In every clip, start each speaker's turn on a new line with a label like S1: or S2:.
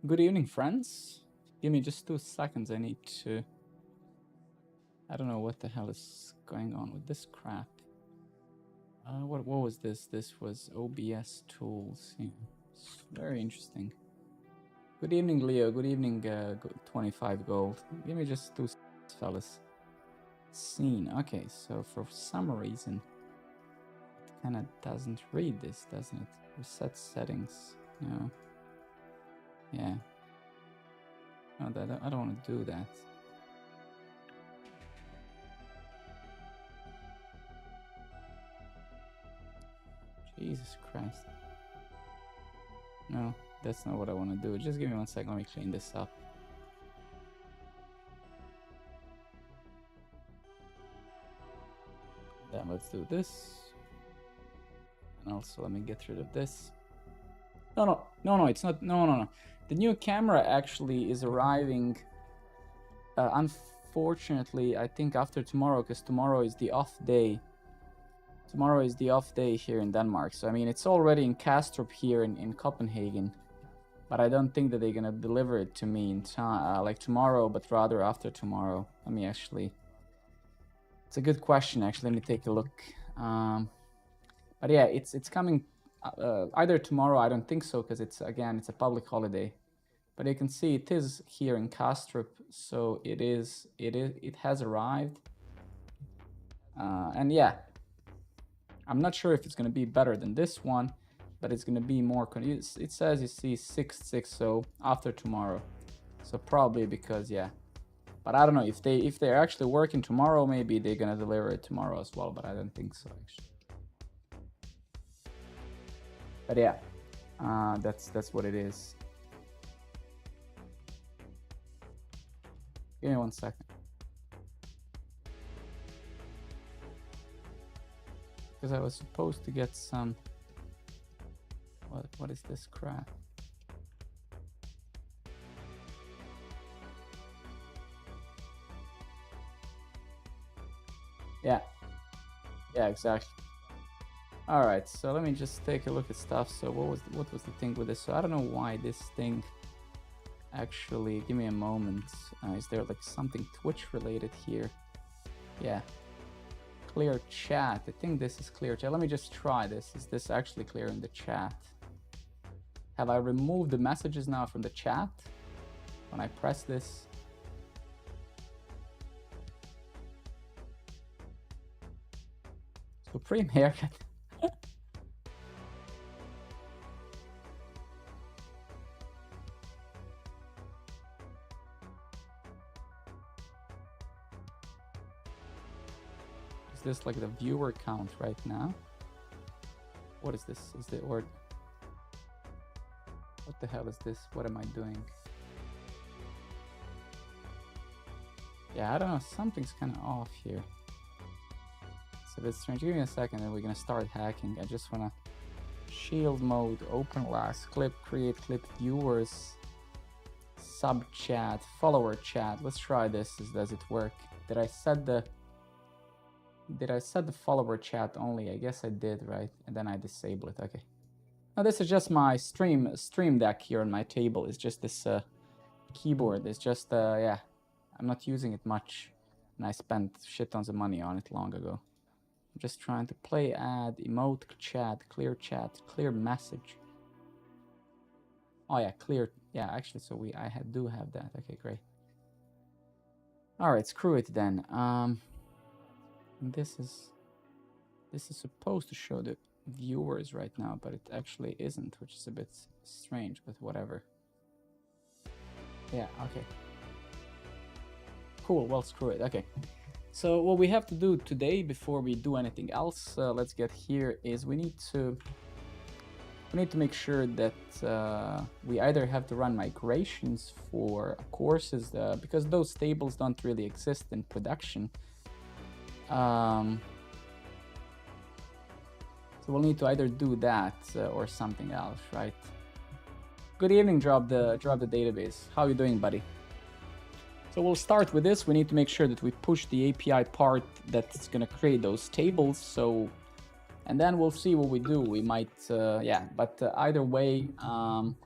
S1: Good evening, friends. Give me just 2 seconds. I need to... I don't know what the hell is going on with this crap. What was this? This was OBS tools. Yeah. It's very interesting. Good evening, Leo. Good evening, 25 gold. Give me just 2 seconds, fellas. Scene. Okay, so for some reason, it kind of doesn't read this, doesn't it? Reset settings. No. Yeah. No, I don't want to do that. Jesus Christ. No, that's not what I want to do. Just give me 1 second. Let me clean this up. Then let's do this. And also let me get rid of this. No, it's not. No. The new camera actually is arriving, unfortunately, I think after tomorrow, because tomorrow is the off day. Tomorrow is the off day here in Denmark. So, I mean, it's already in Kastrup here in Copenhagen. But I don't think that they're going to deliver it to me in time, like tomorrow, but rather after tomorrow. Let me actually... It's a good question, actually. Let me take a look. But yeah, it's coming either tomorrow. I don't think so, because it's a public holiday. But you can see it is here in Kastrup, so it has arrived. And yeah, I'm not sure if it's going to be better than this one, but it's going to be more. It says, you see, 660 after tomorrow, so probably because, yeah. But I don't know if they're actually working tomorrow. Maybe they're gonna deliver it tomorrow as well. But I don't think so, actually. But yeah, that's what it is. Give me 1 second, because I was supposed to get some. What is this crap? Yeah, exactly. All right, so let me just take a look at stuff. So what was the thing with this? So I don't know why this thing actually, give me a moment. Is there like something Twitch related here? Yeah, clear chat. I think this is clear chat. Let me just try this. Is this actually clear in the chat? Have I removed the messages now from the chat when I press this? Supreme haircut. Is this like the viewer count right now? What is this? Is the or what the hell is this? What am I doing? Yeah, I don't know. Something's kind of off here. It's a bit strange. Give me a second and we're gonna start hacking. I just wanna shield mode, open last, clip, create clip, viewers, sub chat, follower chat. Let's try this. Does it work? Did I set the follower chat only? I guess I did, right? And then I disable it. Okay. Now this is just my stream deck here on my table. It's just this keyboard. It's just yeah, I'm not using it much, and I spent shit tons of money on it long ago. I'm just trying to play, add, emote, chat, clear message. Oh yeah, clear. Yeah, actually, so I do have that. Okay, great. All right, screw it then. This is supposed to show the viewers right now, but it actually isn't, which is a bit strange, but whatever. Yeah, okay. Cool, well, screw it. Okay. So what we have to do today before we do anything else, let's get here, is we need to make sure that we either have to run migrations for courses, because those tables don't really exist in production. So we'll need to either do that or something else, right? Good evening, drop the database. How are you doing, buddy? So we'll start with this. We need to make sure that we push the API part that's going to create those tables. So And then we'll see what we do. We might, yeah, but either way,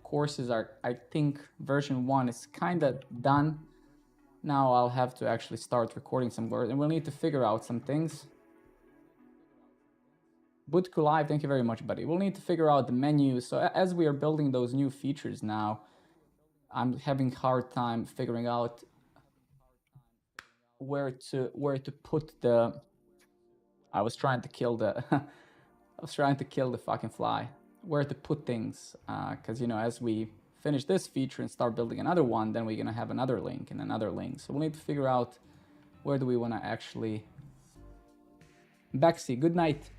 S1: courses are, I think version 1 is kind of done. Now I'll have to actually start recording some words, and we'll need to figure out some things. Budku Live, thank you very much, buddy. We'll need to figure out the menu. So as we are building those new features now, I'm having a hard time figuring out where to put the. I was trying to kill the. I was trying to kill the fucking fly. Where to put things, because you know, as we finish this feature and start building another one, then we're gonna have another link and another link. So we'll need to figure out where do we want to actually. Bexy, good night.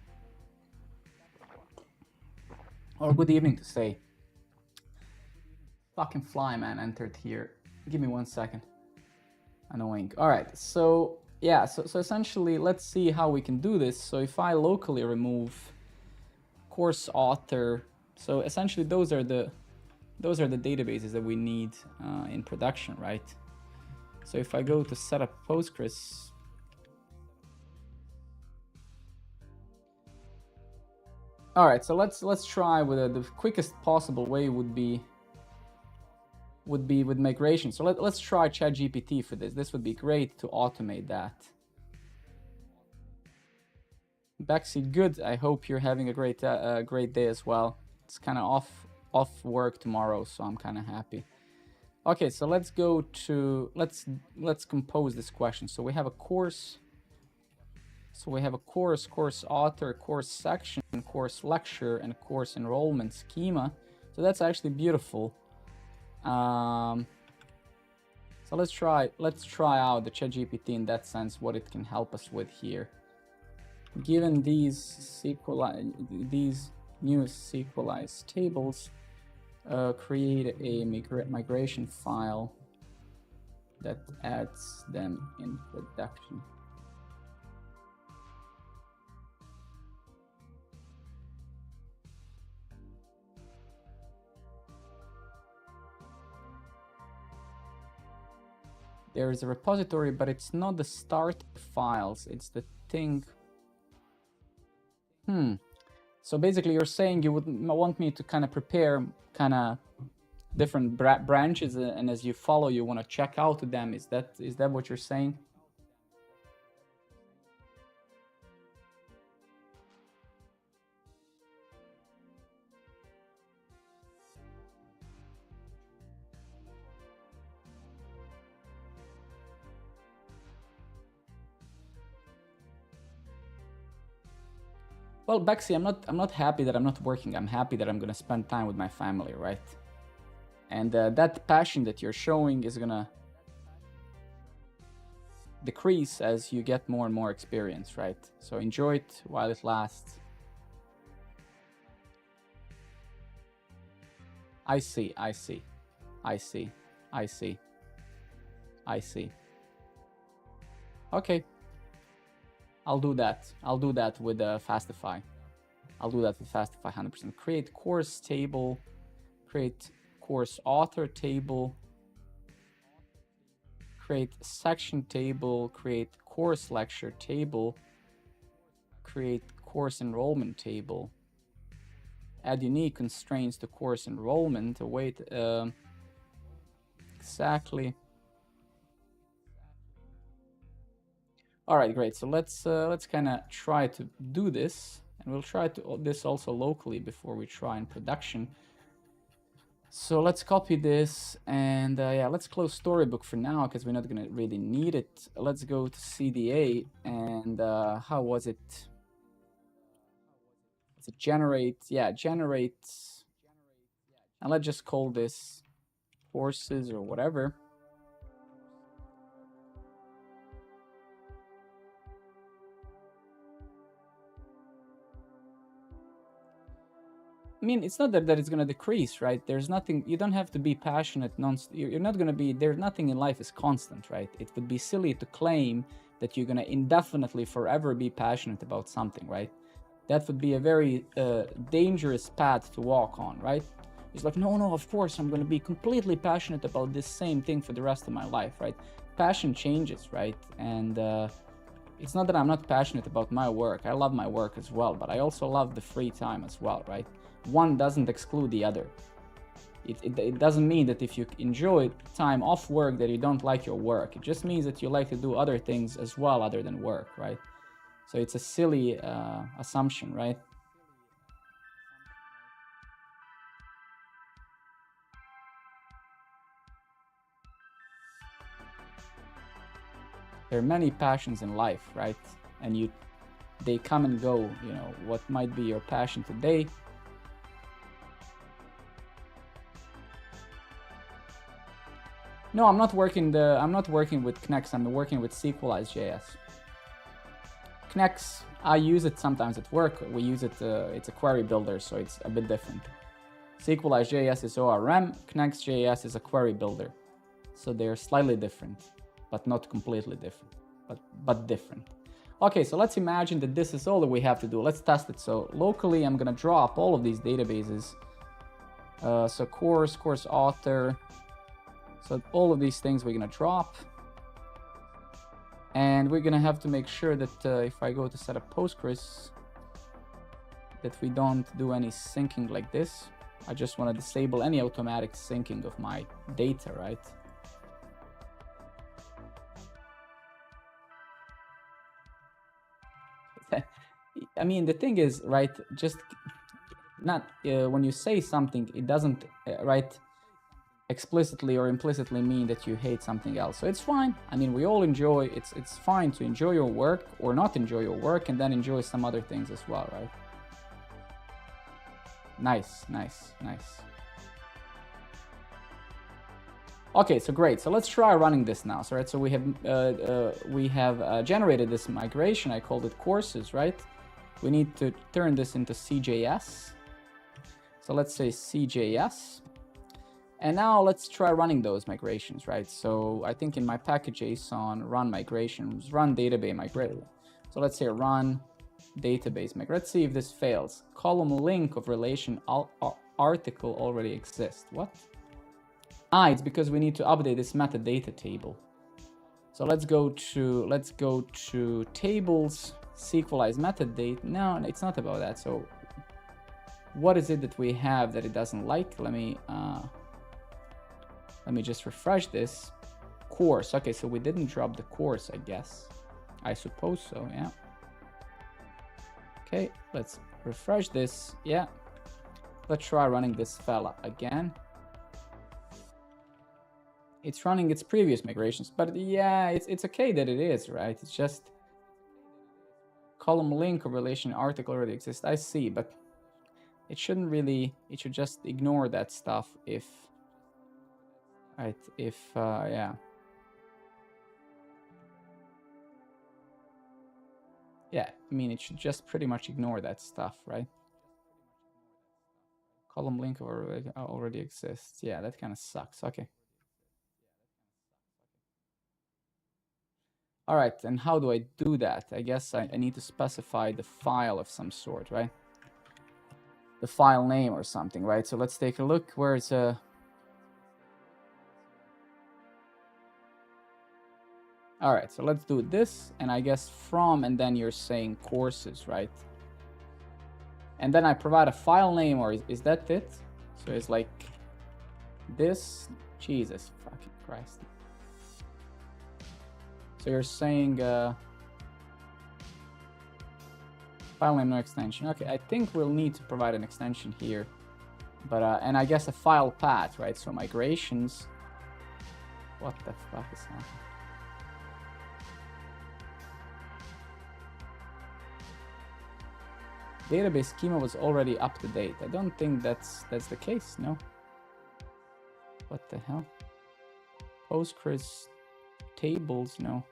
S1: Or good evening to say. Fucking fly man entered here. Give me 1 second. Annoying. All right, so yeah, so essentially let's see how we can do this. So if I locally remove course author, so essentially those are the databases that we need in production, right? So if I go to setup Postgres, all right, so let's try with the quickest possible way would be with migration. So let's try ChatGPT for this. This would be great to automate that. Bexy, good. I hope you're having a great day as well. It's kind of off work tomorrow, so I'm kind of happy. Okay, so let's go to let's compose this question. So we have a course. So we have a course author, course section, course lecture, and course enrollment schema. So that's actually beautiful. So let's try out the ChatGPT in that sense, what it can help us with here. Given these new SQLized tables, create a migration file that adds them in production. There is a repository, but it's not the start files, it's the thing. So basically you're saying you would want me to kind of prepare kind of different branches, and as you follow, you want to check out them. Is that what you're saying? Well, Bexy, I'm not happy that I'm not working. I'm happy that I'm gonna spend time with my family, right? And that passion that you're showing is gonna decrease as you get more and more experience, right? So enjoy it while it lasts. I see. Okay. I'll do that. I'll do that with Fastify. I'll do that with Fastify 100%. Create course table, create course author table, create section table, create course lecture table, create course enrollment table, add unique constraints to course enrollment. Wait, exactly. All right, great. So let's kind of try to do this, and we'll try to this also locally before we try in production. So let's copy this, and yeah, let's close Storybook for now because we're not gonna really need it. Let's go to CDA, and how was it? Does it generate? Yeah, generate. And let's just call this courses or whatever. I mean, it's not that it's going to decrease, right? There's nothing, you don't have to be passionate, you're not going to be, there's nothing in life is constant, right? It would be silly to claim that you're going to indefinitely forever be passionate about something, right? That would be a very dangerous path to walk on, right? It's like, no, of course, I'm going to be completely passionate about this same thing for the rest of my life, right? Passion changes, right? And it's not that I'm not passionate about my work. I love my work as well, but I also love the free time as well, right? One doesn't exclude the other. It doesn't mean that if you enjoy time off work that you don't like your work. It just means that you like to do other things as well other than work, right? So it's a silly assumption, right? There are many passions in life, right? And they come and go. You know, what might be your passion today No, I'm not working with Knex. I'm working with Sequelize.js. Knex, I use it sometimes at work. We use it. It's a query builder, so it's a bit different. Sequelize.js is ORM. Knex.js is a query builder, so they're slightly different, but not completely different, but different. Okay, so let's imagine that this is all that we have to do. Let's test it. So locally, I'm gonna drop all of these databases. So course author. So all of these things we're gonna drop. And we're gonna have to make sure that if I go to set up Postgres, that we don't do any syncing like this. I just wanna disable any automatic syncing of my data, right? I mean, the thing is, right, just not, when you say something, it doesn't, right, explicitly or implicitly mean that you hate something else. So it's fine. I mean, we all enjoy, it's fine to enjoy your work or not enjoy your work and then enjoy some other things as well, right? Nice. Okay, so great. So let's try running this now. So, right, so we have generated this migration. I called it courses, right? We need to turn this into CJS. So let's say CJS. And now let's try running those migrations, right? So I think in my package.json, run migrations, run database migration. So let's say run database migrate. Let's see if this fails. Column link of relation article already exists. What? It's because we need to update this metadata table. So let's go to tables, Sequelize metadata. No, it's not about that. So what is it that we have that it doesn't like? Let me just refresh this. Course. Okay, so we didn't drop the course, I guess. I suppose so, yeah. Okay, let's refresh this. Yeah. Let's try running this fella again. It's running its previous migrations, but yeah, it's okay that it is, right? It's just column link or relation article already exists. I see, but it shouldn't really, it should just ignore that stuff if, right, if, yeah. Yeah, I mean, it should just pretty much ignore that stuff, right? Column link already exists. Yeah, that kind of sucks. Okay. All right, and how do I do that? I guess I need to specify the file of some sort, right? The file name or something, right? So let's take a look. Where's all right, so let's do this, and I guess from, and then you're saying courses, right? And then I provide a file name, or is that it? So it's like this. Jesus fucking Christ. So you're saying file name, no extension. Okay, I think we'll need to provide an extension here, but and I guess a file path, right? So migrations. What the fuck is happening? Database schema was already up to date. I don't think that's the case, no? What the hell? Postgres tables, no.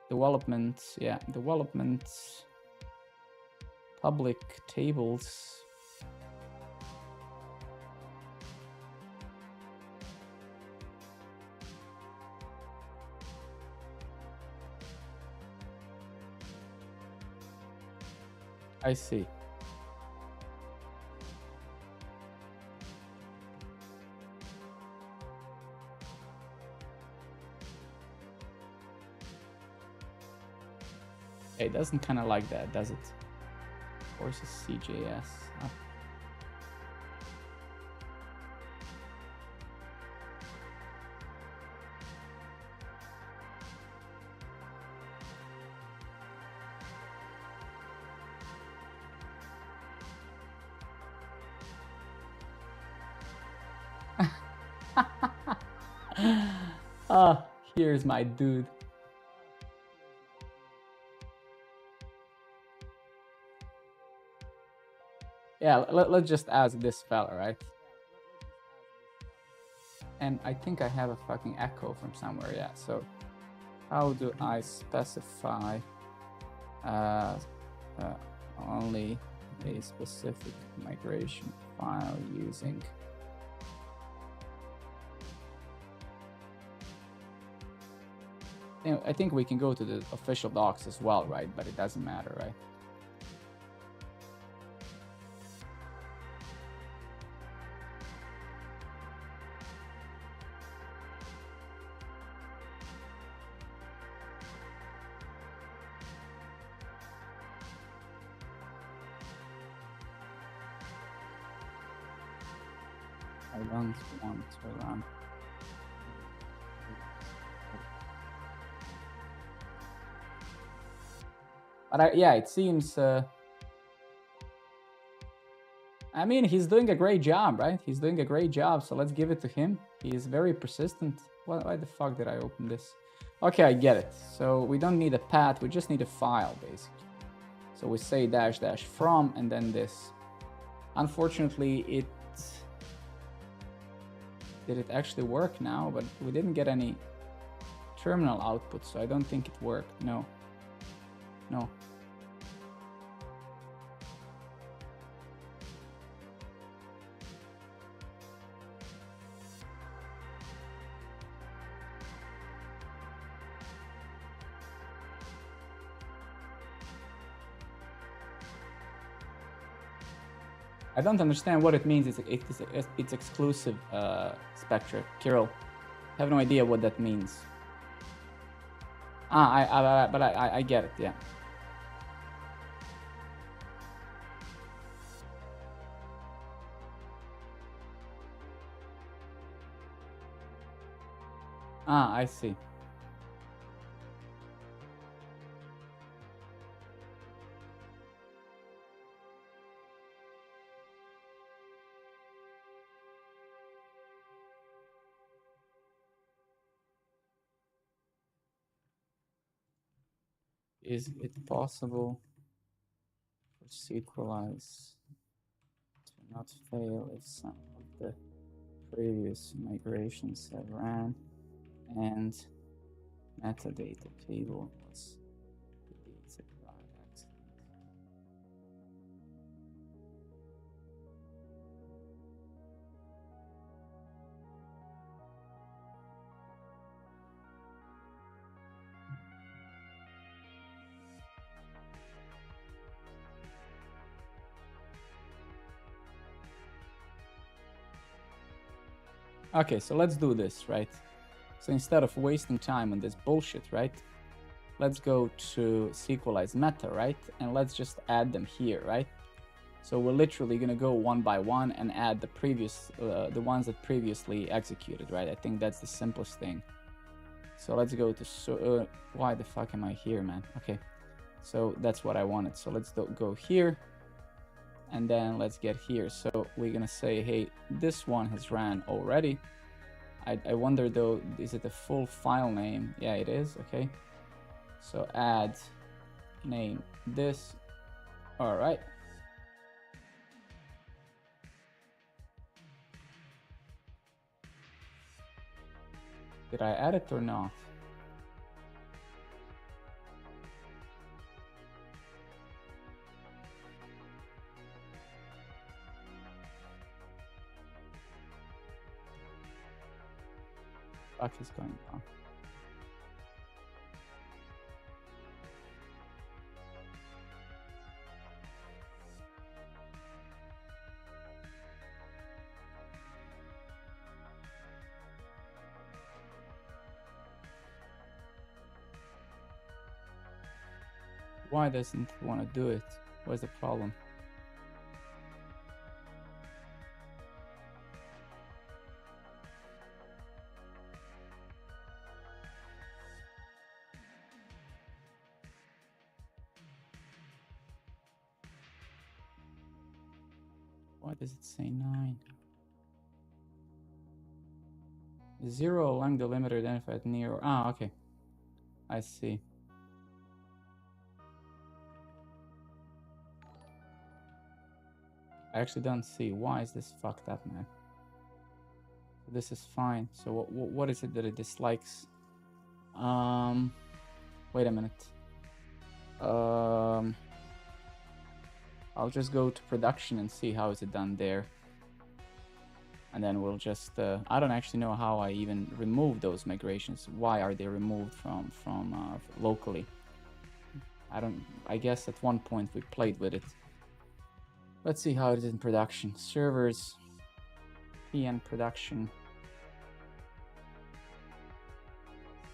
S1: Development, yeah, development, public tables. I see. It doesn't kind of like that, does it? Forces CJS up. Ah, here's my dude. Yeah, let's just ask this fella, right? And I think I have a fucking echo from somewhere, yeah. So how do I specify only a specific migration file using I think we can go to the official docs as well, right? But it doesn't matter, right? I don't want to run. But yeah, it seems. I mean, he's doing a great job, right? He's doing a great job, so let's give it to him. He is very persistent. Why the fuck did I open this? Okay, I get it. So we don't need a path, we just need a file, basically. So we say dash dash from, and then this. Unfortunately, did it actually work now? But we didn't get any terminal output, so I don't think it worked. No. No. I don't understand what it means. It's exclusive Spectre. Kirill, I have no idea what that means. But I get it, yeah. I see. Is it possible for Sequelize to not fail if some of the previous migrations have ran and metadata table was deleted by accident? Okay, so let's do this, right? So instead of wasting time on this bullshit, right? Let's go to Sequelize meta, right? And let's just add them here, right? So we're literally gonna go one by one and add the previous, the ones that previously executed, right? I think that's the simplest thing. So let's go to, why the fuck am I here, man? Okay, so that's what I wanted. So let's go here, and then let's get here. So we're gonna say, hey, this one has ran already. I wonder though, is it a full file name? Yeah, it is, okay. So add name this, all right. Did I add it or not? Fuck is going on? Why doesn't it want to do it? What's the problem? Why does it say 9? 0 along the limiter identified near. Ah, okay. I see. I actually don't see. Why is this fucked up, man? This is fine. So what is it that it dislikes? Wait a minute. I'll just go to production and see how is it done there. And then we'll just, I don't actually know how I even remove those migrations. Why are they removed from locally? I guess at one point we played with it. Let's see how it is in production. Servers, PN production,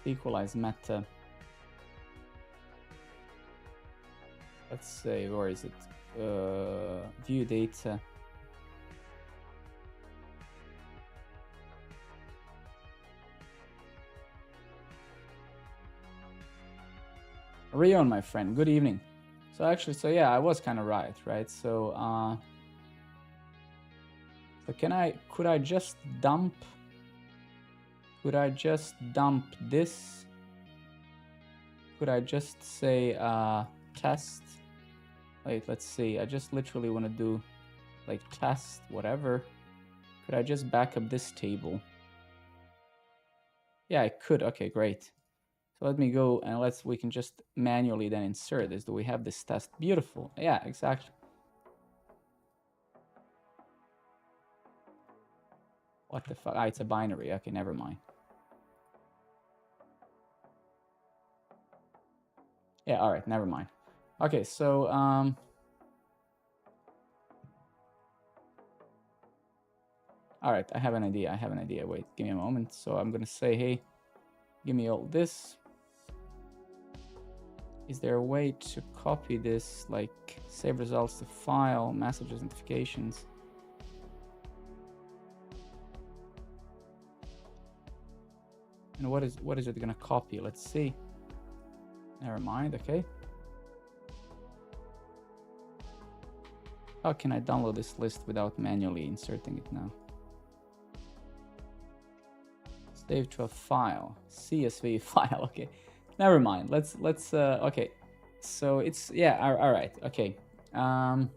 S1: equalize meta. Let's say, where is it? View data. Rion, my friend, good evening. So actually, so yeah, I was kind of right? So, so could I just dump this? Could I just say test? Wait, let's see. I just literally want to do like test whatever. Could I just back up this table? Yeah, I could. Okay, great. So let me go and we can just manually then insert this. Do we have this test? Beautiful. Yeah, exactly. What the fuck? Ah, it's a binary. Okay, never mind. Yeah, all right, never mind. Okay, so all right, I have an idea. Wait, give me a moment. So I'm gonna say, hey, give me all this. Is there a way to copy this, like save results to file, messages, notifications? And what is it gonna copy? Let's see. Never mind, okay. How can I download this list without manually inserting it now? Save to a file, CSV file, okay. Never mind, let's okay. So it's, yeah, all right, okay. So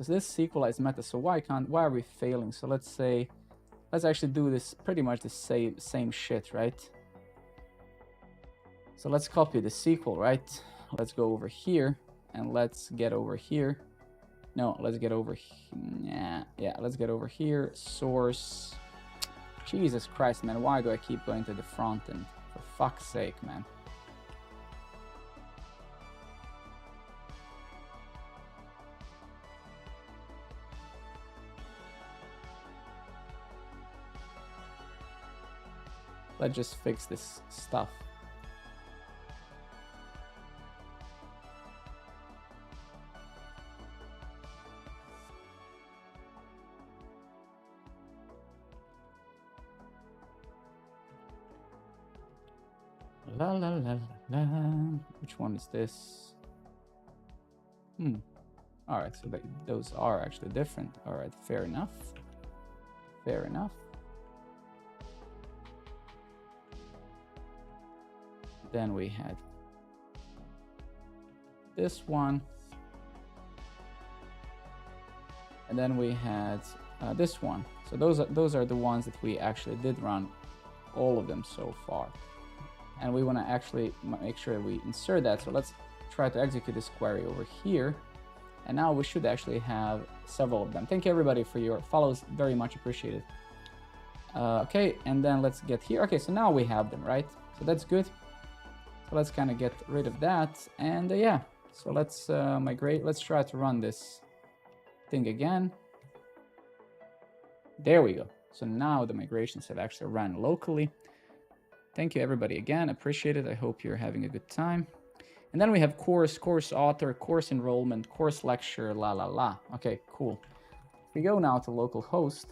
S1: this equalize meta, so why are we failing? So let's say, let's actually do this pretty much the same shit, right? So let's copy the SQL, right? Let's go over here and let's get over here. No, let's get over here. Yeah, let's get over here. Source. Jesus Christ, man, why do I keep going to the front end? For fuck's sake, man. Let's just fix this stuff. La la la la la. Which one is this? All right, so those are actually different. All right, fair enough. Fair enough. Then we had this one. And then we had this one. So those are the ones that we actually did run, all of them so far. And we want to actually make sure we insert that. So let's try to execute this query over here. And now we should actually have several of them. Thank you everybody for your follows, very much appreciated. Okay, and then let's get here. Okay, so now we have them, right? So that's good. So let's kind of get rid of that. And yeah, so let's migrate. Let's try to run this thing again. There we go. So now the migrations have actually run locally. Thank you everybody again, appreciate it. I hope you're having a good time. And then we have course, course author, course enrollment, course lecture, la la la. Okay, cool. If we go now to localhost,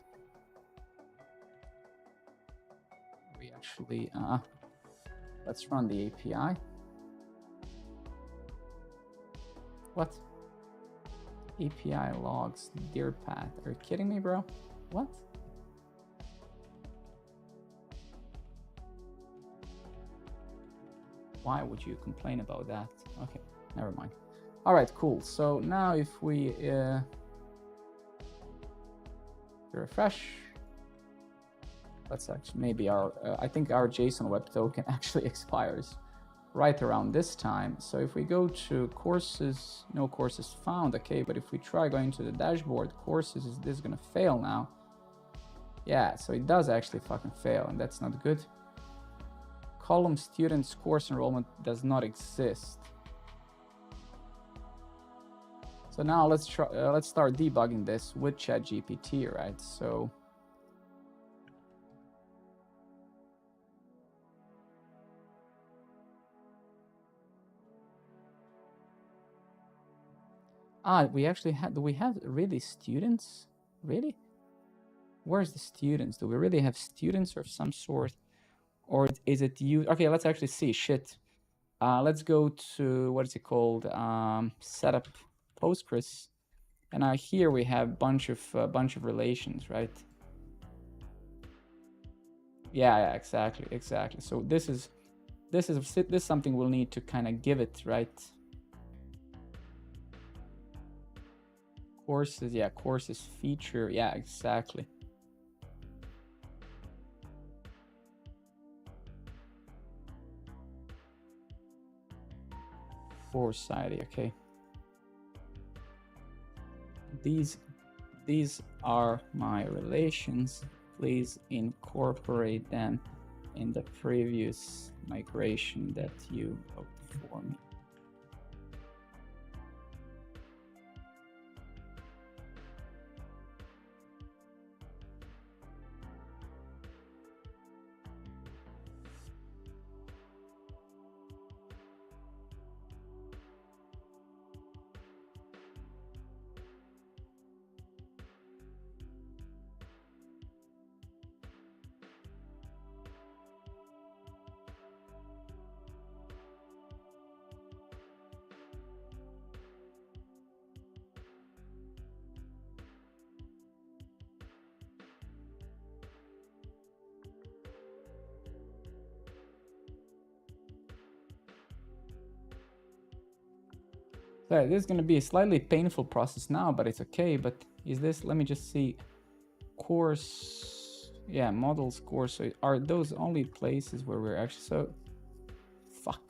S1: we actually, let's run the API. What? API logs, dear path. Are you kidding me, bro? What? Why would you complain about that? Okay, never mind. All right, cool. So now if we refresh, let's actually maybe our I think our JSON web token actually expires right around this time. So if we go to courses, no courses found, okay, but if we try going to the dashboard, courses, is this gonna fail now? Yeah, so it does actually fucking fail, and that's not good. Column students course enrollment does not exist. So now let's try, let's start debugging this with ChatGPT, right? So we actually had, do we have really students? Really? Where's the students? Do we really have students of some sort? Or is it you? Okay, let's actually see. Shit. Let's go to, what is it called? Setup Postgres. And here we have bunch of relations, right? Yeah, exactly. So this is something we'll need to kind of give it, right? Courses, yeah, courses feature, yeah, exactly. Course ID, okay. These are my relations. Please incorporate them in the previous migration that you wrote for me. So this is going to be a slightly painful process now, but it's okay. But is this, let me just see, course, yeah, models course. So are those only places where we're actually, so fuck.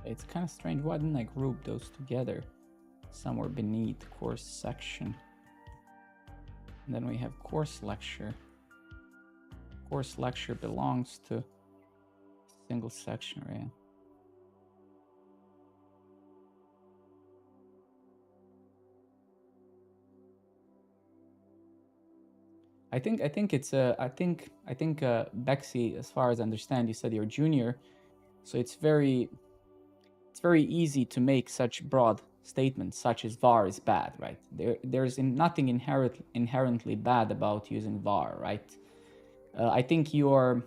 S1: It's kind of strange. Why didn't I group those together somewhere beneath course section? And then we have course lecture. Course lecture belongs to single section, right? I think Bexy, as far as I understand, you said you're junior, so it's very easy to make such broad statements such as var is bad, right? There's nothing inherently bad about using var, right? I think you're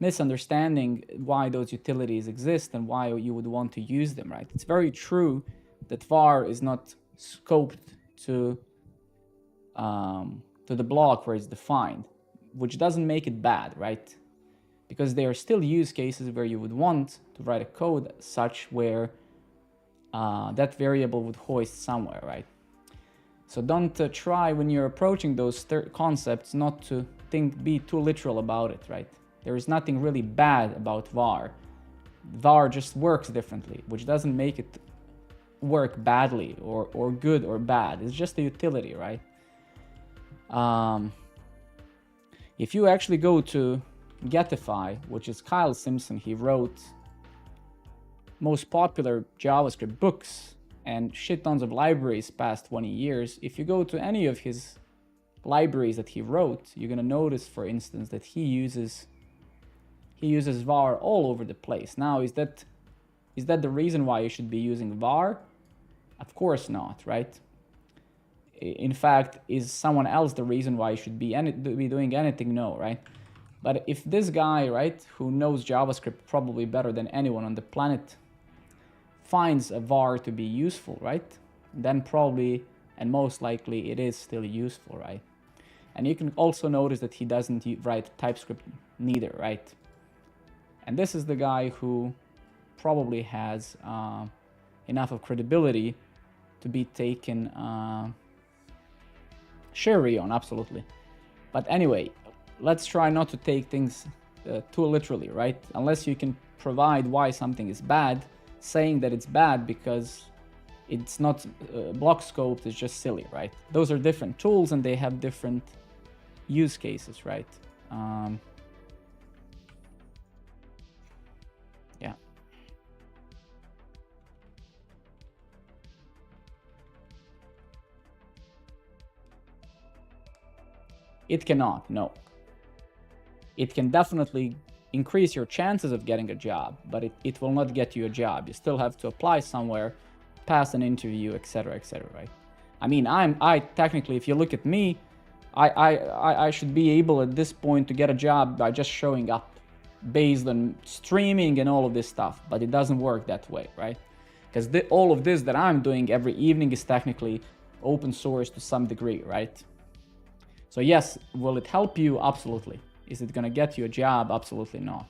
S1: misunderstanding why those utilities exist and why you would want to use them, right? It's very true that var is not scoped to the block where it's defined, which doesn't make it bad, right? Because there are still use cases where you would want to write a code such where that variable would hoist somewhere, right? So don't try when you're approaching those concepts not to be too literal about it, right? There is nothing really bad about var. var just works differently, which doesn't make it work badly or good or bad. It's just a utility, right? If you actually go to Getify, which is Kyle Simpson, he wrote most popular JavaScript books and shit tons of libraries past 20 years. If you go to any of his libraries that he wrote, you're gonna notice, for instance, that he uses var all over the place. Now, is that the reason why you should be using var? Of course not, right? In fact, is someone else the reason why you should be doing anything? No, right? But if this guy, right, who knows JavaScript probably better than anyone on the planet, finds a var to be useful, right, then probably and most likely it is still useful, right? And you can also notice that he doesn't write TypeScript neither, right? And this is the guy who probably has enough of credibility to be taken sherry on, absolutely. But anyway, let's try not to take things too literally, right? Unless you can provide why something is bad, saying that it's bad because it's not block scoped is just silly, right? Those are different tools and they have different use cases, right? Yeah. It cannot, no. It can definitely increase your chances of getting a job, but it will not get you a job. You still have to apply somewhere, pass an interview, etc., right? I mean, I technically, if you look at me, I should be able at this point to get a job by just showing up based on streaming and all of this stuff, but it doesn't work that way, right? Because all of this that I'm doing every evening is technically open source to some degree, right? So yes, will it help you? Absolutely. Is it gonna get you a job? Absolutely not.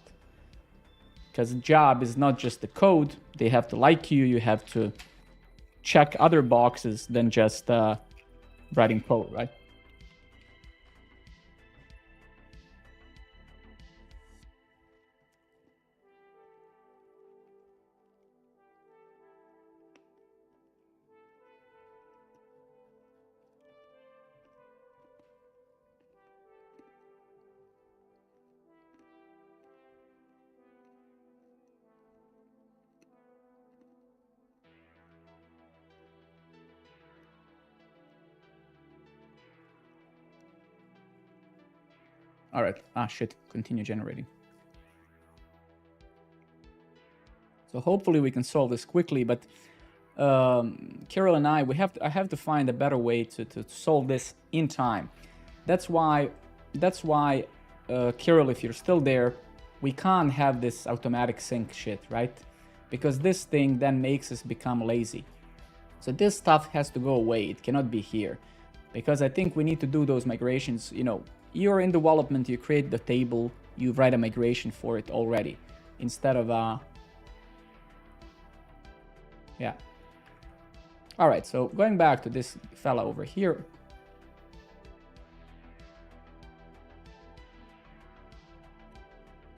S1: Because a job is not just the code. They have to like you. You have to check other boxes than just writing code, right? All right. Ah, shit. Continue generating. So hopefully we can solve this quickly, but Kirill and I have to find a better way to solve this in time. That's why Kirill, if you're still there, we can't have this automatic sync shit, right? Because this thing then makes us become lazy. So this stuff has to go away. It cannot be here, because I think we need to do those migrations. You know, you're in development, you create the table, you write a migration for it already, instead of yeah. All right, so going back to this fella over here.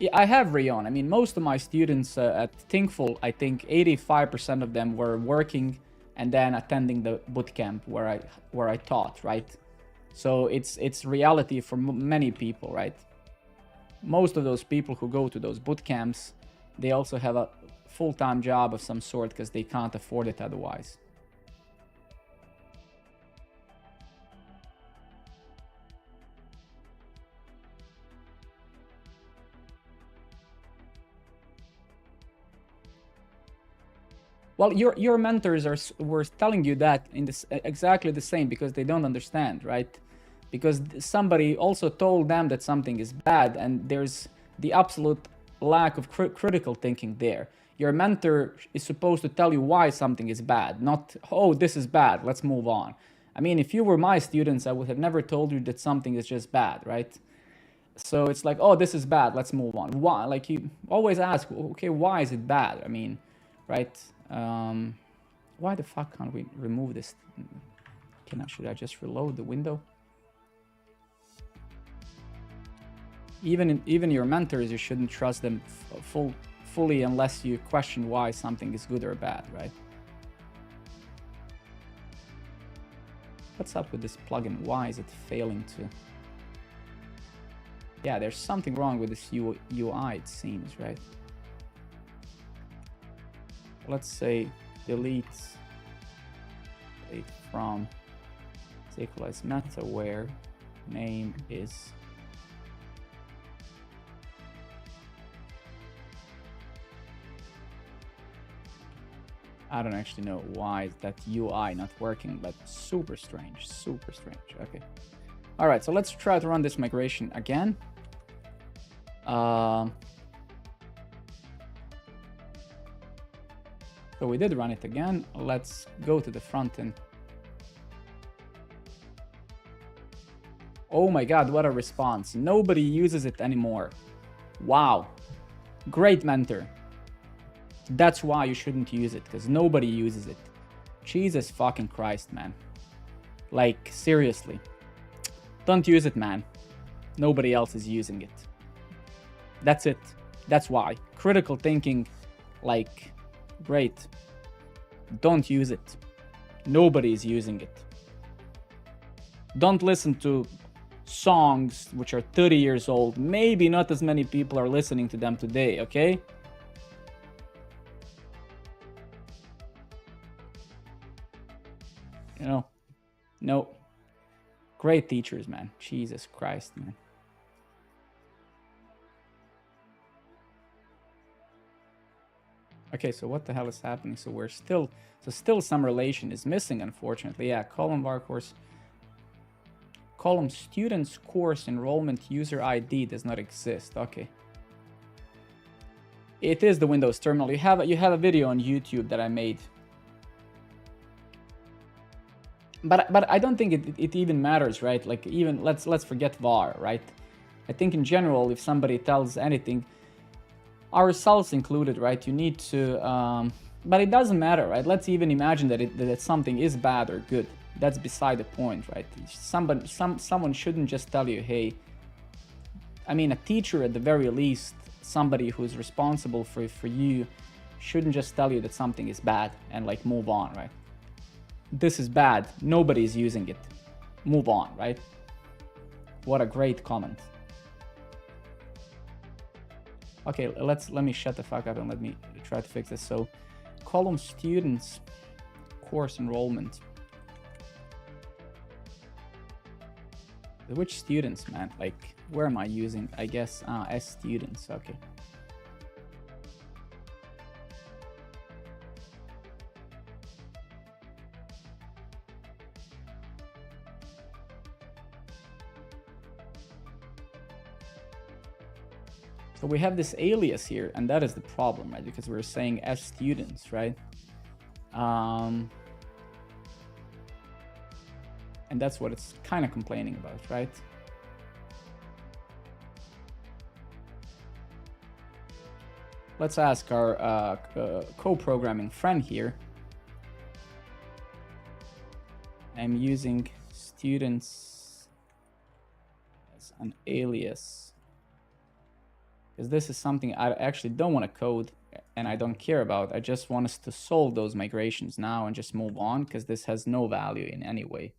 S1: Yeah, I have Rayon. I mean, most of my students at Thinkful, I think 85% of them were working and then attending the bootcamp where I taught, right? So it's reality for many people, right? Most of those people who go to those bootcamps, they also have a full-time job of some sort because they can't afford it otherwise. Well, your mentors were telling you that in this exactly the same, because they don't understand, right? Because somebody also told them that something is bad, and there's the absolute lack of critical thinking there. Your mentor is supposed to tell you why something is bad, not, oh, this is bad, let's move on. I mean, if you were my students, I would have never told you that something is just bad, right? So it's like, oh, this is bad, let's move on. Why? Like, you always ask, okay, why is it bad? I mean, right? Why the fuck can't we remove this? Should I just reload the window? Even your mentors, you shouldn't trust them fully unless you question why something is good or bad, right? What's up with this plugin? Why is it failing to? Yeah, there's something wrong with this UI, it seems, right? Let's say delete from equalize meta where name is I don't actually know why that UI not working, but super strange, super strange. Okay. All right, so let's try to run this migration again. So we did run it again. Let's go to the front end. Oh my God, what a response. Nobody uses it anymore. Wow. Great mentor. That's why you shouldn't use it, because nobody uses it. Jesus fucking Christ, man. Like, seriously. Don't use it, man. Nobody else is using it. That's it. That's why. Critical thinking, like, great. Don't use it. Nobody is using it. Don't listen to songs which are 30 years old. Maybe not as many people are listening to them today, okay? You know, no. Great teachers, man. Jesus Christ, man. Okay, so what the hell is happening? So we're still, still some relation is missing, unfortunately. Yeah, column var course. Column students course enrollment user ID does not exist. Okay. It is the Windows terminal. You have a video on YouTube that I made. But I don't think it even matters, right? Like, even let's forget var, right? I think in general, if somebody tells anything, ourselves included, right? You need to, but it doesn't matter, right? Let's even imagine that something is bad or good. That's beside the point, right? Someone shouldn't just tell you, hey. I mean, a teacher at the very least, somebody who's responsible for you, shouldn't just tell you that something is bad and like move on, right? This is bad. Nobody's using it. Move on, right? What a great comment. Okay, let me shut the fuck up and let me try to fix this. So, column students, course enrollment. Which students, man? Like, where am I using? I guess as students. Okay. So we have this alias here, and that is the problem, right? Because we're saying as students, right? And that's what it's kind of complaining about, right? Let's ask our co-programming friend here. I'm using students as an alias, because this is something I actually don't want to code and I don't care about. I just want us to solve those migrations now and just move on, because this has no value in any way.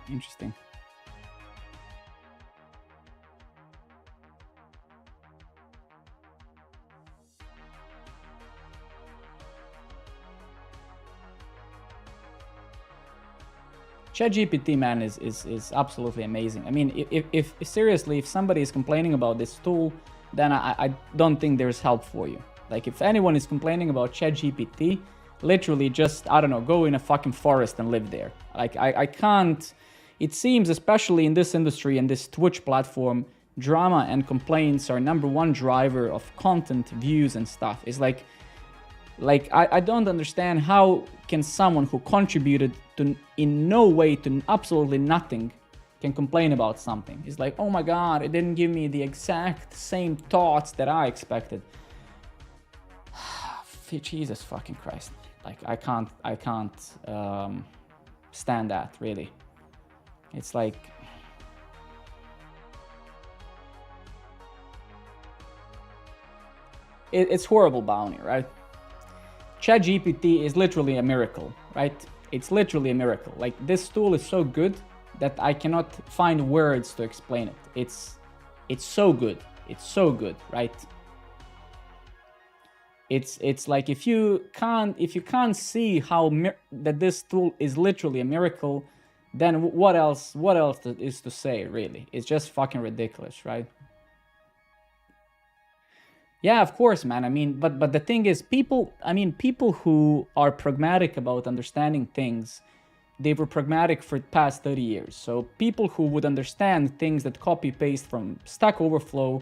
S1: Interesting. ChatGPT, man, is absolutely amazing. I mean, if seriously, if somebody is complaining about this tool, then I don't think there's help for you. Like, if anyone is complaining about ChatGPT, literally just, I don't know, go in a fucking forest and live there. Like, I can't, it seems, especially in this industry and this Twitch platform, drama and complaints are #1 driver of content, views and stuff. It's like I don't understand how can someone who contributed to in no way to absolutely nothing can complain about something. It's like, oh my god, it didn't give me the exact same thoughts that I expected. Jesus fucking Christ. Like, I can't stand that, really. It's like, it's horrible, Bounty, right? ChatGPT is literally a miracle, right? It's literally a miracle. Like, this tool is so good that I cannot find words to explain it. It's so good. It's so good, right? It's like, if you can't see how that this tool is literally a miracle, then what else is to say, really? It's just fucking ridiculous, right? Yeah, of course, man. I mean, but the thing is, people who are pragmatic about understanding things, they were pragmatic for the past 30 years. So people who would understand things that copy paste from Stack Overflow,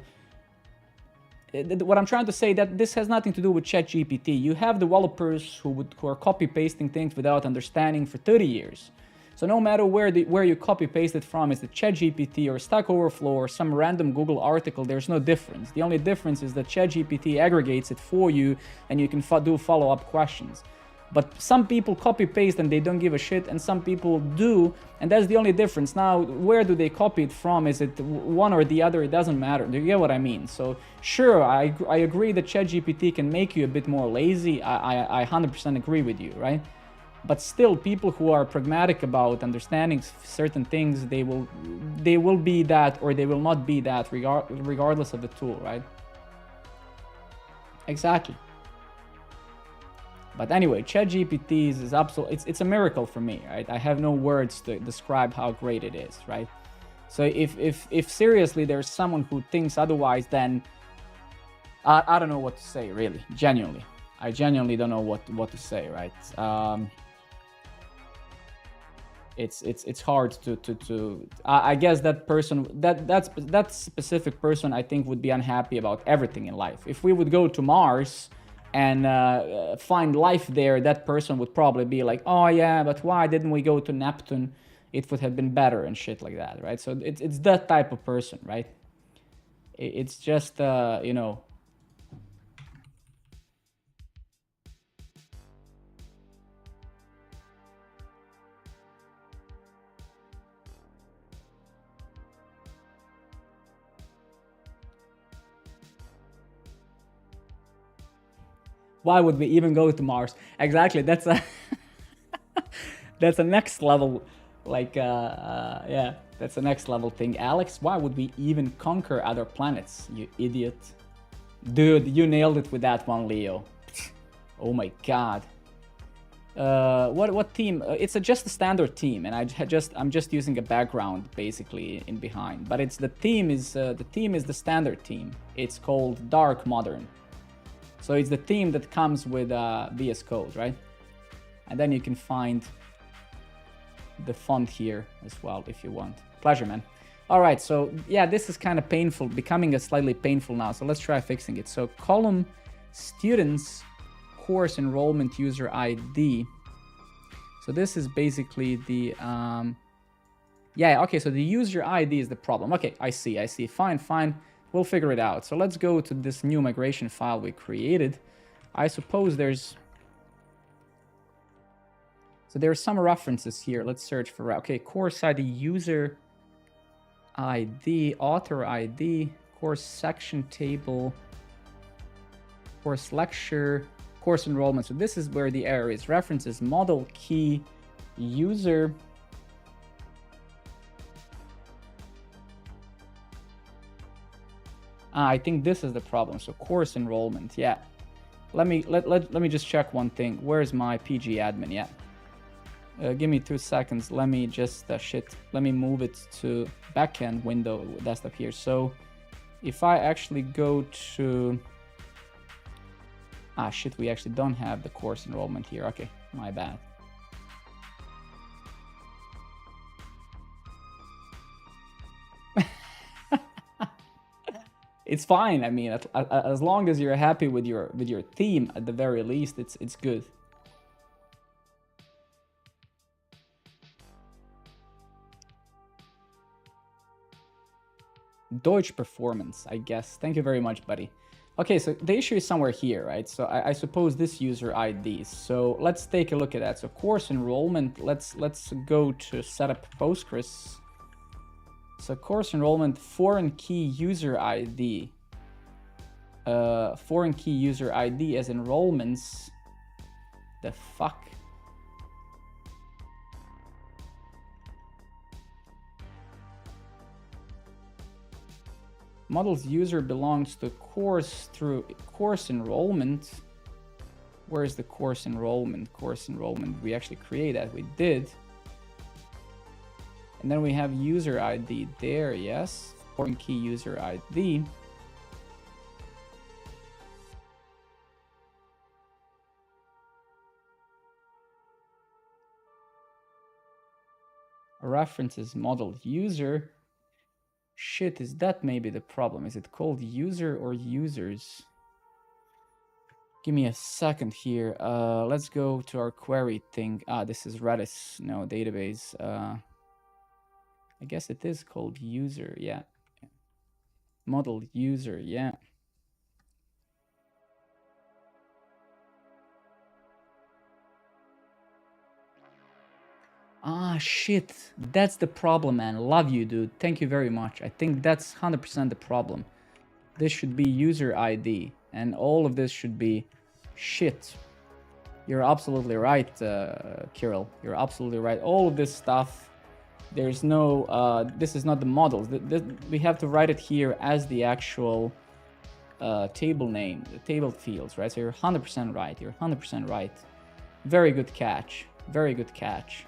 S1: what I'm trying to say, that this has nothing to do with ChatGPT. You have developers who are copy pasting things without understanding for 30 years. So no matter where you copy paste it from, is it ChatGPT or Stack Overflow or some random Google article, there's no difference. The only difference is that ChatGPT aggregates it for you and you can do follow-up questions. But some people copy paste and they don't give a shit, and some people do, and that's the only difference. Now, where do they copy it from? Is it one or the other? It doesn't matter. Do you get what I mean? So sure, I agree that ChatGPT can make you a bit more lazy. I 100% agree with you, right? But still, people who are pragmatic about understanding certain things, they will be that, or they will not be that, regardless of the tool, right? Exactly. But anyway, ChatGPT is absolutely, it's a miracle for me, right? I have no words to describe how great it is, right? So if seriously there's someone who thinks otherwise, then I don't know what to say, really. Genuinely, I genuinely don't know what to say, right? It's hard to I guess that person, that specific person, I think, would be unhappy about everything in life. If we would go to Mars and find life there, that person would probably be like, oh yeah, but why didn't we go to Neptune? It would have been better and shit like that, right? So it's that type of person, right? It's just you know. Why would we even go to Mars? Exactly, that's a that's a next level, like yeah, that's a next level thing. Alex, why would we even conquer other planets, you idiot? Dude, you nailed it with that one, Leo. Oh my god. What team? It's just a standard team, and I'm just using a background basically in behind. But it's the team is the standard team. It's called Dark Modern. So it's the theme that comes with VS Code, right? And then you can find the font here as well if you want. Pleasure, man. All right, so yeah, this is kind of painful, becoming a slightly painful now. So let's try fixing it. So column students course enrollment user ID. So this is basically the yeah, okay, so the user ID is the problem. Okay, I see. Fine. We'll figure it out. So let's go to this new migration file we created. I suppose there's some references here. Let's search for, okay, course ID, user ID, author ID, course section table, course lecture, course enrollment. So this is where the error is. References, model key, user. I think this is the problem. So course enrollment, yeah. Let me just check one thing. Where's my PG admin? Yeah. Give me 2 seconds. Let me just let me move it to backend window desktop here. So if I actually go to... Ah, shit, we actually don't have the course enrollment here. Okay, my bad. It's fine. I mean, as long as you're happy with your theme, at the very least, it's good. Deutsch performance, I guess. Thank you very much, buddy. Okay, so the issue is somewhere here, right? So I suppose this user ID. So let's take a look at that. So course enrollment. Let's go to setup Postgres. So course enrollment, foreign key user ID. Foreign key user ID as enrollments. The fuck? Models user belongs to course through course enrollment. Where is the course enrollment? Course enrollment. We actually create that. We did. And then we have user ID there, yes. Foreign key user ID. References model user. Shit, is that maybe the problem? Is it called user or users? Give me a second here. Let's go to our query thing. Ah, this is Redis, no database. I guess it is called user, yeah. Model user, yeah. Ah, shit. That's the problem, man. Love you, dude. Thank you very much. I think that's 100% the problem. This should be user ID, and all of this should be shit. You're absolutely right, Kirill. You're absolutely right. All of this stuff, there's no... this is not the models. We have to write it here as the actual table name, the table fields, right? So you're 100% right. You're 100% right. Very good catch. Very good catch.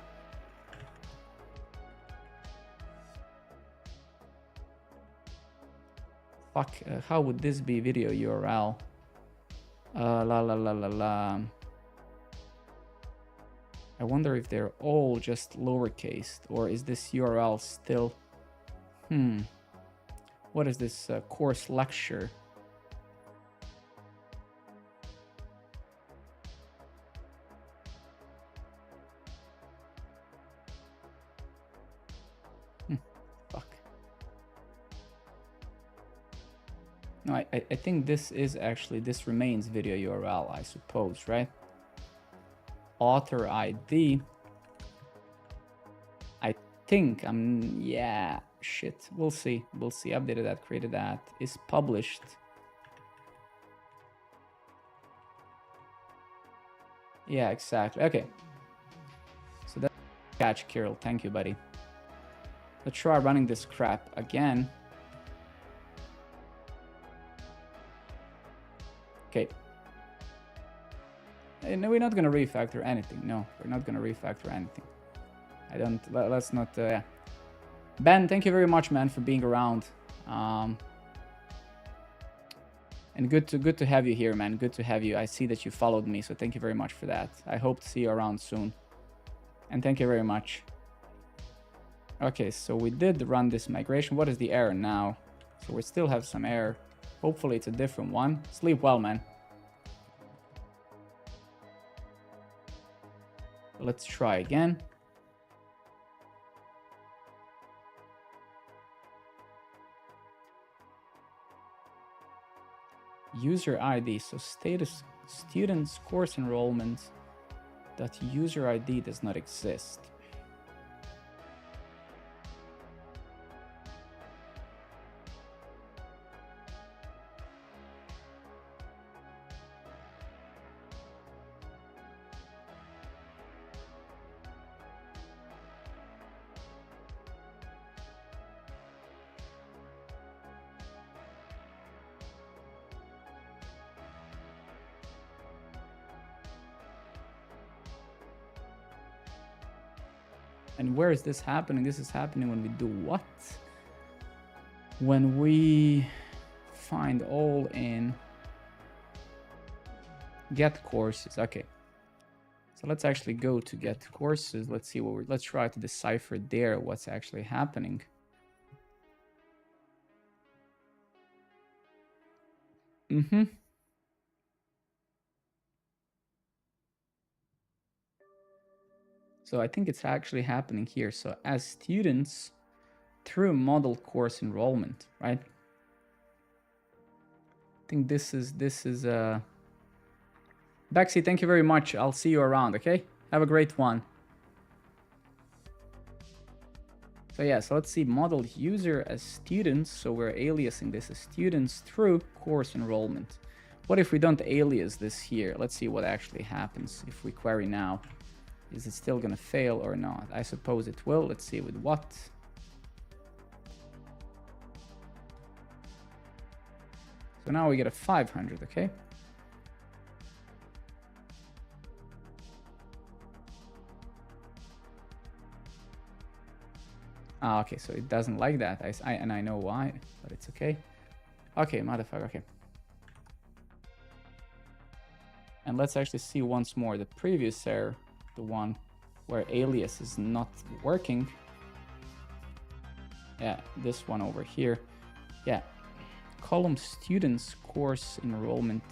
S1: Fuck, how would this be video URL? I wonder if they're all just lowercase, or is this URL still... What is this course lecture? Fuck. No, I think this is actually, this remains video URL, I suppose, right? Author ID. I think yeah, shit. We'll see. We'll see. Updated that, created that, is published. Yeah, exactly. Okay. So that's catch, Kirill. Thank you, buddy. Let's try running this crap again. Okay. No, we're not gonna refactor anything. No, we're not gonna refactor anything. I don't. Let's not. Yeah. Ben, thank you very much, man, for being around. And good to have you here, man. Good to have you. I see that you followed me, so thank you very much for that. I hope to see you around soon. And thank you very much. Okay, so we did run this migration. What is the error now? So we still have some error. Hopefully it's a different one. Sleep well, man. Let's try again. User ID, so status students course enrollment, that user ID does not exist. And where is this happening? This is happening when we do what? When we find all in get courses. Okay. So let's actually go to get courses. Let's see what let's try to decipher there what's actually happening. So I think it's actually happening here. So as students through model course enrollment, right? I think this is Bexy, thank you very much. I'll see you around, okay? Have a great one. So yeah, so let's see model user as students. So we're aliasing this as students through course enrollment. What if we don't alias this here? Let's see what actually happens if we query now. Is it still gonna fail or not? I suppose it will. Let's see with what. So now we get a 500, okay? Ah, okay, so it doesn't like that. And I know why, but it's okay. Okay, motherfucker, okay. And let's actually see once more the previous error, the one where alias is not working. Yeah, this one over here. Yeah, column students course enrollment.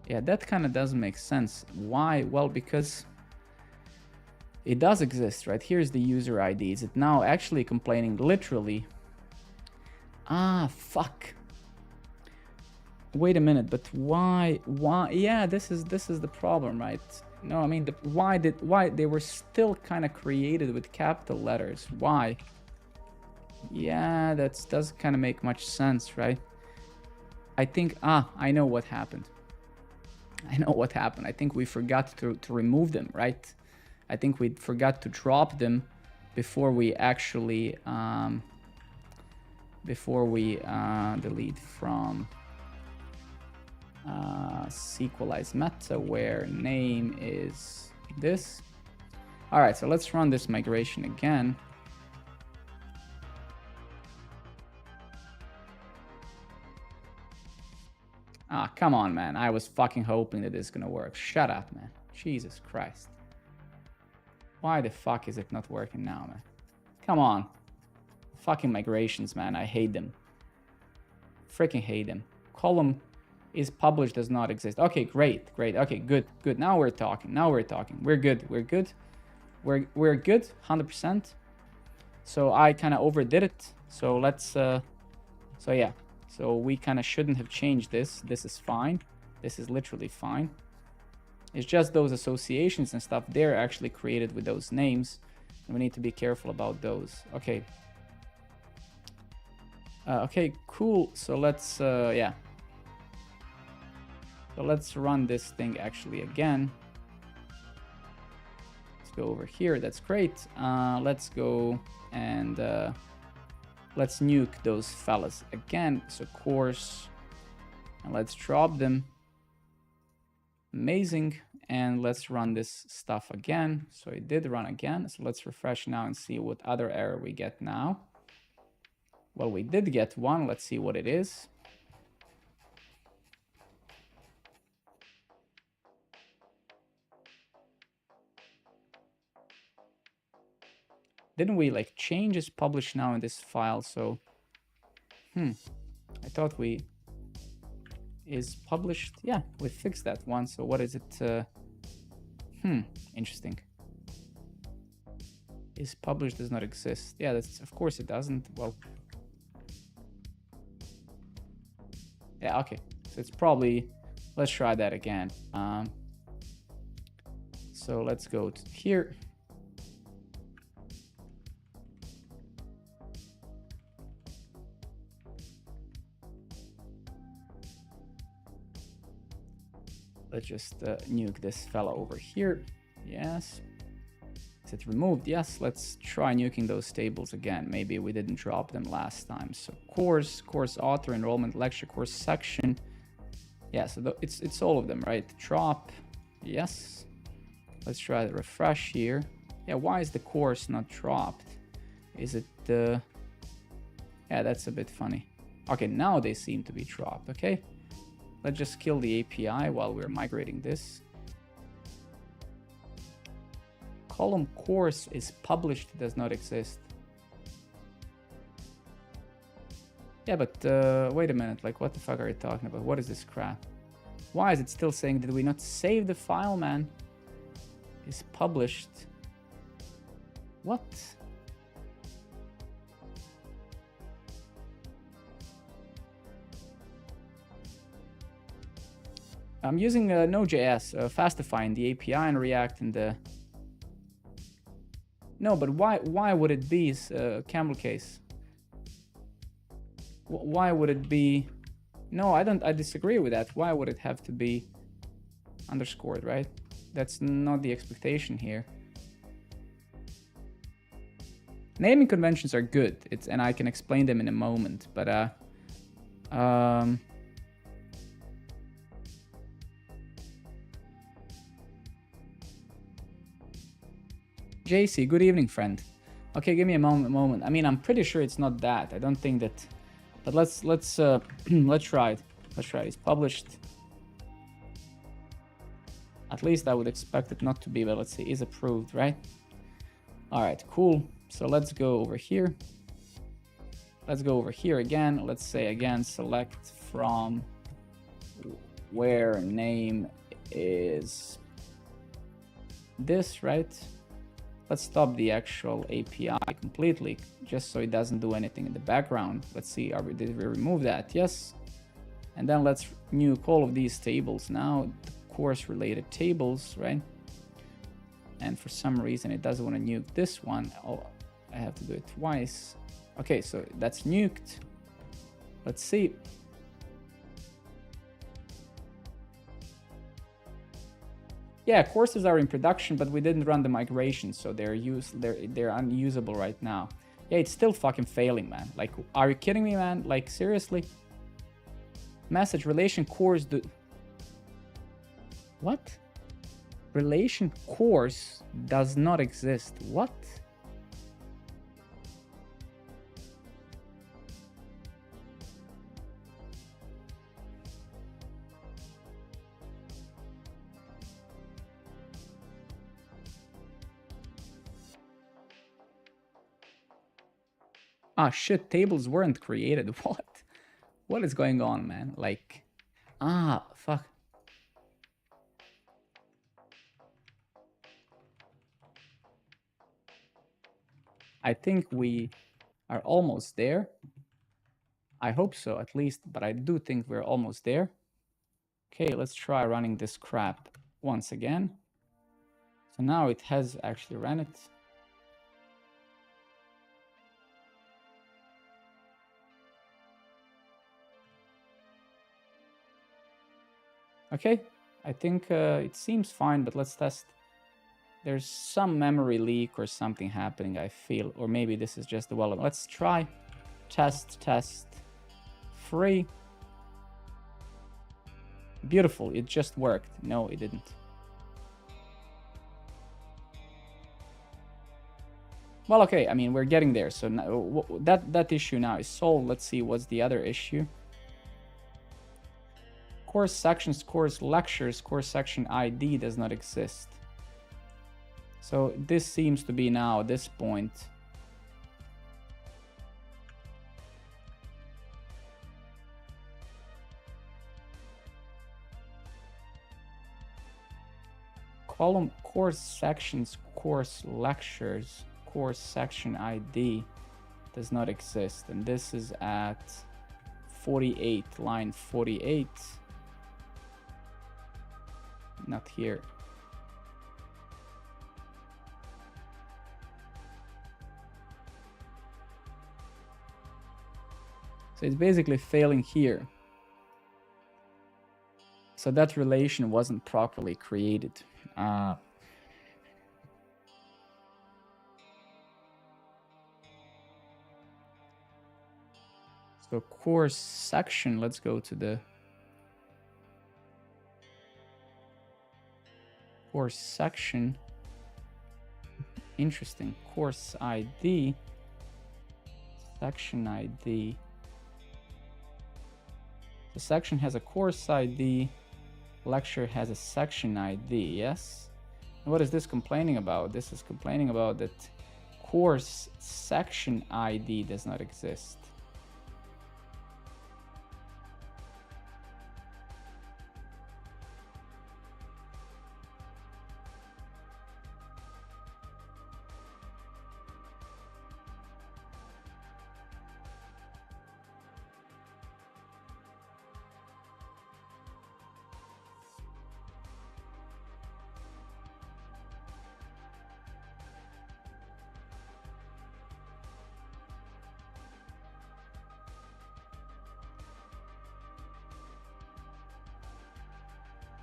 S1: Yeah, that kind of doesn't make sense. Why? Well, because it does exist, right? Here's the user ID. Is it now actually complaining literally? Ah, fuck. Wait a minute, but why? Yeah, this is the problem, right? No, I mean, why they were still kind of created with capital letters? Why? Yeah, that doesn't kind of make much sense, right? I think, I know what happened. I know what happened. I think we forgot to remove them, right? I think we forgot to drop them before we actually delete from sequelize meta where name is this. All right, so let's run this migration again. Ah, come on, man. I was fucking hoping that this is gonna work. Shut up, man. Jesus Christ. Why the fuck is it not working now, man? Come on. Fucking migrations, man. I hate them. Freaking hate them. Column is published does not exist. Okay, great. Okay, good. Now we're talking. We're good. We're good. We're good. 100%. So I kind of overdid it. So let's. So yeah. So we kind of shouldn't have changed this. This is fine. This is literally fine. It's just those associations and stuff. They're actually created with those names. And we need to be careful about those. Okay. Okay, cool. So let's, yeah. So let's run this thing actually again. Let's go over here. That's great. Let's go and let's nuke those fellas again. So course, and let's drop them. Amazing. And let's run this stuff again. So it did run again. So let's refresh now and see what other error we get now. Well, we did get one. Let's see what it is. Didn't we like change is published now in this file? So, I thought we is published. Yeah, we fixed that one. So what is it? Interesting. Is published does not exist. Yeah, that's of course it doesn't. Well, yeah, okay. So it's probably, let's try that again. So let's go to here. Let's just nuke this fella over here. Yes. Is it removed? Yes. Let's try nuking those tables again. Maybe we didn't drop them last time. So course author, enrollment, lecture, course section. Yeah, so it's all of them, right? Drop. Yes. Let's try to refresh here. Yeah, why is the course not dropped? Is it the... Yeah, that's a bit funny. Okay, now they seem to be dropped, okay? Let's just kill the API while we're migrating this. Column course is published, does not exist. Yeah, but wait a minute, like what the fuck are you talking about? What is this crap? Why is it still saying, did we not save the file, man? Is published. What? I'm using nodejs, Fastify in the API and React in the... No, but why would it be camel case? Why would it be... No, I disagree with that. Why would it have to be underscored, right? That's not the expectation here. Naming conventions are good, and I can explain them in a moment, but JC, good evening, friend. Okay, give me a moment. I mean, I'm pretty sure it's not that. I don't think that, but let's let's try it. Let's try it. It's published. At least I would expect it not to be, but let's see, is approved, right? All right, cool. So let's go over here. Let's go over here again. Let's say again, select from where name is this, right? Let's stop the actual API completely, just so it doesn't do anything in the background. Let's see, did we remove that? Yes. And then let's nuke all of these tables now, the course related tables, right? And for some reason it doesn't want to nuke this one. Oh, I have to do it twice. Okay, so that's nuked. Let's see. Yeah, courses are in production, but we didn't run the migration, so they're unusable right now. Yeah, it's still fucking failing, man. Like, are you kidding me, man? Like, seriously? Message relation course What? Relation course does not exist. What? Ah, shit, tables weren't created. What? What is going on, man? Like, fuck. I think we are almost there. I hope so, at least, but I do think we're almost there. Okay, let's try running this crap once again. So now it has actually ran it. Okay, I think it seems fine, but let's test. There's some memory leak or something happening, I feel, or maybe this is just the development. Let's try test free. Beautiful, it just worked. No, it didn't. Well, okay, I mean, we're getting there. So now, that issue now is solved. Let's see what's the other issue. Course sections, course lectures, course section ID does not exist. So this seems to be now this point. Column course sections, course lectures, course section ID does not exist. And this is at 48, line 48. Not here. So it's basically failing here. So that relation wasn't properly created. So course section, let's go to the... course section. Interesting. Course ID. Section ID. The section has a course ID. Lecture has a section ID, yes? And what is this complaining about? This is complaining about that course section ID does not exist.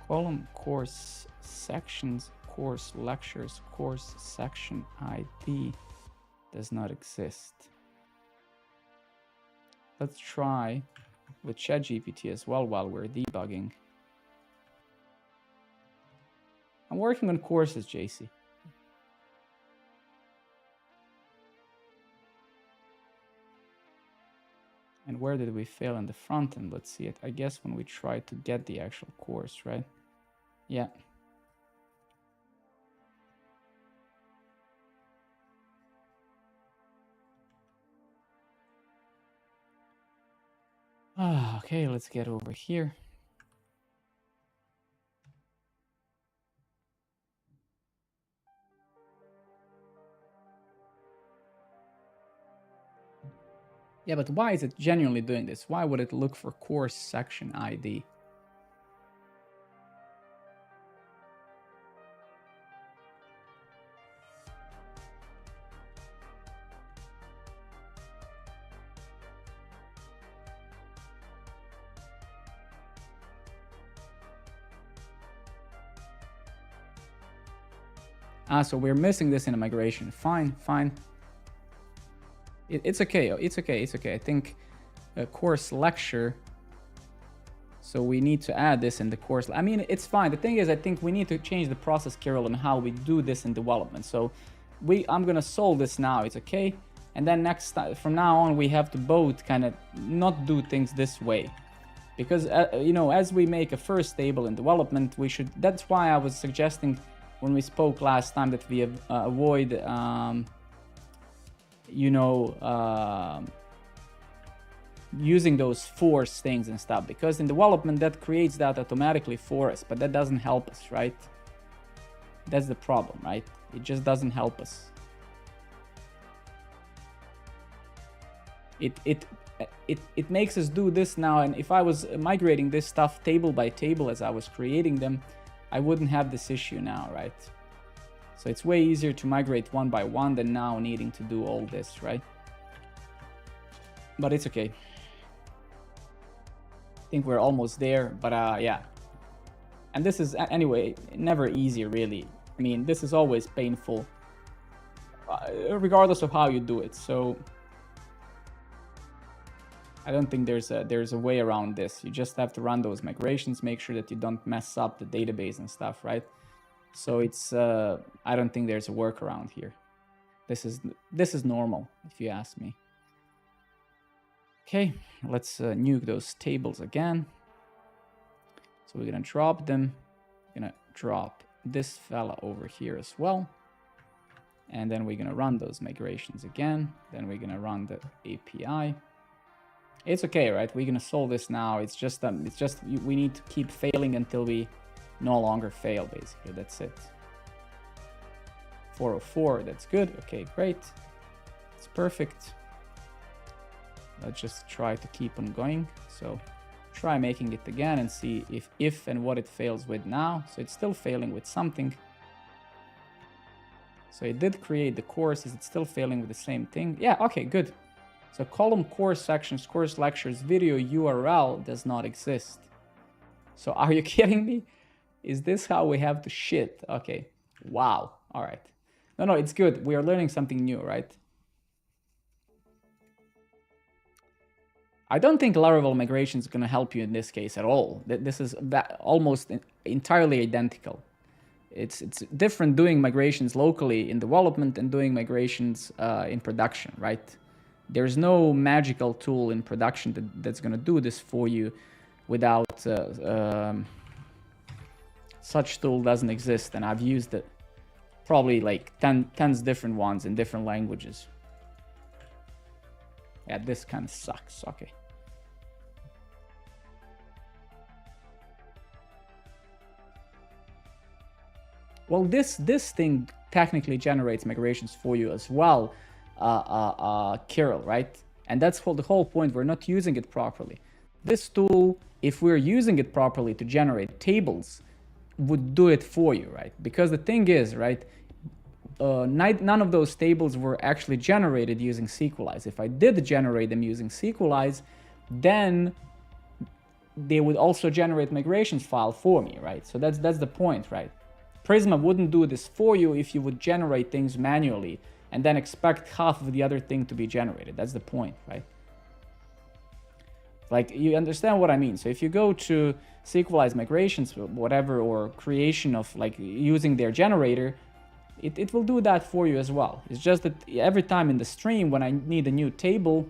S1: Column course sections, course lectures, course section ID does not exist. Let's try with ChatGPT as well while we're debugging. I'm working on courses, JC. And where did we fail in the front end? Let's see it. I guess when we try to get the actual course, right? Yeah. Okay, let's get over here. Yeah, but why is it genuinely doing this? Why would it look for course section ID? So we're missing this in a migration. Fine, fine. It's okay. It's okay. It's okay. I think a course lecture. So we need to add this in the course. I mean, it's fine. The thing is, I think we need to change the process, Kirill, and how we do this in development. So I'm gonna solve this now. It's okay. And then next time, from now on, we have to both kind of not do things this way, because you know, as we make a first table in development, we should. That's why I was suggesting when we spoke last time that we avoid, you know, using those force things and stuff, because in development that creates that automatically for us, but that doesn't help us, right? That's the problem, right? It just doesn't help us. It makes us do this now, and if I was migrating this stuff table by table as I was creating them, I wouldn't have this issue now, right? So it's way easier to migrate one by one than now needing to do all this, right? But it's okay. I think we're almost there, but yeah. And this is, anyway, never easy, really. I mean, this is always painful, regardless of how you do it. So I don't think there's a way around this. You just have to run those migrations, make sure that you don't mess up the database and stuff, right? So it's I don't think there's a workaround here. This is normal, if you ask me. Okay, let's nuke those tables again. So we're gonna drop them. We're gonna drop this fella over here as well. And then we're gonna run those migrations again. Then we're gonna run the API. It's okay, right? We're gonna solve this now. It's just we need to keep failing until we no longer fail, basically. That's it. 404, that's good. Okay, great. It's perfect. Let's just try to keep on going. So try making it again and see if and what it fails with now. So it's still failing with something. So it did create the course. Is it still failing with the same thing? Yeah, okay, good. So column course sections, course lectures, video URL does not exist. So are you kidding me? Is this how we have to shit? Okay, wow, all right. No, it's good. We are learning something new, right? I don't think Laravel migration is going to help you in this case at all. This is almost entirely identical. It's different doing migrations locally in development and doing migrations in production, right? There's no magical tool in production that's going to do this for you without such tool doesn't exist, and I've used it probably like tens different ones in different languages. Yeah, this kind of sucks. Okay. Well, this thing technically generates migrations for you as well, Kirill, right? And that's the whole point. We're not using it properly. This tool, if we're using it properly to generate tables, would do it for you, right? Because the thing is, right, none of those tables were actually generated using Sequelize. If I did generate them using Sequelize, then they would also generate migrations file for me, right? So that's the point, right? Prisma wouldn't do this for you if you would generate things manually and then expect half of the other thing to be generated. That's the point, right? Like, you understand what I mean? So if you go to Sequelize migrations, whatever, or creation of like using their generator, it will do that for you as well. It's just that every time in the stream when I need a new table,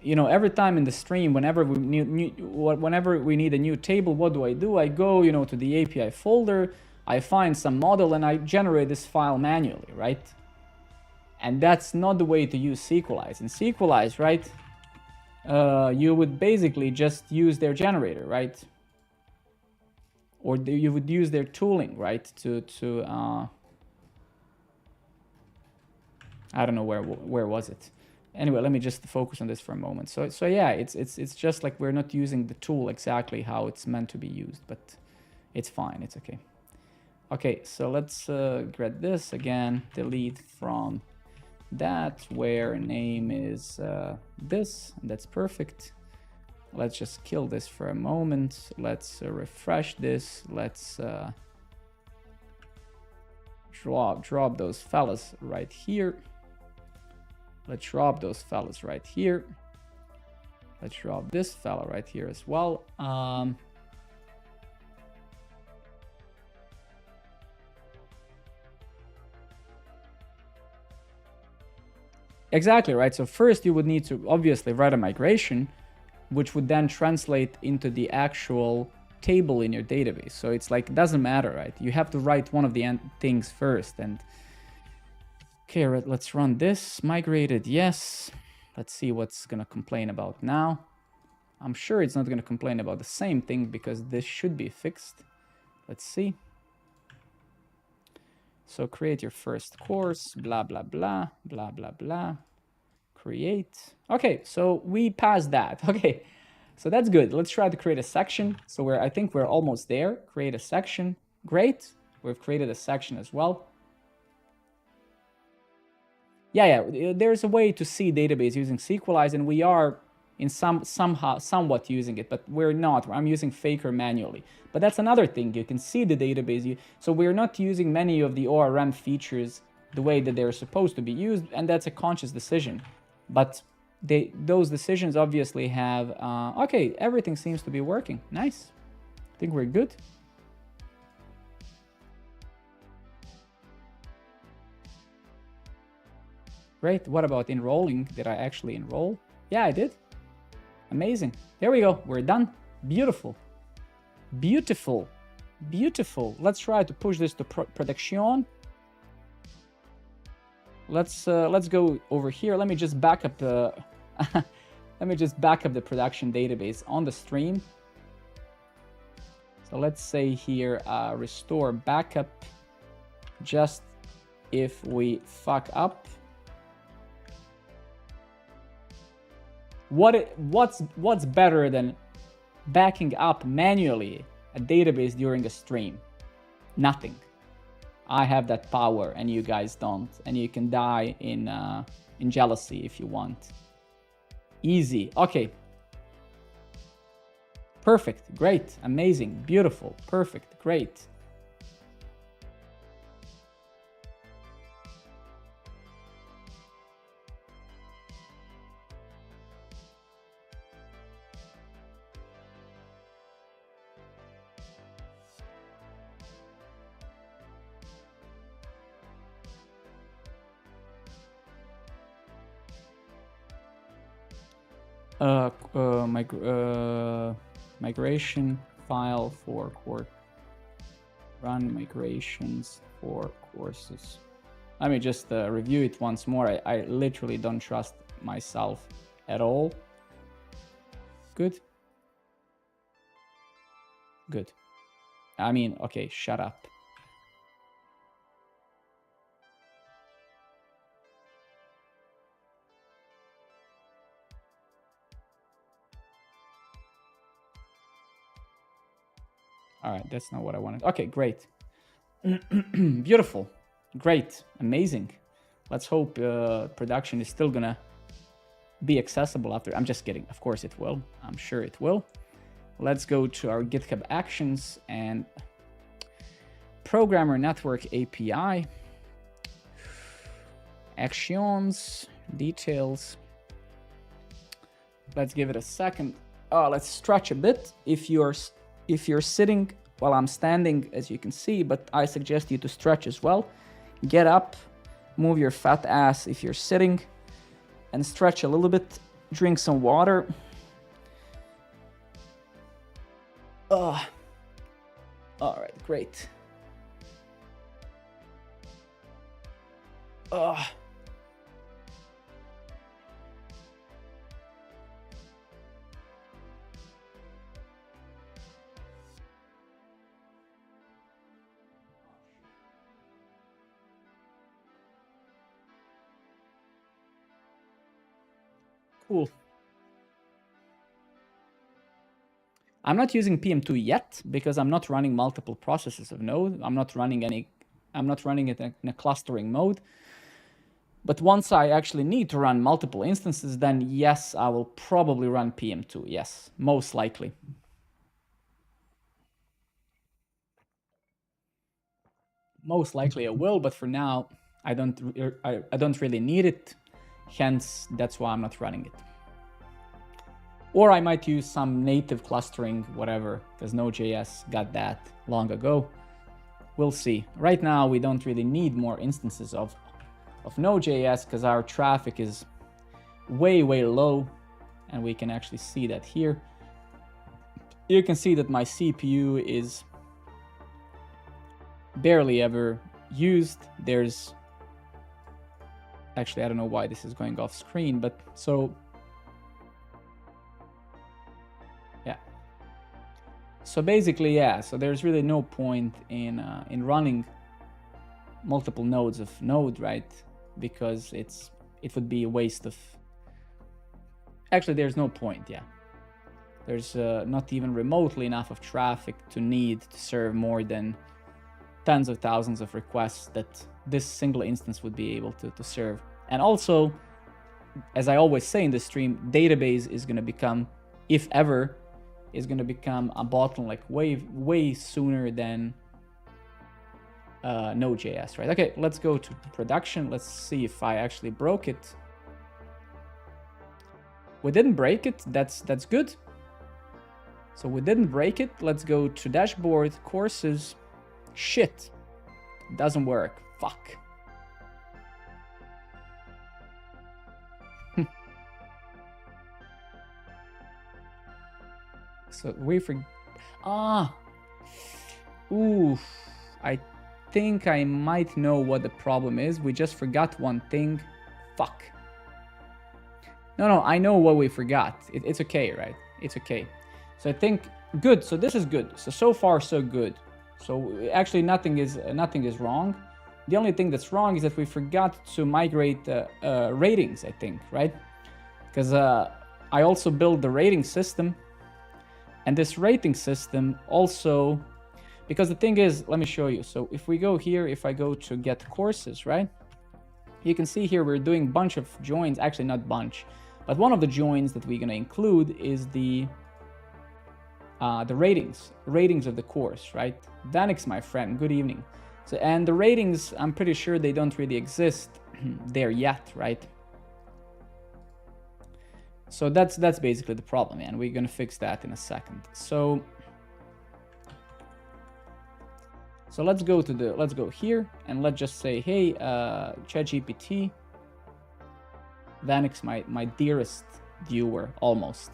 S1: you know, every time in the stream, whenever we need a new table, what do? I go, you know, to the API folder, I find some model, and I generate this file manually, right? And that's not the way to use Sequelize. In Sequelize, right, you would basically just use their generator, right? Or you would use their tooling, right, to I don't know where was it. Anyway, let me just focus on this for a moment. So yeah, it's just like we're not using the tool exactly how it's meant to be used, but it's fine, it's okay. Okay, so let's get this again, delete from that, where name is this, and that's perfect. Let's just kill this for a moment. Let's refresh this. Let's drop those fellas right here. Let's drop those fellas right here. Let's drop this fella right here as well. Exactly, right? So first you would need to obviously write a migration, which would then translate into the actual table in your database. So it's like, it doesn't matter, right? You have to write one of the things first. And okay, let's run this. Migrated, yes. Let's see what's gonna complain about now. I'm sure it's not gonna complain about the same thing because this should be fixed. Let's see. So create your first course, blah, blah, blah, blah, blah, blah. Create. Okay, so we passed that. Okay, so that's good. Let's try to create a section. So I think we're almost there. Create a section. Great. We've created a section as well. Yeah, there's a way to see database using Sequelize, and we are in somewhat using it, but we're not. I'm using Faker manually. But that's another thing. You can see the database. So we're not using many of the ORM features the way that they're supposed to be used, and that's a conscious decision. But those decisions obviously have... okay, everything seems to be working. Nice. I think we're good. Great. What about enrolling? Did I actually enroll? Yeah, I did. Amazing. There we go. We're done. Beautiful. Beautiful. Beautiful. Let's try to push this to production. Let's go over here. Let me just back up the let me just back up the production database on the stream. So let's say here restore backup just if we fuck up. What's better than backing up manually a database during a stream? Nothing. I have that power and you guys don't, and you can die in jealousy if you want. Easy. Okay. Perfect. Great. Amazing. Beautiful. Perfect. Great. Migration file for course. Run migrations for courses. Let me just review it once more. I literally don't trust myself at all. Good. Good. I mean, okay, shut up. All right, that's not what I wanted. Okay, great. Beautiful. Great. Amazing. Let's hope production is still gonna be accessible after. I'm just kidding. Of course it will. I'm sure it will. Let's go to our GitHub Actions and Programmer Network API. Actions, details. Let's give it a second. Let's stretch a bit. If you're sitting while I'm standing, as you can see, but I suggest you to stretch as well. Get up, move your fat ass if you're sitting, and stretch a little bit. Drink some water. All right, great. Cool. I'm not using PM2 yet because I'm not running multiple processes of Node. I'm not running it in a clustering mode. But once I actually need to run multiple instances, then yes, I will probably run PM2. Yes, most likely. Most likely I will, but for now, I don't really need it. Hence, that's why I'm not running it. Or I might use some native clustering, whatever, because Node.js got that long ago. We'll see. Right now, we don't really need more instances of Node.js because our traffic is way, way low. And we can actually see that here. You can see that my CPU is barely ever used. There's actually, I don't know why this is going off screen, but so yeah. So basically, yeah. So there's really no point in running multiple nodes of Node, right? Because it would be a waste of. Actually, there's no point. Yeah. There's not even remotely enough of traffic to need to serve more than tens of thousands of requests that this single instance would be able to serve. And also, as I always say in the stream, database is going to become, if ever, is going to become a bottleneck way sooner than Node.js, right? Okay, let's go to production. Let's see if I actually broke it. We didn't break it. That's good. So we didn't break it. Let's go to dashboard, courses. Shit, doesn't work. Fuck. So we ooh, I think I might know what the problem is. We just forgot one thing. Fuck. No, I know what we forgot. It's okay, right? It's okay. So I think good. So this is good. So far so good. So actually nothing is wrong. The only thing that's wrong is that we forgot to migrate ratings, I think, right? Because I also built the rating system. And this rating system also, because the thing is, let me show you. So if we go here, if I go to get courses, right? You can see here we're doing a bunch of joins, actually not bunch, but one of the joins that we're gonna include is the ratings of the course, right? Danix, my friend, good evening. So, and the ratings, I'm pretty sure they don't really exist there yet, right? So that's basically the problem, and we're gonna fix that in a second. So let's go here and let's just say, hey, ChatGPT, Danix, my dearest viewer, almost.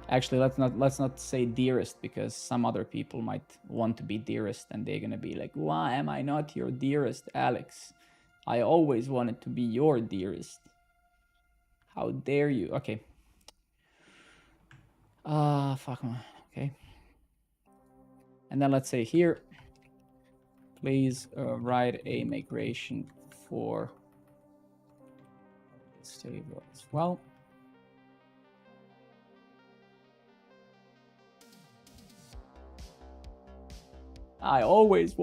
S1: Actually, let's not say dearest, because some other people might want to be dearest and they're gonna be like, why am I not your dearest, Alex? I always wanted to be your dearest. How dare you? Okay. Fuck. Okay. And then let's say here, please write a migration for this table as well. I always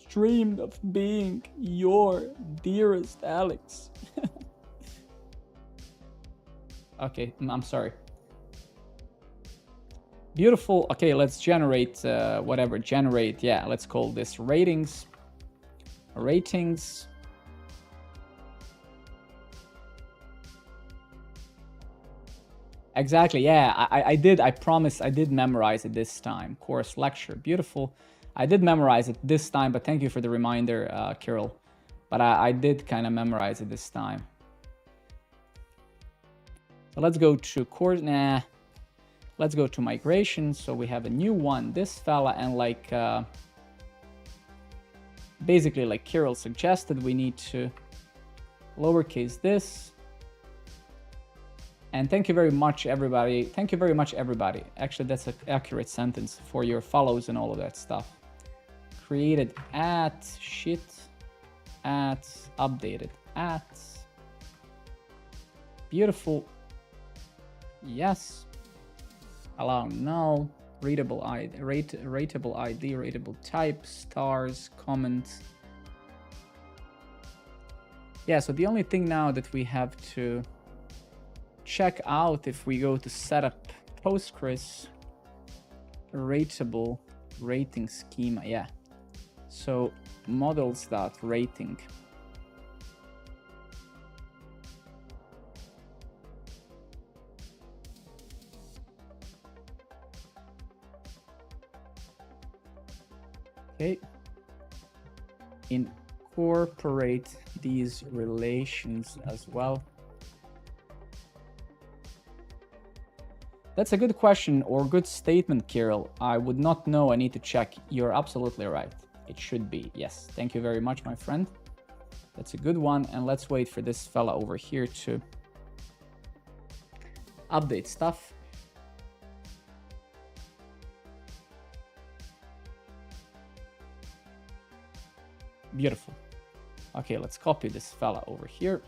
S1: dreamed of being your dearest, Alex. Okay, I'm sorry. Beautiful. Okay, let's generate whatever. Generate, yeah, let's call this ratings. Ratings. Exactly, yeah, I promise I did memorize it this time. Course lecture, beautiful. I did memorize it this time, but thank you for the reminder, Kirill. But I did kind of memorize it this time. So let's go to course, let's go to migration. So we have a new one, this fella, and like, basically like Kirill suggested, we need to lowercase this. And thank you very much, everybody. Thank you very much, everybody. Actually, that's an accurate sentence for your follows and all of that stuff. Created at shit at updated at. Beautiful. Yes. Allow no. Readable ID, rateable ID, rateable type, stars, comment. Yeah, so the only thing now that we have to check out, if we go to setup Postgres rateable rating schema, yeah. So models.rating. Okay. Incorporate these relations as well. That's a good question or good statement, Kirill. I would not know. I need to check. You're absolutely right. It should be. Yes. Thank you very much, my friend. That's a good one. And let's wait for this fella over here to update stuff. Beautiful. Okay, let's copy this fella over here.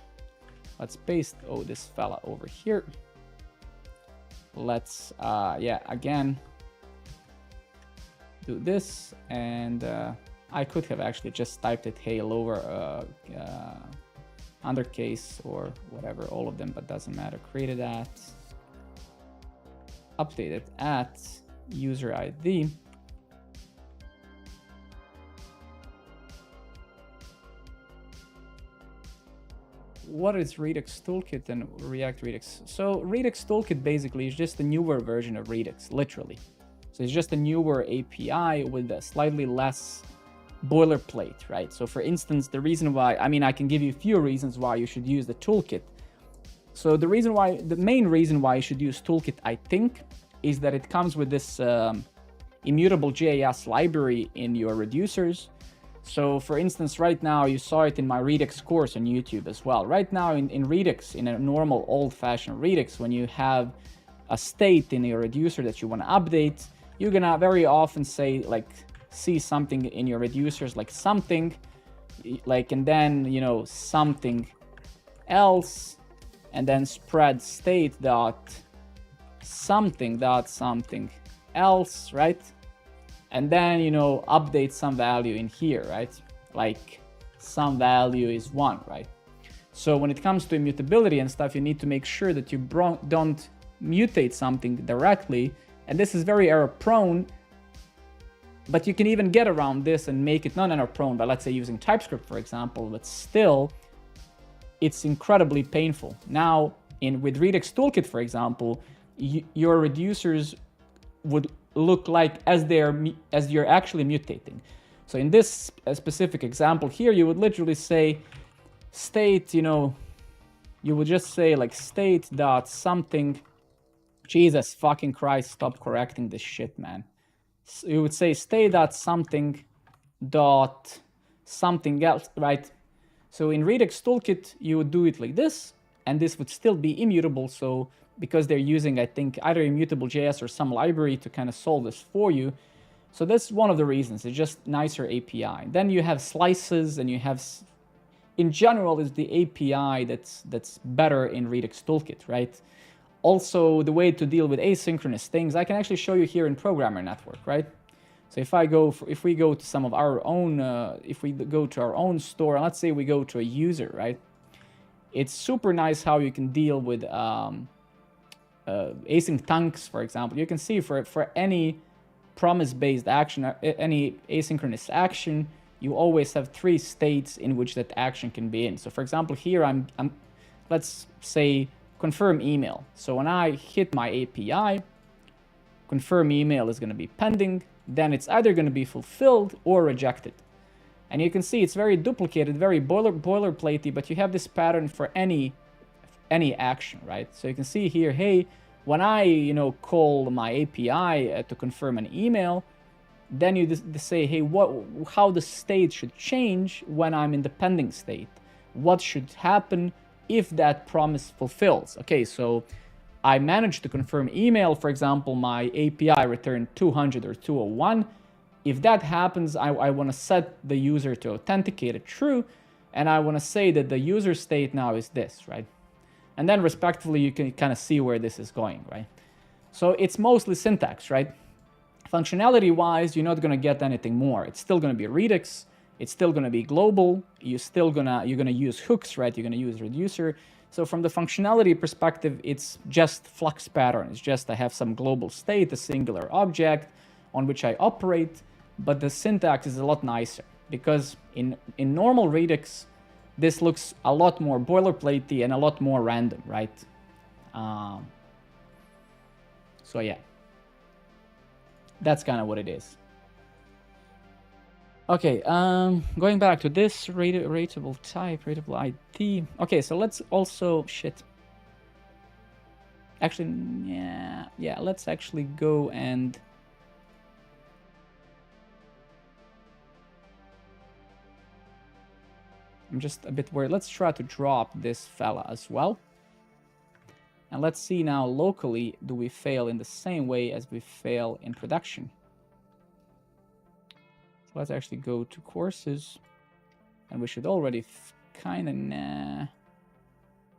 S1: Let's paste this fella over here. Let's, yeah, again, do this. And I could have actually just typed it, hey, lower undercase or whatever, all of them, but doesn't matter. Created at, updated at user ID. What is Redux Toolkit and React Redux? So Redux Toolkit basically is just a newer version of Redux, literally. So it's just a newer API with a slightly less boilerplate, right? So for instance, the reason why, I mean, I can give you a few reasons why you should use the toolkit. So the main reason why you should use toolkit, I think, is that it comes with this immutable JS library in your reducers. So for instance, right now, you saw it in my Redux course on YouTube as well. Right now in Redux, in a normal old-fashioned Redux, when you have a state in your reducer that you want to update, you're gonna very often say, like, see something in your reducers, like something, like, and then, you know, something else, and then spread state dot something else, right? And then, you know, update some value in here, right? Like some value is 1, right? So when it comes to immutability and stuff, you need to make sure that you don't mutate something directly. And this is very error prone, but you can even get around this and make it non-error prone by, let's say, using TypeScript, for example, but still it's incredibly painful. Now, with Redux Toolkit, for example, your reducers would look like as you're actually mutating. So in this specific example here, you would literally say state, you know, you would just say like state dot something. Jesus fucking Christ, stop correcting this shit, man. So you would say state dot something dot something else, right? So in Redux Toolkit, you would do it like this, and this would still be immutable. So because they're using, I think, either immutable.js or some library to kind of solve this for you. So that's one of the reasons. It's just nicer API. Then you have slices, and you have, in general, is the API that's better in Redux Toolkit, right? Also, the way to deal with asynchronous things, I can actually show you here in Programmer Network, right? So if we go to some of our own, if we go to our own store, let's say we go to a user, right? It's super nice how you can deal with async thunks, for example. You can see for any promise-based action, any asynchronous action, you always have 3 states in which that action can be in. So for example, here I'm let's say confirm email. So when I hit my API, confirm email is going to be pending. Then it's either going to be fulfilled or rejected. And you can see it's very duplicated, very boilerplatey, but you have this pattern for any action, right? So you can see here, hey, when I call my API to confirm an email, then you just say, hey, how the state should change when I'm in the pending state? What should happen if that promise fulfills? Okay, so I managed to confirm email, for example, my API returned 200 or 201. If that happens, I want to set the user to authenticate it true, and I want to say that the user state now is this, right? And then respectively, you can kind of see where this is going, right? So it's mostly syntax, right? Functionality-wise, you're not going to get anything more. It's still going to be Redux. It's still going to be global. You're going to use hooks, right? You're going to use reducer. So from the functionality perspective, it's just flux pattern. It's just I have some global state, a singular object on which I operate, but the syntax is a lot nicer because in normal Redux, this looks a lot more boilerplatey and a lot more random, right? So yeah, that's kind of what it is. Okay, going back to this rateable type, rateable ID. Okay, so let's also, actually, yeah, let's actually go and I'm just a bit worried. Let's try to drop this fella as well. And let's see now locally, do we fail in the same way as we fail in production? So let's actually go to courses, and we should already kind of,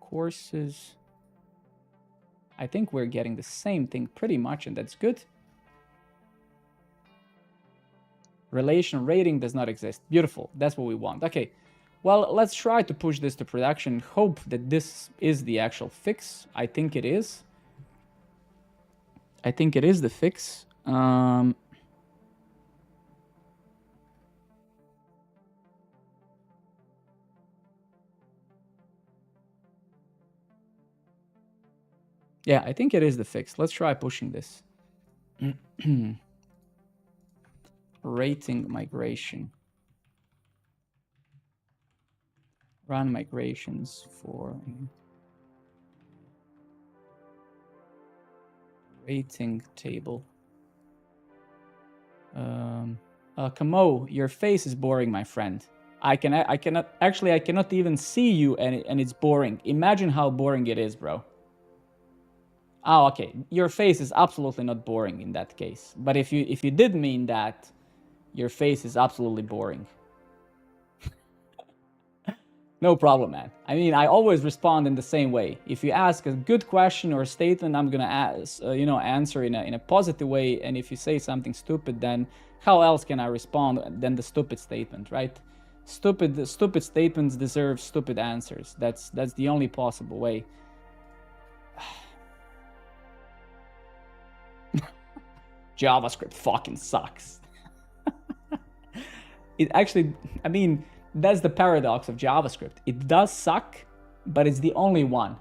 S1: courses. I think we're getting the same thing pretty much, and that's good. Relation rating does not exist. Beautiful. That's what we want. Okay. Well, let's try to push this to production. Hope that this is the actual fix. I think it is. I think it is the fix. Yeah, I think it is the fix. Let's try pushing this. Rating migration. Run migrations for rating table. Kamo, your face is boring, my friend. I cannot even see you, and it's boring. Imagine how boring it is, bro. Oh, okay. Your face is absolutely not boring in that case. But if you did mean that, your face is absolutely boring. No problem, man. I mean, I always respond in the same way. If you ask a good question or a statement, I'm gonna answer in a positive way. And if you say something stupid, then how else can I respond than the stupid statement, right? Stupid statements deserve stupid answers. That's the only possible way. JavaScript fucking sucks. It actually, I mean, that's the paradox of JavaScript. It does suck, but it's the only one.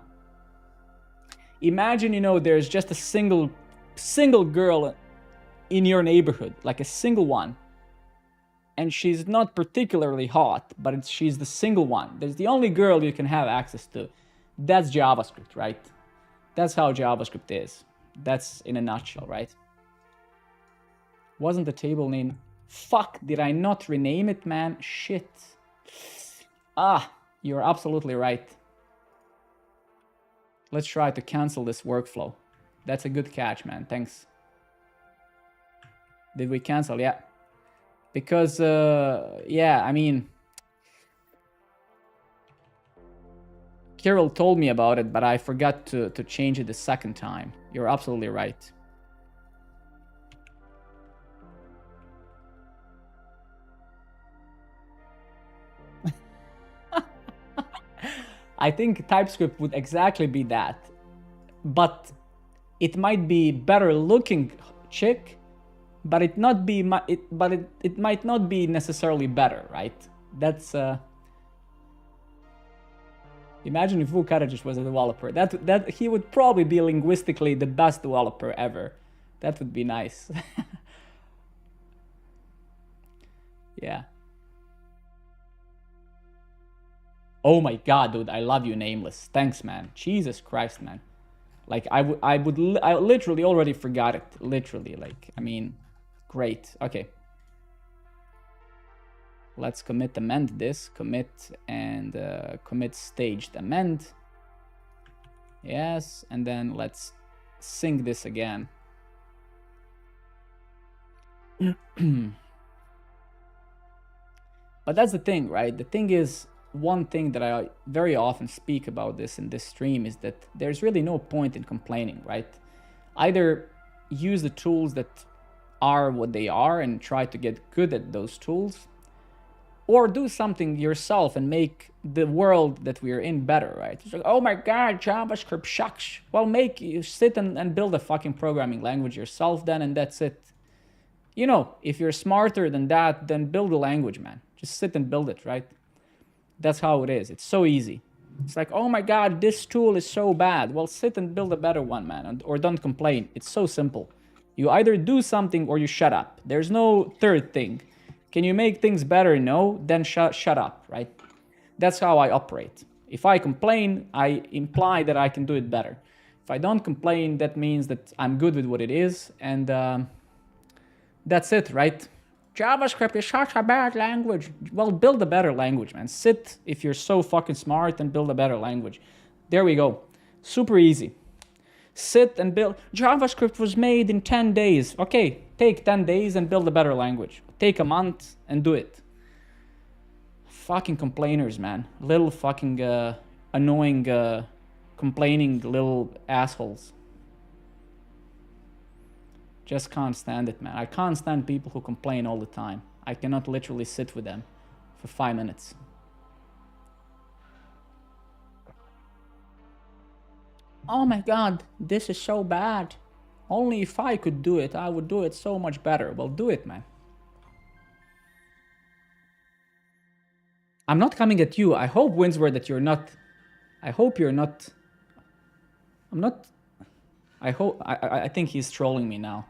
S1: Imagine, there's just a single girl in your neighborhood, like a single one. And she's not particularly hot, but she's the single one. There's the only girl you can have access to. That's JavaScript, right? That's how JavaScript is. That's in a nutshell, right? Wasn't the table name? Fuck, did I not rename it, man? Shit. Ah, you're absolutely right. Let's try to cancel this workflow. That's a good catch, man. Thanks. Did we cancel? Yeah. Because, yeah, I mean, Kirill told me about it, but I forgot to change it the second time. You're absolutely right. I think TypeScript would exactly be that, but it might be better looking chick, but it might not be necessarily better, right? That's imagine if Vukaradžić was a developer. That he would probably be linguistically the best developer ever. That would be nice. Yeah. Oh my god, dude, I love you, Nameless. Thanks, man. Jesus Christ, man. Like, I literally already forgot it. Literally, like, I mean, great. Okay. Let's commit amend this. Commit and commit staged amend. Yes, and then let's sync this again. But that's the thing, right? The thing is, one thing that I very often speak about this in this stream is that there's really no point in complaining, right? Either use the tools that are what they are and try to get good at those tools, or do something yourself and make the world that we're in better, right? It's like, oh my god, JavaScript shucks. Well, you sit and build a fucking programming language yourself then, and that's it. You know, if you're smarter than that, then build a language, man. Just sit and build it, right? That's how it is. It's so easy. It's like, oh my god, this tool is so bad. Well, sit and build a better one, man, or don't complain. It's so simple. You either do something or you shut up. There's no third thing. Can you make things better? No, then shut up, right? That's how I operate. If I complain, I imply that I can do it better. If I don't complain, that means that I'm good with what it is, and that's it, right? JavaScript is such a bad language. Well, build a better language, man. Sit, if you're so fucking smart, and build a better language. There we go. Super easy. Sit and build. JavaScript was made in 10 days. Okay, take 10 days and build a better language. Take a month and do it. Fucking complainers, man. Little fucking annoying, complaining little assholes. Just can't stand it, man. I can't stand people who complain all the time. I cannot literally sit with them for 5 minutes. Oh my god, this is so bad. Only if I could do it, I would do it so much better. Well, do it, man. I'm not coming at you. I hope, Winsword, that you're not... I hope you're not... I'm not... I hope... I think he's trolling me now.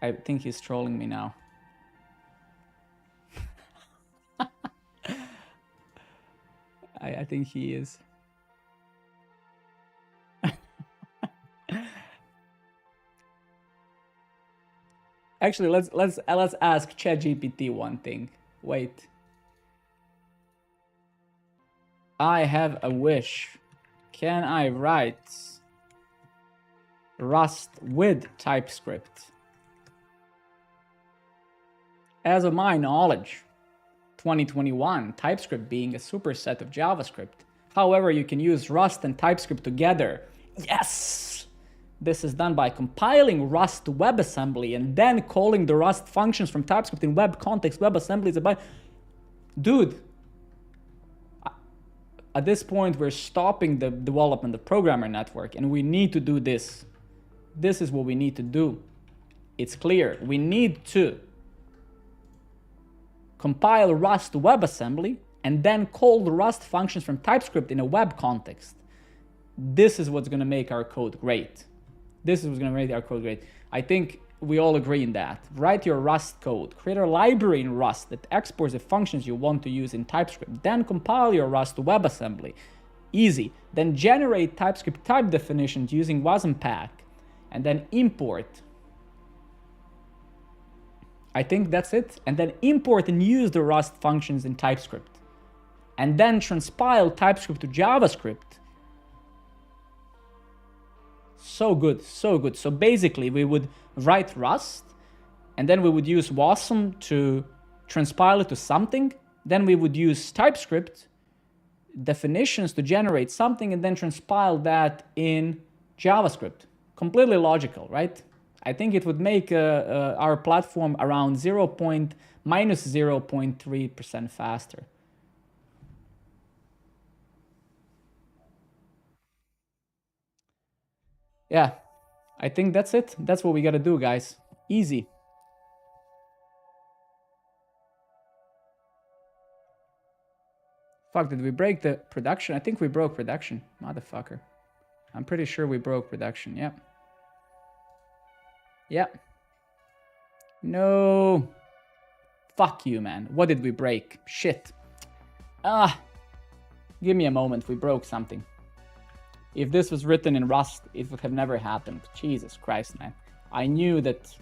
S1: I think he's trolling me now. I think he is. Actually, let's ask ChatGPT one thing. Wait. I have a wish. Can I write Rust with TypeScript? As of my knowledge, 2021, TypeScript being a superset of JavaScript. However, you can use Rust and TypeScript together. Yes! This is done by compiling Rust to WebAssembly and then calling the Rust functions from TypeScript in web context. WebAssembly is about... Dude, at this point, we're stopping the development of programmer network, and we need to do this. This is what we need to do. It's clear. We need to compile Rust to WebAssembly and then call the Rust functions from TypeScript in a web context. This is what's going to make our code great. This is what's going to make our code great. I think we all agree in that. Write your Rust code. Create a library in Rust that exports the functions you want to use in TypeScript. Then compile your Rust to WebAssembly. Easy. Then generate TypeScript type definitions using wasm-pack, and then import. I think that's it. And then import and use the Rust functions in TypeScript. And then transpile TypeScript to JavaScript. So good, so good. So basically we would write Rust, and then we would use wasm to transpile it to something. Then we would use TypeScript definitions to generate something, and then transpile that in JavaScript. Completely logical, right? I think it would make our platform around minus 0.3% faster. Yeah, I think that's it. That's what we gotta do, guys. Easy. Fuck, did we break the production? I think we broke production, motherfucker. I'm pretty sure we broke production, yep. Yep. No. Fuck you, man. What did we break? Shit. Give me a moment. We broke something. If this was written in Rust, it would have never happened. Jesus Christ, man. I knew that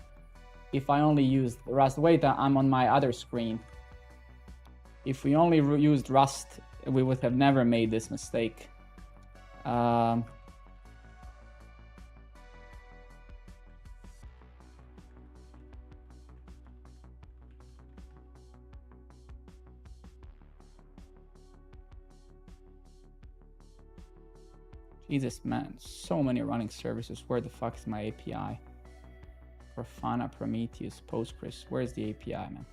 S1: if I only used Rust... Wait, I'm on my other screen. If we only used Rust, we would have never made this mistake. Jesus, man, so many running services. Where the fuck is my API? Grafana, Prometheus, Postgres. Where's the API, man?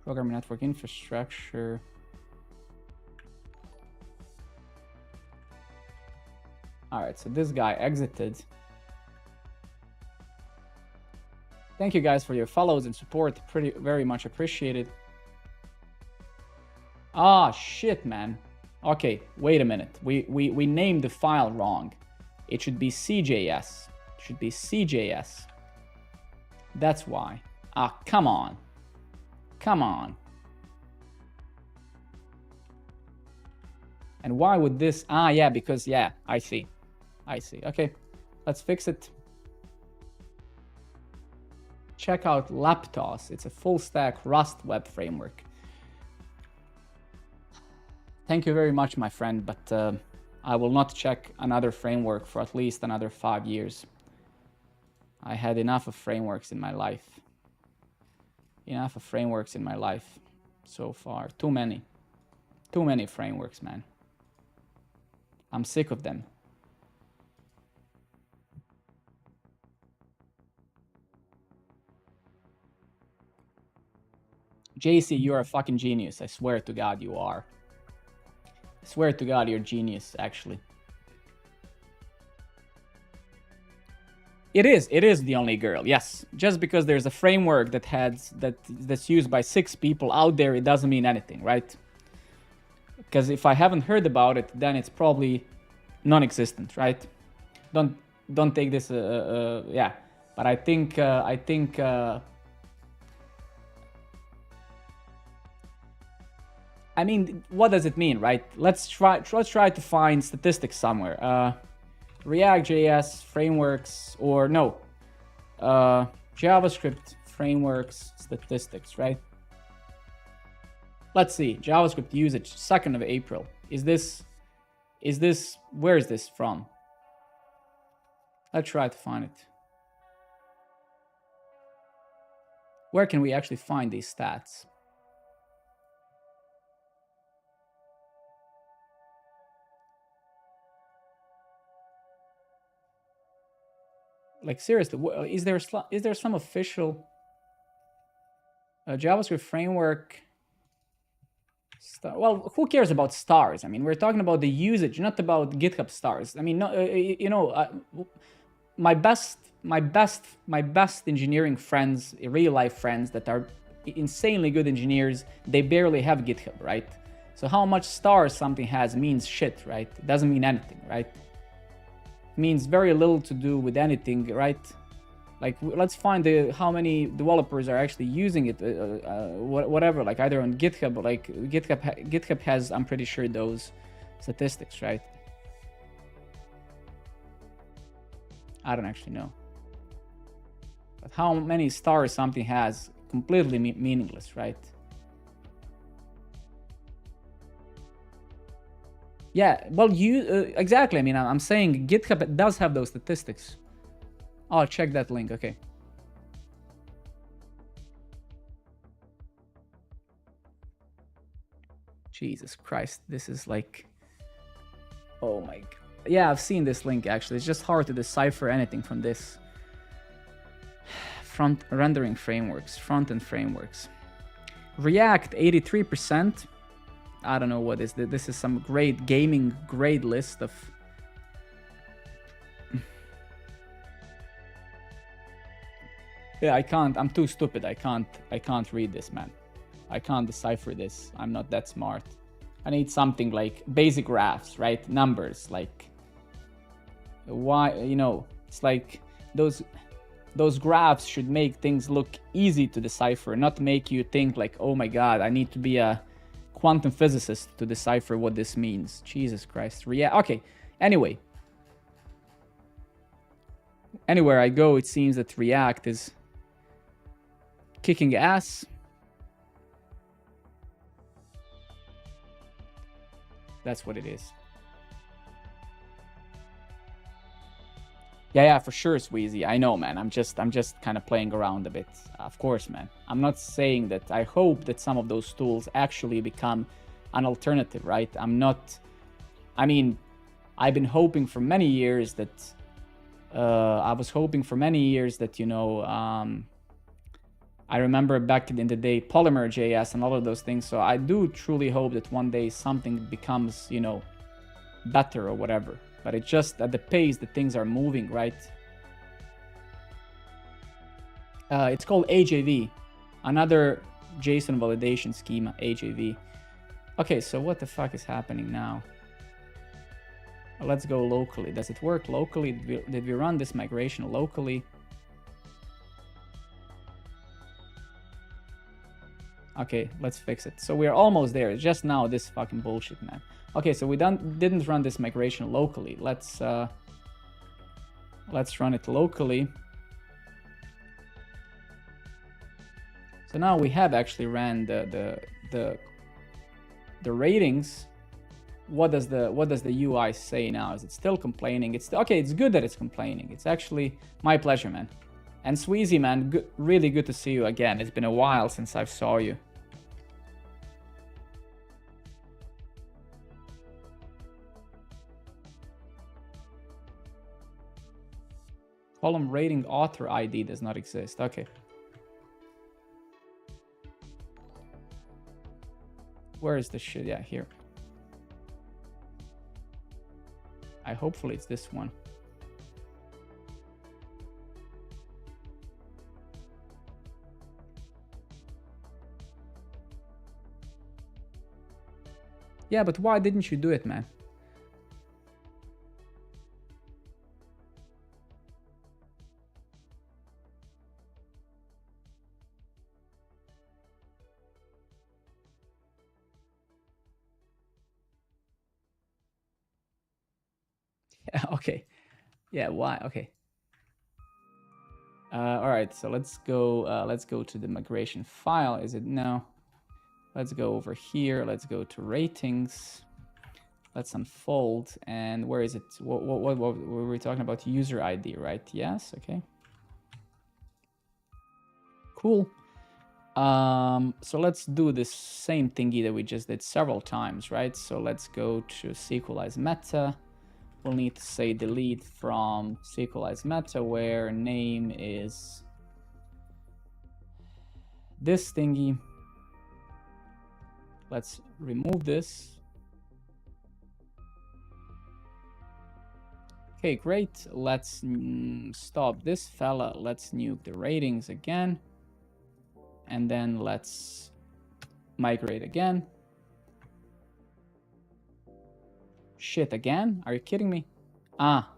S1: Programming network infrastructure. All right, so this guy exited. Thank you guys for your follows and support. Very much appreciated. Ah, shit, man. Okay, wait a minute. We named the file wrong. It should be CJS. It should be CJS. That's why. Ah, come on. Come on. And why would this... Ah, yeah, because, yeah, I see. I see. Okay, let's fix it. Check out Laptos. It's a full-stack Rust web framework. Thank you very much, my friend, but I will not check another framework for at least another 5 years. I had enough of frameworks in my life. Enough of frameworks in my life so far. Too many. Too many frameworks, man. I'm sick of them. JC, you're a fucking genius. I swear to God you are. I swear to God you're a genius, actually. It is the only girl, yes. Just because there's a framework that's used by 6 people out there, it doesn't mean anything, right? Because if I haven't heard about it, then it's probably non-existent, right? Don't take this, yeah. But I think I mean, what does it mean, right? Let's try to find statistics somewhere. React.js frameworks, or no, JavaScript frameworks statistics, right? Let's see, JavaScript usage, 2nd of April. Where is this from? Let's try to find it. Where can we actually find these stats? Like, seriously, is there some official JavaScript framework? Well, who cares about stars? I mean, we're talking about the usage, not about GitHub stars. I mean, no, you know, my best engineering friends, real life friends that are insanely good engineers, they barely have GitHub, right? So how much stars something has means shit, right? It doesn't mean anything, right? Means very little to do with anything, right? Like, let's find how many developers are actually using it, whatever, like either on GitHub, like GitHub has, I'm pretty sure, those statistics, right? I don't actually know. But how many stars something has, completely meaningless, right? Yeah, well, exactly. I mean, I'm saying GitHub does have those statistics. Oh, check that link. Okay. Jesus Christ, this is like, oh my God. Yeah, I've seen this link actually. It's just hard to decipher anything from this. Front rendering frameworks, front-end frameworks. React 83%. I don't know what is this. This is some great gaming grade list of. Yeah, I can't. I'm too stupid. I can't read this, man. I can't decipher this. I'm not that smart. I need something like basic graphs, right? Numbers, like why, you know, it's like those graphs should make things look easy to decipher, not make you think like, oh my God, I need to be a quantum physicist to decipher what this means. Jesus Christ. Okay. Anyway. Anywhere I go, it seems that React is kicking ass. That's what it is. Yeah, for sure, Sweezy. I know, man. I'm just kind of playing around a bit. Of course, man. I'm not saying that. I hope that some of those tools actually become an alternative, right? I mean, I've been hoping for many years that. I was hoping for many years that, you know, I remember back in the day, Polymer.js and all of those things. So I do truly hope that one day something becomes, you know, better or whatever. But it's just at the pace that things are moving, right? It's called AJV, another JSON validation schema, AJV. Okay, so what the fuck is happening now? Let's go locally. Does it work locally? Did we run this migration locally? Okay, let's fix it. So we're almost there. It's just now this fucking bullshit, man. Okay, so we didn't run this migration locally. Let's run it locally. So now we have actually ran the ratings. What does the UI say now? Is it still complaining? It's okay. It's good that it's complaining. It's actually my pleasure, man. And Sweezy, man, really good to see you again. It's been a while since I saw you. Column rating author ID does not exist. Okay. Where is this shit? Yeah, here. Hopefully it's this one. Yeah, but why didn't you do it, man? Yeah, okay. Yeah, why? Okay. All right, so let's go to the migration file. Is it no? Let's go over here. Let's go to ratings. Let's unfold. And where is it? What were we talking about? User ID, right? Yes. Okay. Cool. So let's do this same thingy that we just did several times, right? So let's go to SQLize meta. We'll need to say delete from SQLize meta where name is this thingy. Let's remove this. Okay, great. Let's stop this fella. Let's nuke the ratings again. And then let's migrate again. Shit, again? Are you kidding me? Ah.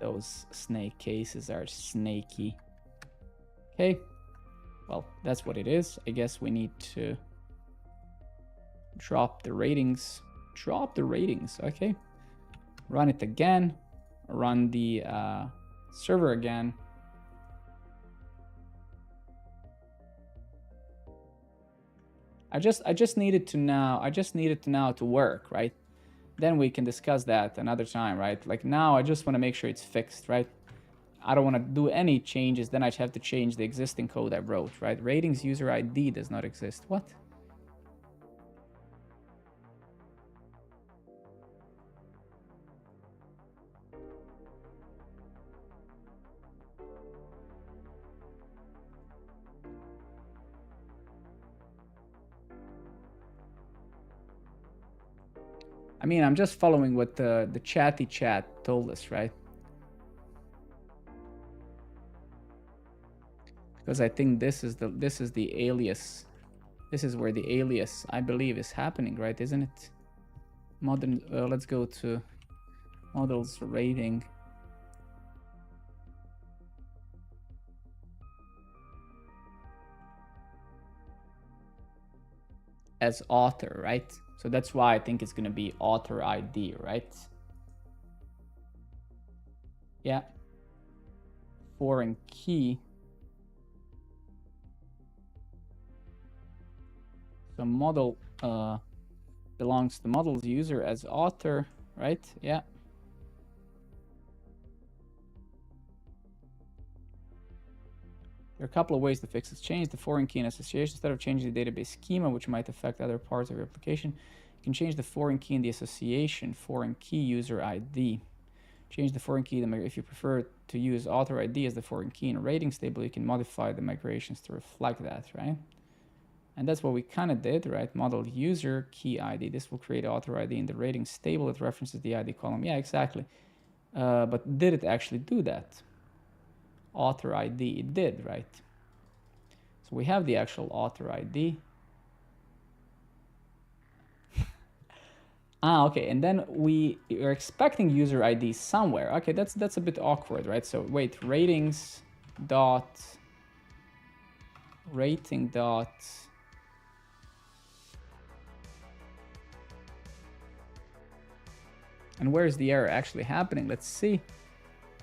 S1: Those snake cases are snaky. Okay, well, that's what it is. I guess we need to drop the ratings. Drop the ratings, okay. Run it again. Run the server again. I just needed to now to work, right? Then we can discuss that another time, right? Like now I just want to make sure it's fixed, right? I don't want to do any changes, then I'd have to change the existing code I wrote, right? Ratings user ID does not exist. What? I mean, I'm just following what the chatty chat told us, right? Because I think this is the alias. This is where the alias, I believe, is happening, right? Isn't it? Modern. Let's go to models rating. As author, right? So that's why I think it's going to be author ID, right? Yeah. Foreign key. So model belongs to model's user as author, right? Yeah. There are a couple of ways to fix this. Change the foreign key in association instead of changing the database schema, which might affect other parts of your application. You can change the foreign key in the association foreign key user ID. Change the foreign key if you prefer to use author ID as the foreign key in a ratings table. You can modify the migrations to reflect that, right? And that's what we kind of did, right? Model user key ID. This will create author ID in the ratings table that references the ID column. Yeah, exactly. But did it actually do that? Author ID, it did, right? So we have the actual author ID. Okay, and then we are expecting user ID somewhere. Okay, that's a bit awkward, right? So wait, ratings dot rating dot and where is the error actually happening? Let's see.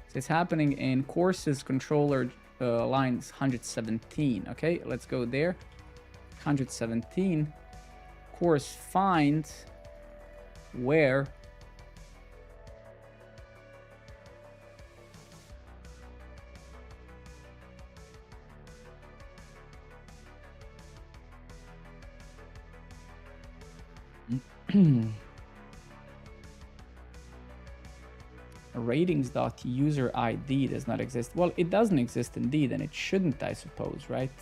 S1: So it's happening in courses controller lines 117. Okay, let's go there. 117 course find where ratings.user ID does not exist. Well, it doesn't exist indeed, and it shouldn't, I suppose, right?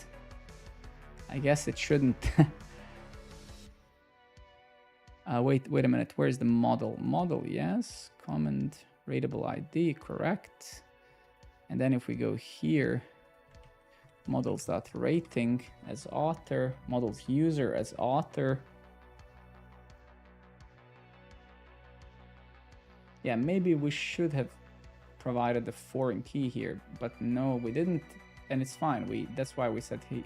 S1: I guess it shouldn't. Wait a minute. Where's the model? Model, yes. Comment rateable ID, correct. And then if we go here, models.rating as author, models user as author. Yeah, maybe we should have provided the foreign key here, but no, we didn't, and it's fine. That's why we said he.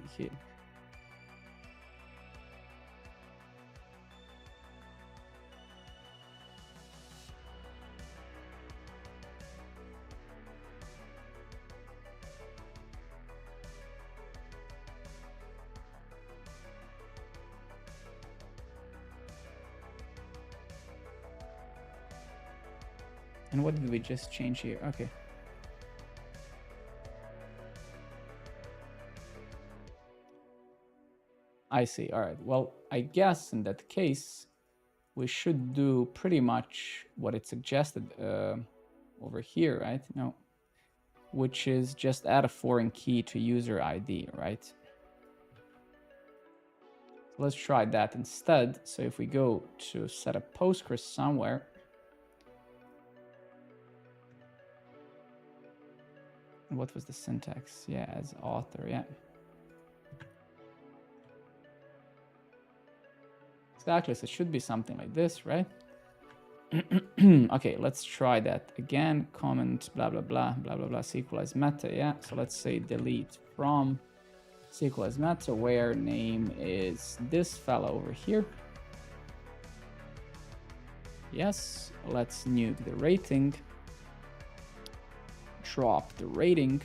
S1: And what did we just change here? Okay. I see. All right. Well, I guess in that case, we should do pretty much what it suggested over here, right? No, which is just add a foreign key to user ID, right? So let's try that instead. So if we go to set up Postgres somewhere, what was the syntax? Yeah, as author, yeah. Exactly, so it should be something like this, right? Okay, let's try that again. Comment, blah, blah, blah, blah, blah, blah, sequelize meta. Yeah, so let's say delete from sequelize meta where name is this fella over here. Yes, let's nuke the rating. Drop the rating.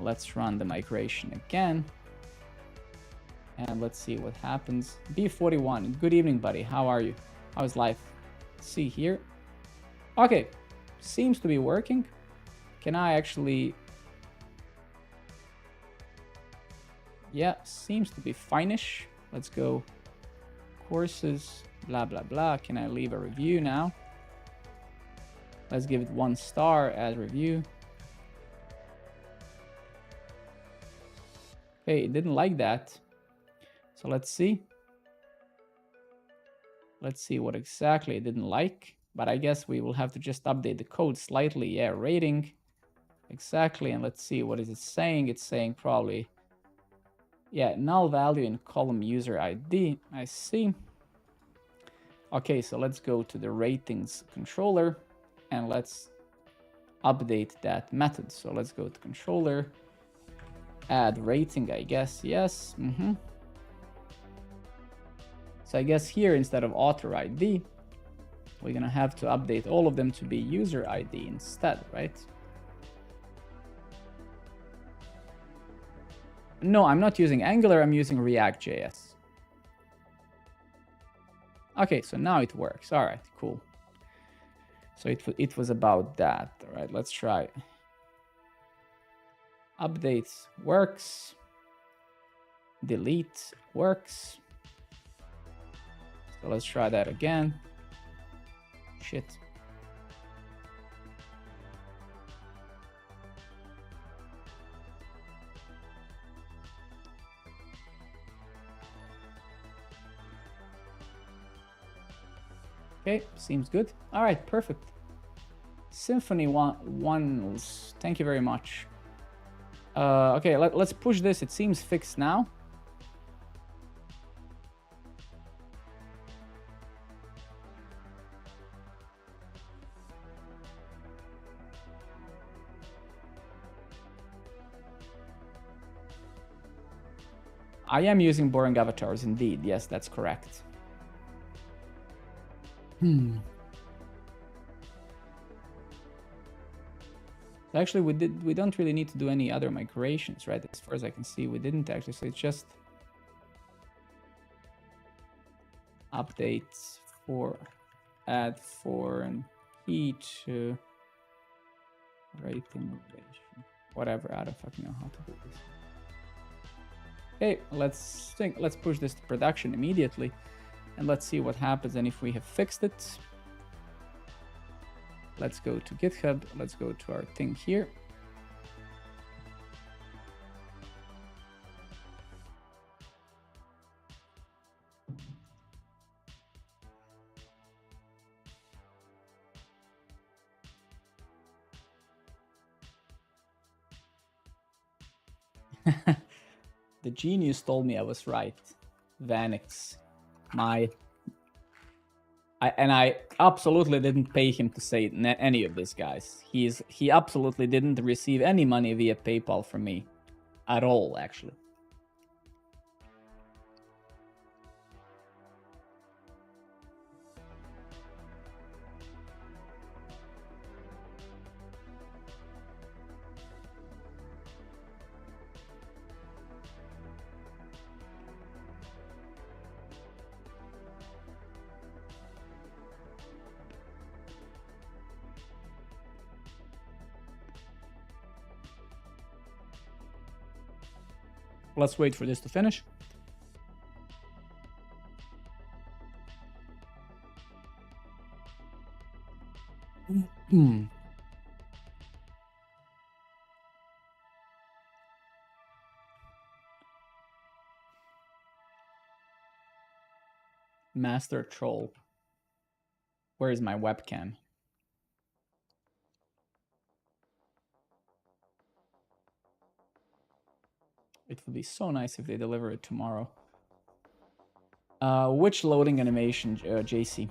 S1: Let's run the migration again. And let's see what happens. B41, good evening, buddy. How are you? How's life? Let's see here. Okay, seems to be working. Can I actually... Yeah, seems to be fine-ish. Let's go. Courses, blah, blah, blah. Can I leave a review now? Let's give it 1 star as review. Hey, it didn't like that. So let's see. Let's see what exactly it didn't like. But I guess we will have to just update the code slightly. Yeah, rating. Exactly. And let's see, what is it saying? It's saying probably, yeah, null value in column user ID. I see. Okay, so let's go to the ratings controller and let's update that method. So let's go to controller, add rating, I guess. Yes. So I guess here, instead of author ID, we're going to have to update all of them to be user ID instead, right? No, I'm not using Angular. I'm using reactjs. Okay, so now it works. All right, cool. So it was about that. All right, let's try. Updates works. Delete works. So let's try that again. Shit. Okay, seems good. All right, perfect. Symphony ones, thank you very much. Okay, let's push this. It seems fixed now. I am using boring avatars indeed. Yes, that's correct. Actually, we don't really need to do any other migrations, right? As far as I can see, we didn't actually. So it's just updates for add foreign key to rating relation. Whatever, I don't fucking know how to do this. Okay, let's push this to production immediately and let's see what happens and if we have fixed it. Let's go to GitHub. Let's go to our thing here. The genius told me I was right. Vanix. I absolutely didn't pay him to say any of this, guys. He absolutely didn't receive any money via PayPal from me. At all, actually. Let's wait for this to finish. Master troll. Where is my webcam? It would be so nice if they deliver it tomorrow. Which loading animation, JC?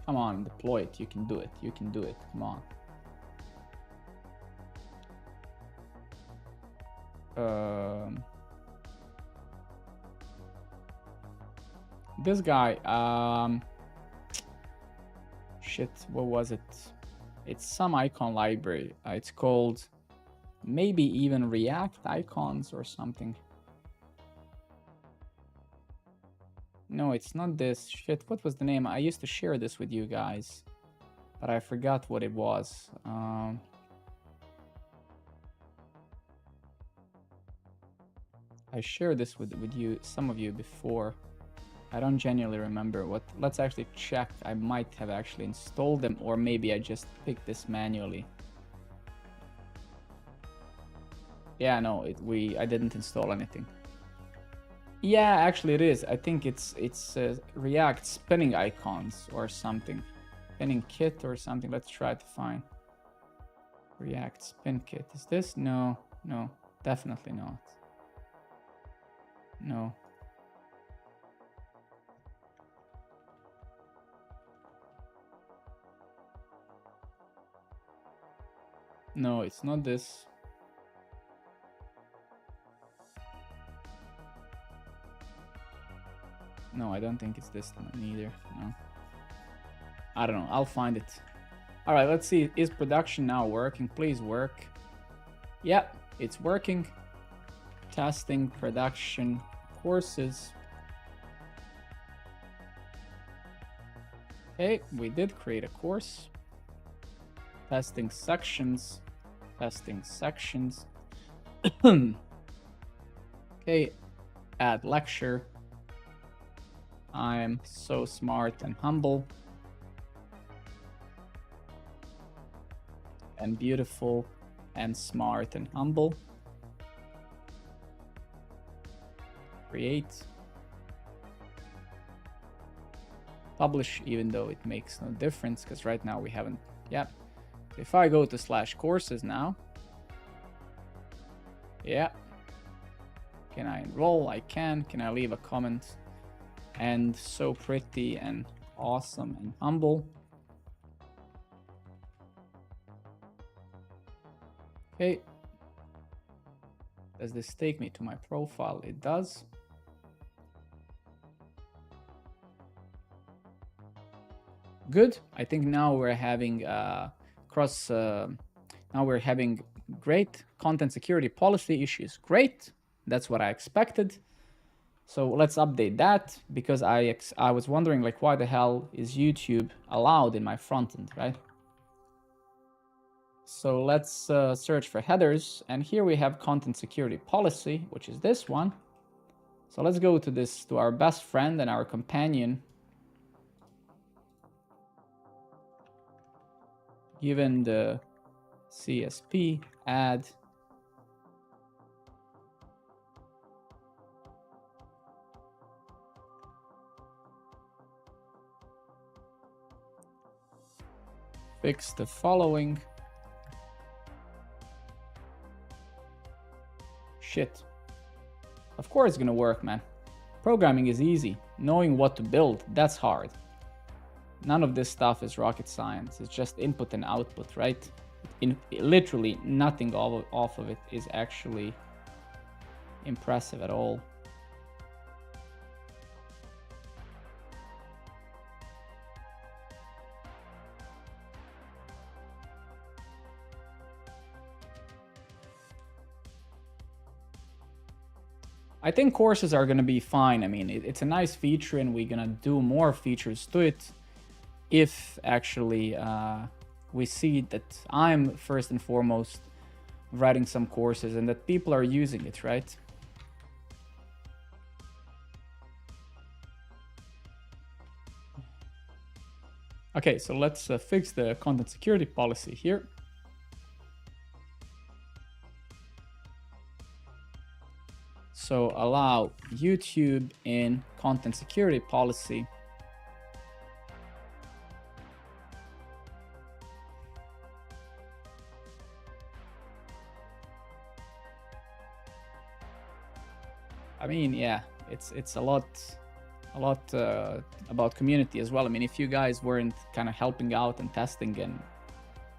S1: Come on, deploy it. You can do it. You can do it. Come on. This guy, shit, what was it? It's some icon library. It's called maybe even React icons or something. No, it's not this. Shit, what was the name? I used to share this with you guys, but I forgot what it was. I shared this with you, some of you before. I don't genuinely remember what. Let's actually check. I might have actually installed them, or maybe I just picked this manually. Yeah, no, I didn't install anything. Yeah, actually it is. I think it's React spinning icons or something. Spinning kit or something. Let's try to find React spin kit. Is this? No, no, definitely not. No. No, it's not this. No, I don't think it's this one either. No. I don't know. I'll find it. All right, let's see. Is production now working? Please work. Yep, it's working. Testing production courses. Okay, we did create a course. Testing sections. Testing sections. Okay, add lecture. I'm so smart and humble. And beautiful and smart and humble. Create. Publish, even though it makes no difference because right now we haven't. Yeah. If I go to /courses now. Yeah. Can I enroll? I can. Can I leave a comment? And so pretty and awesome and humble. Okay. Does this take me to my profile? It does. Good. I think now we're having now we're having great content security policy issues. Great. That's what I expected. So let's update that because I was wondering like why the hell is YouTube allowed in my frontend, right? So let's search for headers, and here we have content security policy, which is this one. So let's go to our best friend and our companion. Given the CSP, add fix the following. Shit. Of course it's gonna work, man. Programming is easy. Knowing what to build, that's hard. None of this stuff is rocket science. It's just input and output, right? Literally nothing off of it is actually impressive at all. I think courses are going to be fine. I mean, it's a nice feature and we're going to do more features to it if actually we see that I'm first and foremost writing some courses and that people are using it, right? Okay, so let's fix the content security policy here. So allow YouTube in content security policy. I mean, yeah, it's a lot a lot about community as well. I mean, if you guys weren't kind of helping out and testing and,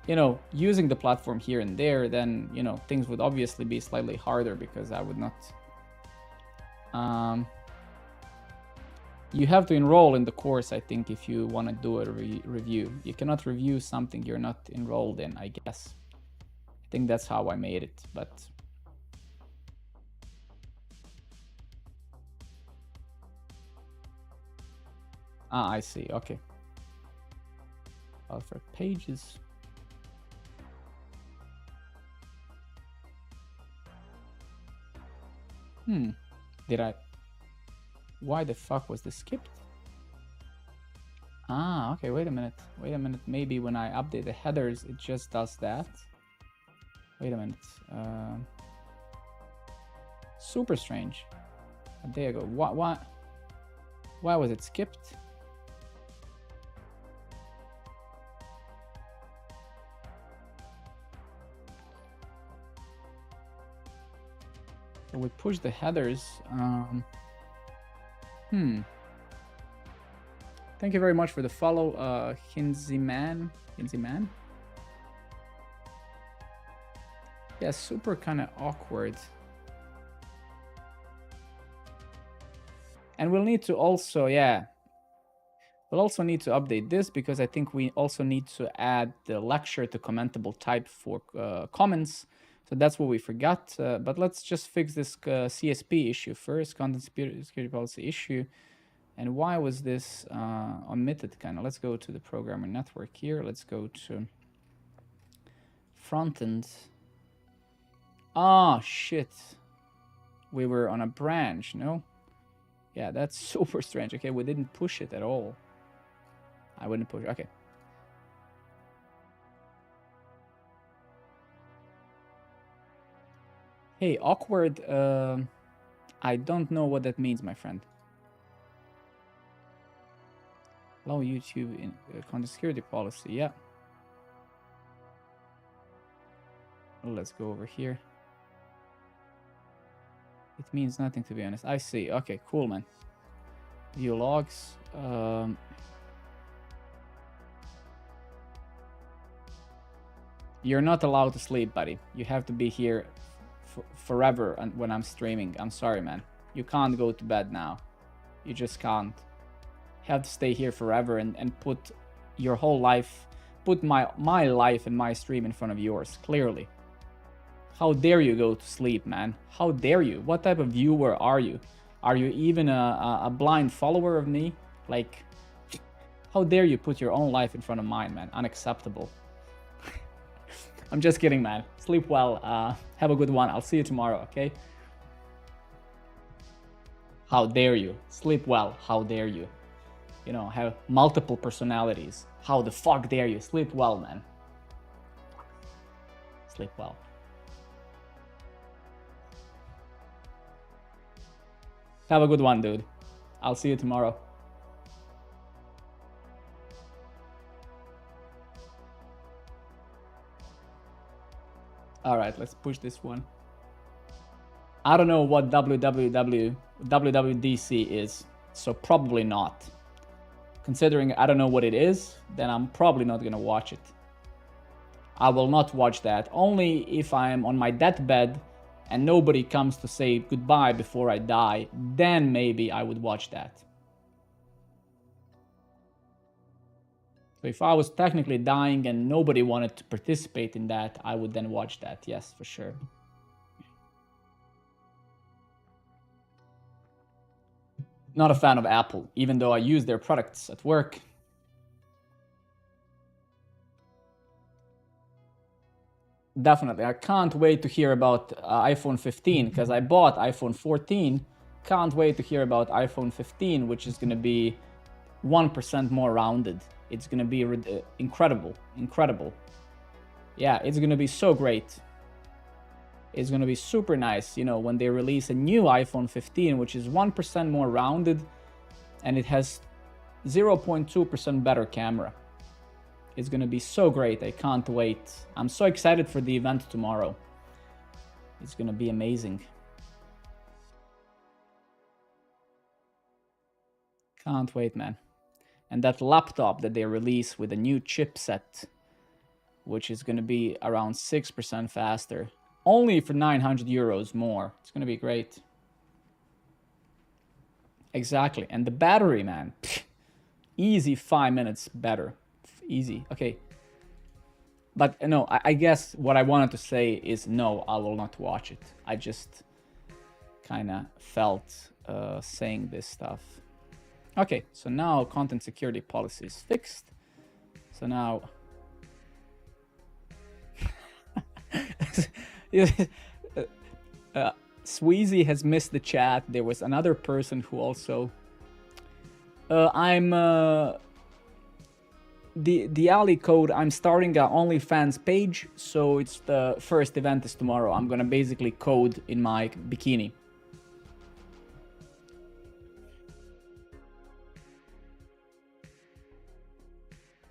S1: you know, using the platform here and there, then, you know, things would obviously be slightly harder because I would not. You have to enroll in the course, I think, if you want to do a review. You cannot review something you're not enrolled in, I guess. I think that's how I made it, but. Ah, I see, okay. For pages. Did I? Why the fuck was this skipped? Ah, okay, wait a minute. Wait a minute. Maybe when I update the headers, it just does that. Wait a minute. Super strange. There you go. Why was it skipped? So we push the headers. Thank you very much for the follow, Hinziman. Yeah, super kind of awkward. And we'll need to also, yeah, we'll also need to update this because I think we also need to add the lecture to commentable type for comments. So that's what we forgot. But let's just fix this CSP issue first, content security policy issue. And why was this omitted? Kind of. Let's go to the programmer network here. Let's go to front end. Ah, shit. We were on a branch, no? Yeah, that's super strange. Okay, we didn't push it at all. I wouldn't push it. Okay. Hey, awkward. I don't know what that means, my friend. Allow YouTube in content security policy. Yeah. Let's go over here. It means nothing, to be honest. I see. Okay, cool, man. View logs. You're not allowed to sleep, buddy. You have to be here forever and when I'm streaming. I'm sorry, man. You can't go to bed now. You just can't. You have to stay here forever and put your whole life, put my life and my stream in front of yours, clearly. How dare you go to sleep, man? How dare you? What type of viewer are you? Are you even a blind follower of me? Like, how dare you put your own life in front of mine, man? Unacceptable. I'm just kidding, man. Sleep well. Have a good one. I'll see you tomorrow, okay? How dare you? Sleep well. How dare you? You know, have multiple personalities. How the fuck dare you? Sleep well, man. Sleep well. Have a good one, dude. I'll see you tomorrow. All right, let's push this one. I don't know what WWDC is, so probably not. Considering I don't know what it is, then I'm probably not gonna watch it. I will not watch that. Only if I'm on my deathbed and nobody comes to say goodbye before I die, then maybe I would watch that. So if I was technically dying and nobody wanted to participate in that, I would then watch that, yes, for sure. Not a fan of Apple, even though I use their products at work. Definitely, I can't wait to hear about iPhone 15 because I bought iPhone 14. Can't wait to hear about iPhone 15, which is going to be 1% more rounded. It's going to be incredible. Yeah, it's going to be so great. It's going to be super nice, you know, when they release a new iPhone 15, which is 1% more rounded, and it has 0.2% better camera. It's going to be so great. I can't wait. I'm so excited for the event tomorrow. It's going to be amazing. Can't wait, man. And that laptop that they release with a new chipset, which is going to be around 6% faster, only for 900 euros more. It's going to be great. Exactly. And the battery, man, easy 5 minutes better. Easy. Okay. But no, I guess what I wanted to say is no, I will not watch it. I just kind of felt saying this stuff. Okay, so now content security policy is fixed. So now... Sweezy has missed the chat. There was another person who also... The alley code, I'm starting an OnlyFans page, so it's the first event is tomorrow. I'm gonna basically code in my bikini.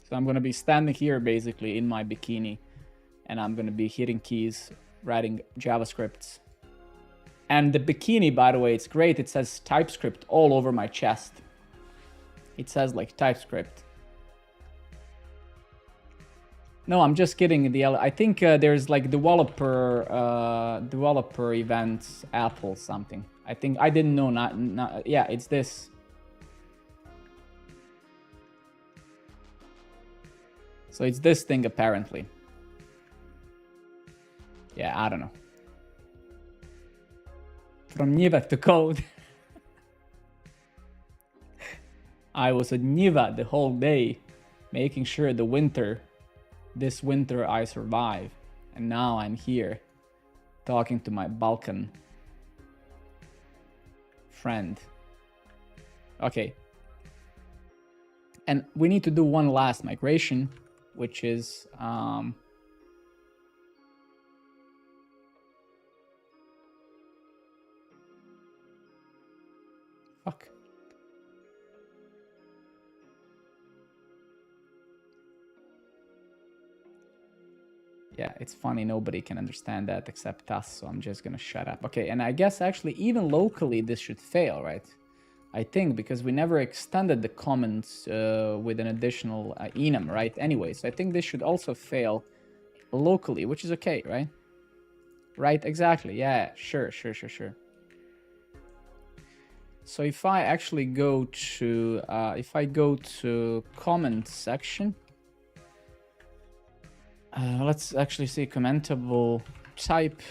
S1: So I'm gonna be standing here basically in my bikini, and I'm gonna be hitting keys, writing JavaScripts. And the bikini, by the way, it's great. It says TypeScript all over my chest. It says like TypeScript. No, I'm just kidding. I think there's like developer events, Apple something. I think I didn't know. Not yeah, it's this. So it's this thing apparently. Yeah, I don't know. From Niva to code. I was at Niva the whole day, making sure this winter I survive. And now I'm here, talking to my Balkan friend. Okay. And we need to do one last migration, which is... Fuck. Yeah, it's funny. Nobody can understand that except us, so I'm just gonna shut up. Okay, and I guess actually even locally this should fail, right? I think because we never extended the comments with an additional enum, right? Anyway, so I think this should also fail locally, which is okay, right? Right, exactly. Yeah, sure. So if I actually go to comment section, let's actually see commentable type.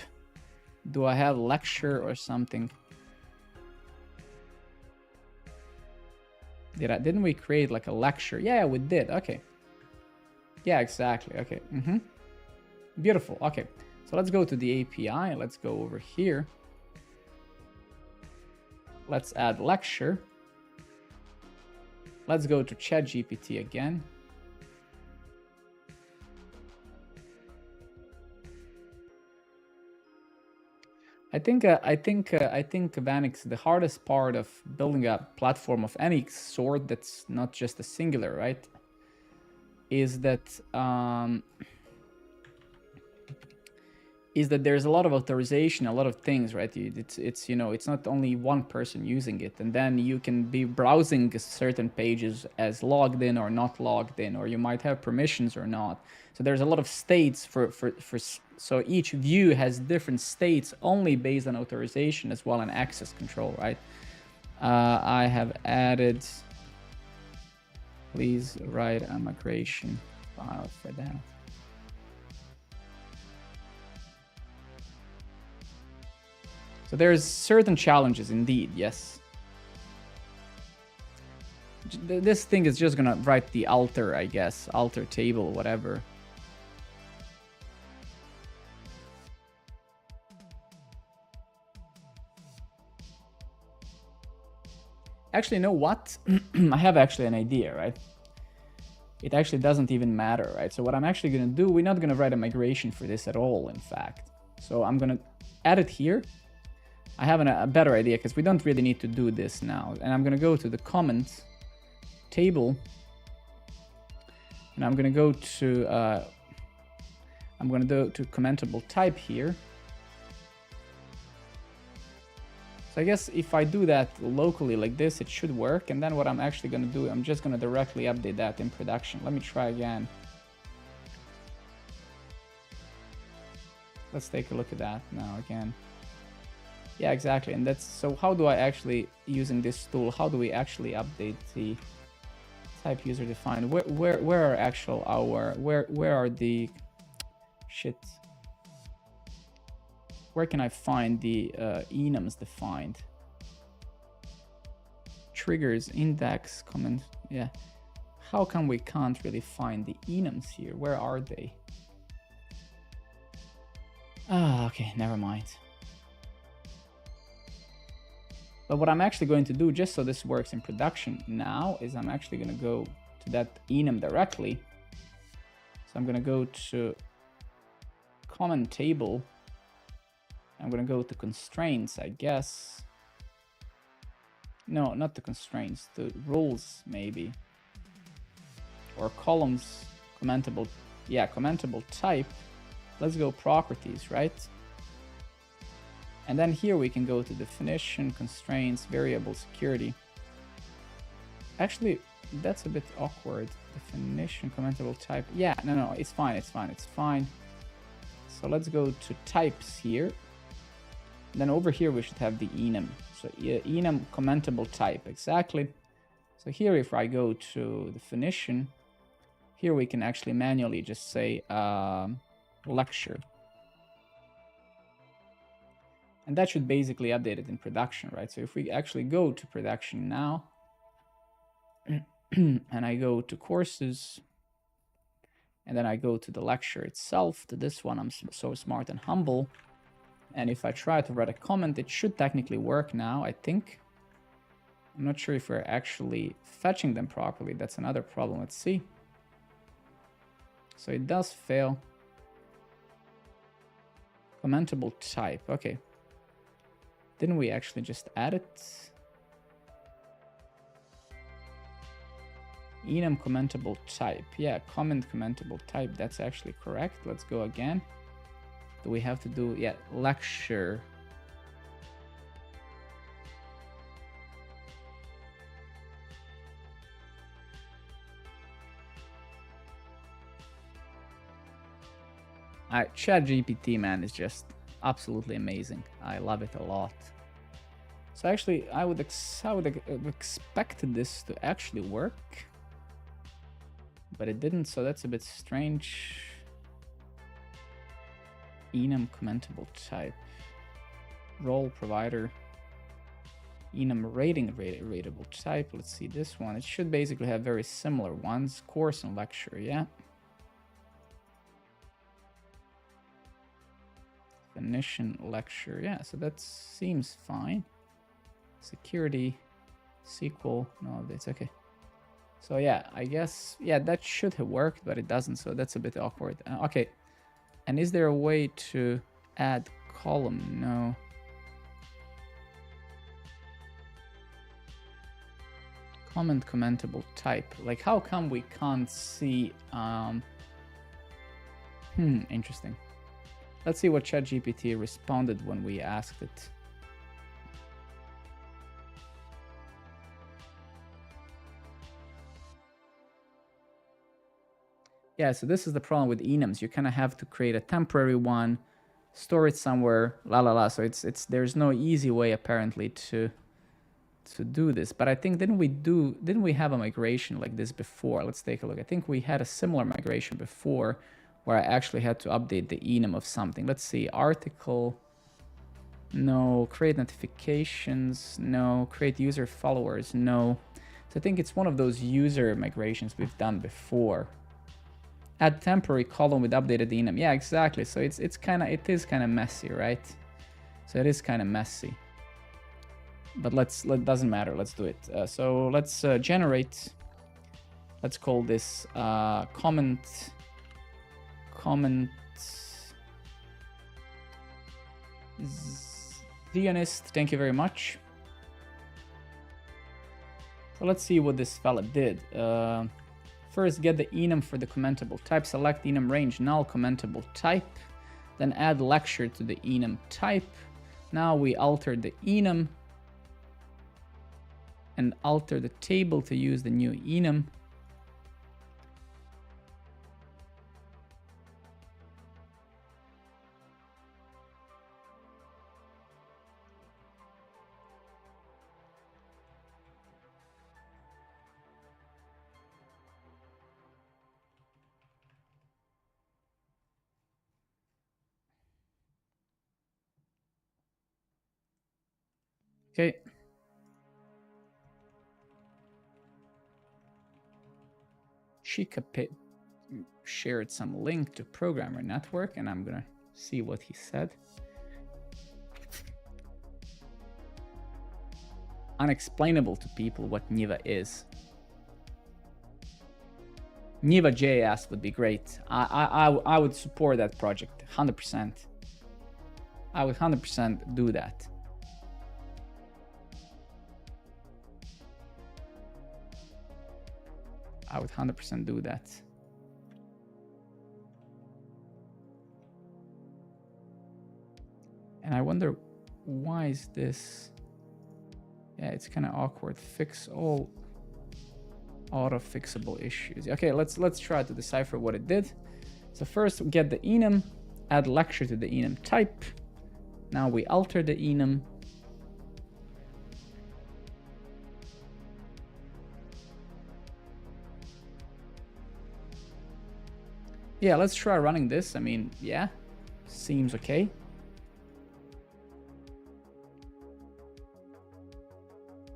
S1: Do I have lecture or something? Didn't we create like a lecture? Yeah, we did. Okay. Yeah, exactly. Okay. Beautiful. Okay. So let's go to the API. Let's go over here. Let's add lecture. Let's go to ChatGPT again. I think Vanix, the hardest part of building a platform of any sort that's not just a singular, right, is that there's a lot of authorization, a lot of things, right? It's you know, it's not only one person using it, and then you can be browsing certain pages as logged in or not logged in, or you might have permissions or not. So there's a lot of states so each view has different states only based on authorization as well and access control, right? I have added, please write a migration file for that. So there's certain challenges indeed, yes. This thing is just gonna write the alter, I guess, alter table, whatever. Actually, you know what? I have actually an idea, right? It actually doesn't even matter, right? So what I'm actually gonna do, we're not gonna write a migration for this at all, in fact. So I'm gonna add it here. I have a better idea because we don't really need to do this now. And I'm gonna go to the comments table, and I'm gonna go to commentable type here. So I guess if I do that locally like this, it should work. And then what I'm actually going to do, I'm just going to directly update that in production. Let me try again. Let's take a look at that now again. Yeah, exactly. And that's, so how do I actually, using this tool, how do we actually update the type user defined? Where are actual our, where are the, shit. Where can I find the enums defined? Triggers, index, comment, yeah. How come we can't really find the enums here? Where are they? Ah, okay, never mind. But what I'm actually going to do, just so this works in production now, is I'm actually going to go to that enum directly. So I'm going to go to comment table. I'm going to go to constraints, I guess. No, not the constraints, the rules maybe. Or columns, commentable, yeah, commentable type. Let's go properties, right? And then here we can go to definition, constraints, variable security. Actually, that's a bit awkward. Definition, commentable type. Yeah, no, it's fine, it's fine, it's fine. So let's go to types here. Then over here we should have the enum. So enum commentable type, exactly. So here if I go to definition, here we can actually manually just say lecture. And that should basically update it in production, right? So if we actually go to production now, and I go to courses, and then I go to the lecture itself, to this one, I'm so smart and humble. And if I try to write a comment, it should technically work now, I think. I'm not sure if we're actually fetching them properly. That's another problem. Let's see. So it does fail. Commentable type. Okay. Didn't we actually just add it? Enum commentable type. Yeah, comment commentable type. That's actually correct. Let's go again. Do we have to do, yeah, lecture. ChatGPT, man, is just absolutely amazing. I love it a lot. So actually, I would expect this to actually work, but it didn't, so that's a bit strange. Enum commentable type, role provider, enum rateable type. Let's see this one. It should basically have very similar ones. Course and lecture, yeah. Definition, lecture, yeah. So that seems fine. Security, SQL, no, that's okay. So yeah, I guess, yeah, that should have worked, but it doesn't. So that's a bit awkward. Okay. And is there a way to add column? No. Comment commentable type. Like, how come we can't see? Interesting. Let's see what ChatGPT responded when we asked it. Yeah, so this is the problem with enums. You kind of have to create a temporary one, store it somewhere, So it's there's no easy way apparently to do this. But I think didn't we have a migration like this before? Let's take a look. I think we had a similar migration before where I actually had to update the enum of something. Let's see, article, no. Create notifications, no. Create user followers, no. So I think it's one of those user migrations we've done before. Add temporary column with updated enum. Yeah, exactly. So it is kind of messy, right? So it is kind of messy. But doesn't matter. Let's do it. So let's generate. Let's call this comment. Zionist. Thank you very much. So let's see what this fella did. First, get the enum for the commentable type. Select enum range, null commentable type. Then add lecture to the enum type. Now we alter the enum. and alter the table to use the new enum. Okay. Chica shared some link to Programmer Network, and I'm gonna see what he said. Unexplainable to people what Niva is. Nodejs would be great. I would support that project 100%. I would 100% do that. I would 100% do that. And I wonder, why is this? Yeah, it's kind of awkward. Fix all auto-fixable issues. Okay, let's try to decipher what it did. So first we get the enum, add lecture to the enum type. Now we alter the enum. Yeah, let's try running this. I mean, yeah, seems okay.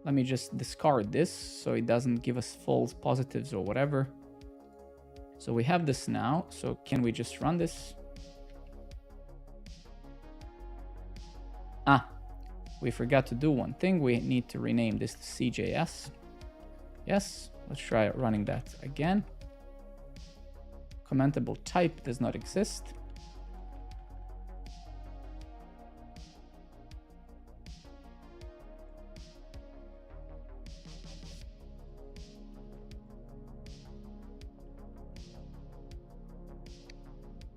S1: Let me just discard this so it doesn't give us false positives or whatever. So we have this now. So can we just run this? Ah, we forgot to do one thing. We need to rename this to CJS. Yes, let's try running that again. Commentable type does not exist.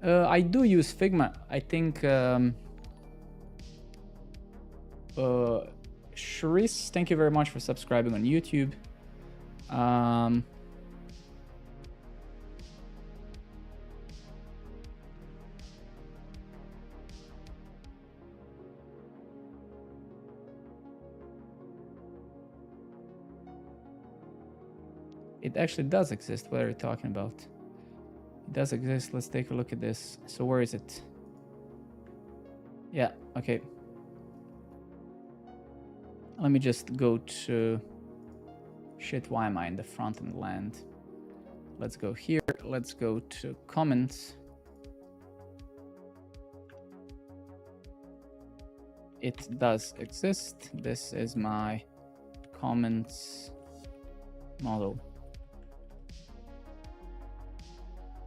S1: I do use Figma. I think Sharice, thank you very much for subscribing on YouTube. It actually does exist. What are you talking about? It does exist. Let's take a look at this. So where is it? Yeah, okay. Let me just go to... Shit, why am I in the front-end land? Let's go here. Let's go to comments. It does exist. This is my comments model.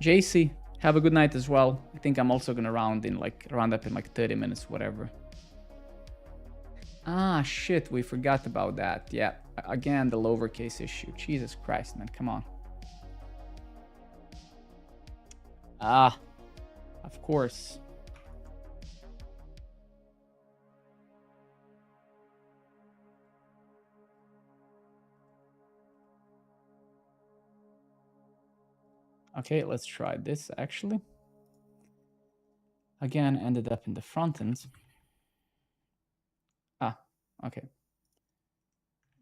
S1: JC, have a good night as well. I think I'm also gonna round up in like 30 minutes, whatever. Ah, shit, we forgot about that. Yeah, again, the lowercase issue. Jesus Christ, man, come on. Ah, of course. Okay, let's try this actually. Again, ended up in the front end. Ah, okay.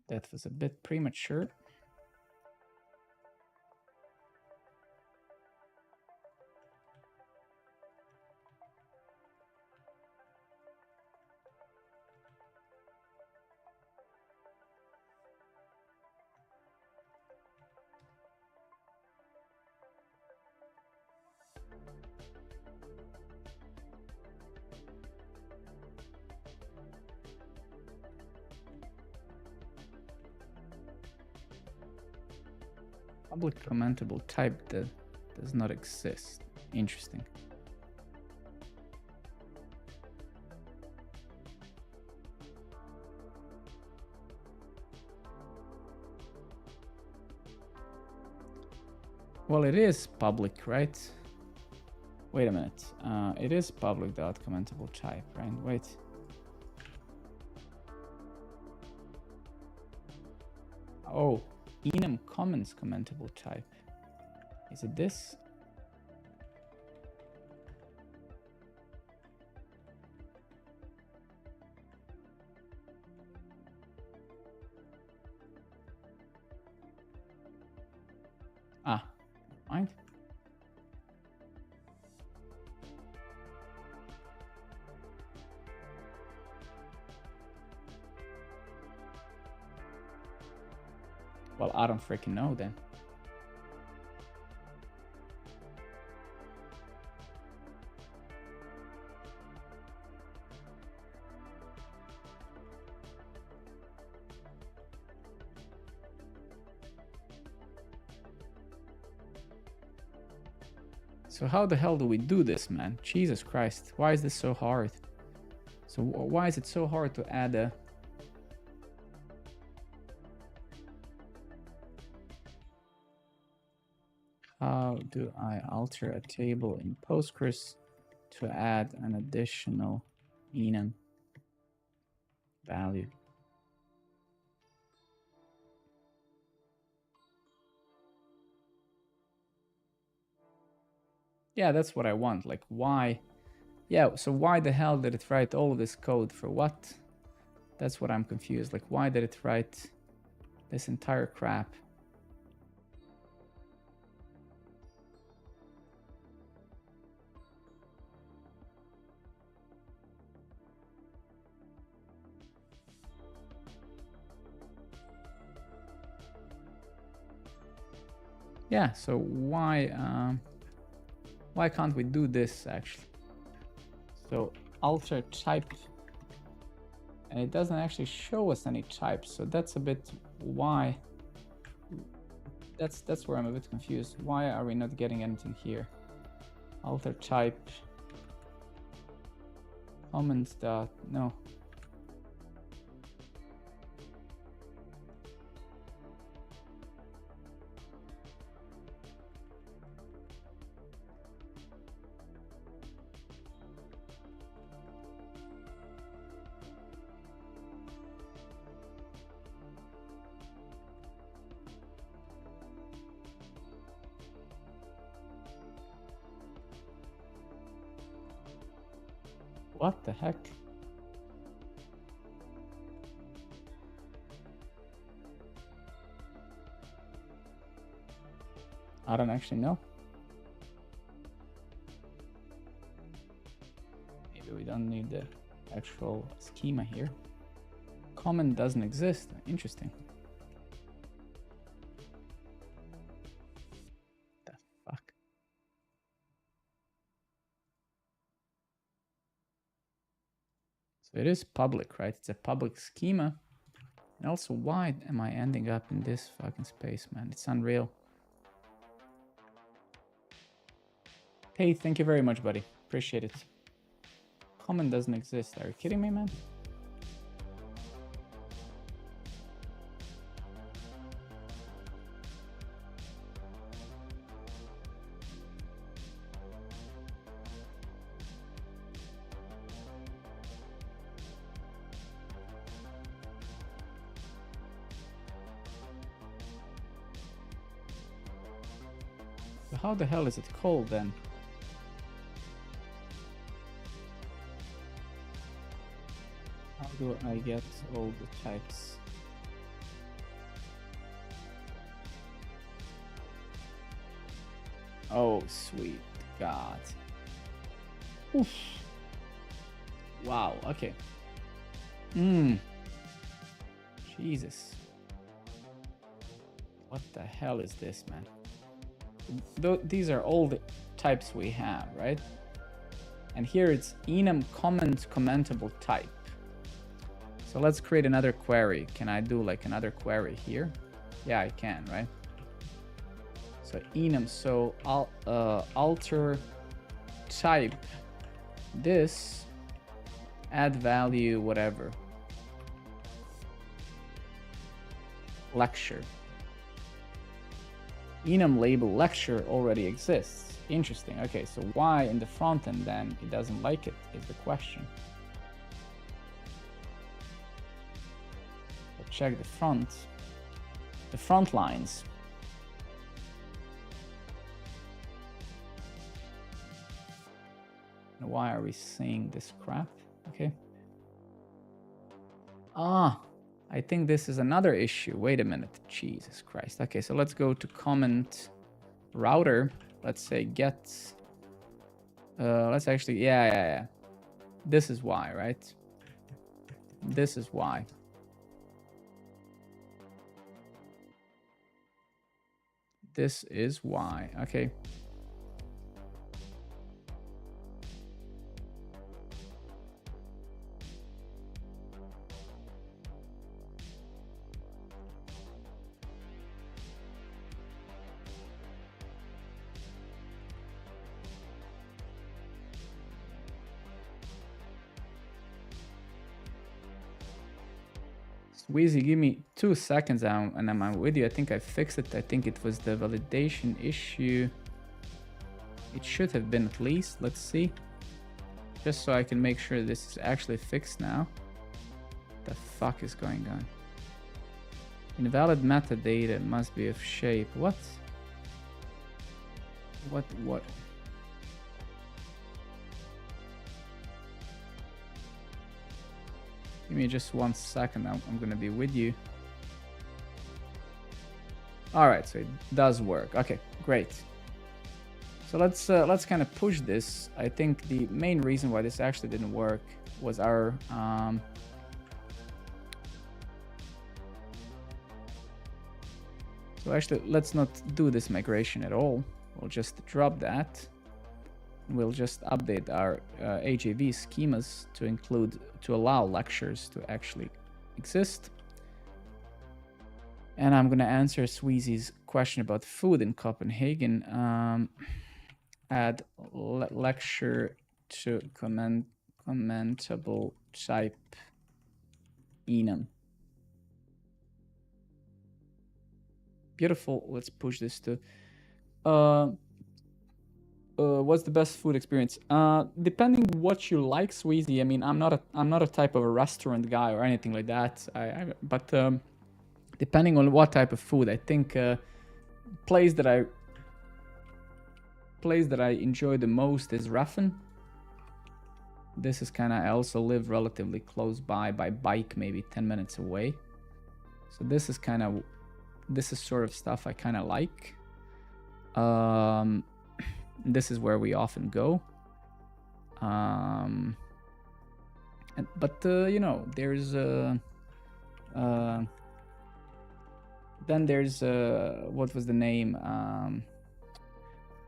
S1: That was a bit premature. Public commentable type that does not exist. Interesting. Well, it is public, right? Wait a minute. It is public.commentable type, right? Wait. Oh, enum comments commentable type. Is it this? Ah, mind. Well, I don't freaking know then. So how the hell do we do this, man? Jesus Christ, why is this so hard? So why is it so hard to add a... How do I alter a table in Postgres to add an additional enum value? Yeah, that's what I want. Like, why? Yeah, so why the hell did it write all of this code for what? That's what I'm confused. Like, why did it write this entire crap? Yeah, so why can't we do this actually? So alter type, and it doesn't actually show us any types, so that's a bit why. That's where I'm a bit confused. Why are we not getting anything here? Alter type comments dot no. What the heck? I don't actually know. Maybe we don't need the actual schema here. Comment doesn't exist. Interesting. The fuck? So it is public, right? It's a public schema. And also, why am I ending up in this fucking space, man? It's unreal. Hey, thank you very much, buddy. Appreciate it. Comment doesn't exist. Are you kidding me, man? So how the hell is it called then? How do I get all the types? Oh, sweet God. Oof. Wow, okay. Jesus. What the hell is this, man? These are all the types we have, right? And here it's enum comment commentable type. So let's create another query. Can I do like another query here? Yeah, I can, right? So enum, so alter type this, add value, whatever. Lecture. Enum label lecture already exists. Interesting. Okay, so why in the front end then it doesn't like it is the question. So check the front. the front lines. Why are we seeing this crap? Okay. Ah, I think this is another issue. Wait a minute. Jesus Christ. Okay, so let's go to comment router. Let's say get. Let's actually, yeah. This is why, right? This is why. This is why. Okay. Wheezy, give me 2 seconds and I'm with you. I think I fixed it. I think it was the validation issue. It should have been at least. Let's see. Just so I can make sure this is actually fixed now. The fuck is going on? Invalid metadata must be of shape. What? What? Give me just 1 second. I'm gonna be with you. All right, so it does work. Okay, great. So let's kind of push this. I think the main reason why this actually didn't work was our so actually let's not do this migration at all. We'll just drop that. We'll just update our AJV schemas to allow lectures to actually exist. And I'm going to answer Sweezy's question about food in Copenhagen. Add lecture to commentable type enum. Beautiful. Let's push this to what's the best food experience? Depending what you like, Sweezy. I mean, I'm not a type of a restaurant guy or anything like that. But depending on what type of food, I think place that I enjoy the most is Raffen. This is kind of, I also live relatively close by bike, maybe 10 minutes away. So this is sort of stuff I kind of like. This is where we often go. But you know, there's then there's what was the name?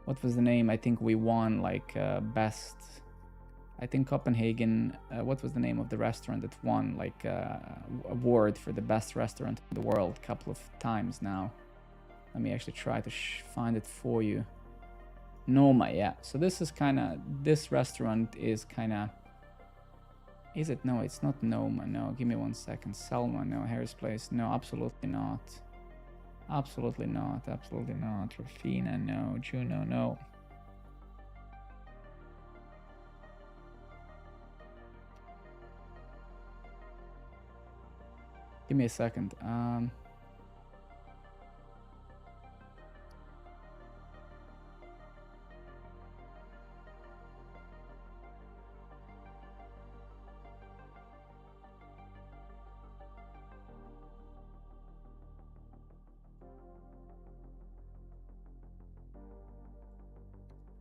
S1: What was the name? I think we won like best. I think Copenhagen. What was the name of the restaurant that won like award for the best restaurant in the world a couple of times now? Let me actually try to find it for you. Noma, yeah. So this is kind of, this restaurant is kind of, is it? No, it's not Noma. No, give me 1 second. Selma, no. Harris Place, no. Absolutely not. Absolutely not. Absolutely not. Rafina, no. Juno, no. Give me a second.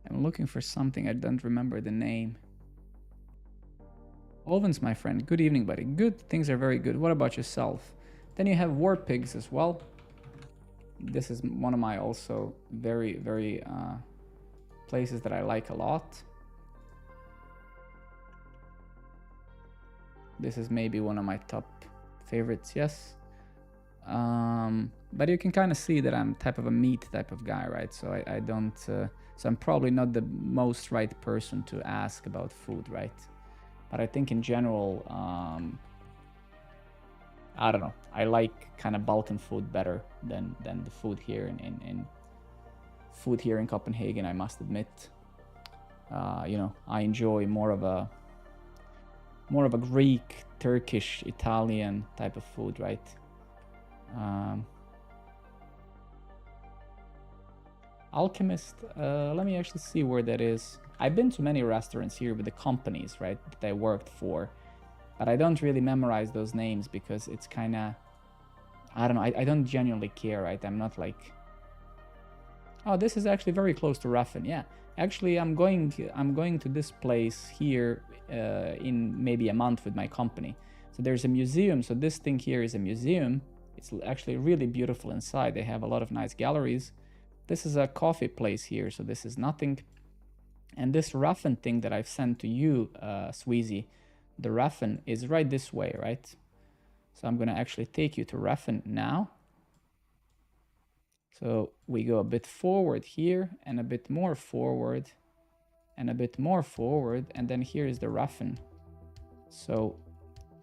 S1: I'm looking for something. I don't remember the name. Olven's my friend. Good evening, buddy. Good. Things are very good. What about yourself? Then you have War Pigs as well. This is one of my also very places that I like a lot. This is maybe one of my top favorites, yes. But you can kind of see that I'm type of a meat type of guy, right? So I don't, so I'm probably not the most right person to ask about food, right? But I think in general, I don't know. I like kind of Balkan food better than the food here in Copenhagen, I must admit. You know, I enjoy more of a Greek, Turkish, Italian type of food, right? Alchemist, let me actually see where that is. I've been to many restaurants here with the companies, right, that I worked for, but I don't really memorize those names because it's kind of, I don't know, I don't genuinely care, right? I'm not like, oh, this is actually very close to Raffen. Yeah, actually, I'm going to this place here in maybe a month with my company. So there's a museum. So this thing here is a museum. It's actually really beautiful inside. They have a lot of nice galleries. This is a coffee place here, so this is nothing. And this Raffen thing that I've sent to you, Sweezy, the Raffen is right this way, right? So I'm gonna actually take you to Raffen now. So we go a bit forward here and a bit more forward and a bit more forward, and then here is the Raffen. So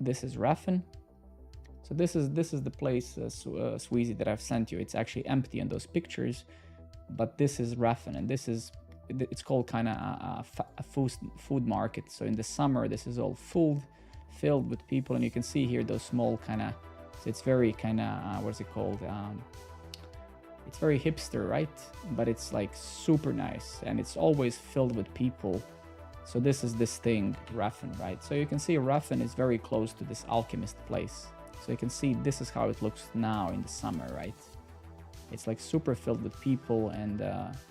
S1: this is Raffen. So this is the place, Sweezy, that I've sent you. It's actually empty in those pictures, but this is Raffen, and it's called kind of a food market. So in the summer, this is all filled with people, and you can see here those small kind of, so it's very kind of, what's it called? It's very hipster, right? But it's like super nice, and it's always filled with people. So this is this thing, Raffen, right? So you can see Raffen is very close to this alchemist place. So you can see this is how it looks now in the summer, right? It's like super filled with people, and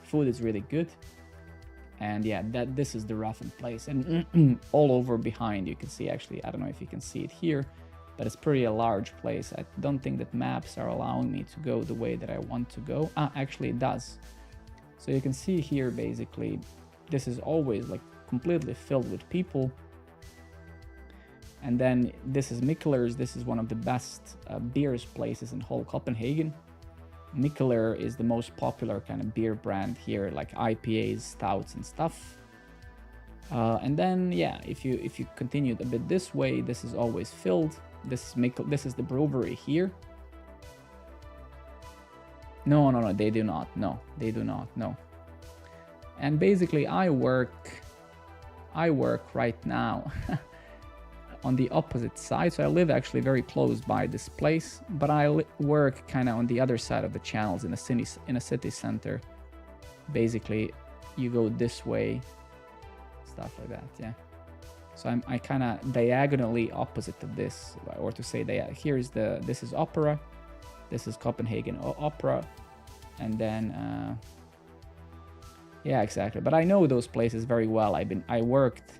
S1: food is really good. And yeah, this is the Raffen place, and all over behind you can see, actually, I don't know if you can see it here, but it's pretty a large place. I don't think that maps are allowing me to go the way that I want to go. Actually it does. So you can see here, basically, this is always like completely filled with people. And then this is Mikkeler's. This is one of the best beers places in whole Copenhagen. Mikkeler is the most popular kind of beer brand here, like IPAs, stouts and stuff. And then, yeah, if you continue a bit this way, this is always filled. This is the brewery here. No, they do not. No, they do not. No. And basically, I work right now on the opposite side. So I live actually very close by this place, but I work kind of on the other side of the channels in a city center. Basically, you go this way, stuff like that. Yeah. So I kind of diagonally opposite of this, or to say that here's this is Opera, this is Copenhagen Opera, and then yeah, exactly. But I know those places very well. I worked.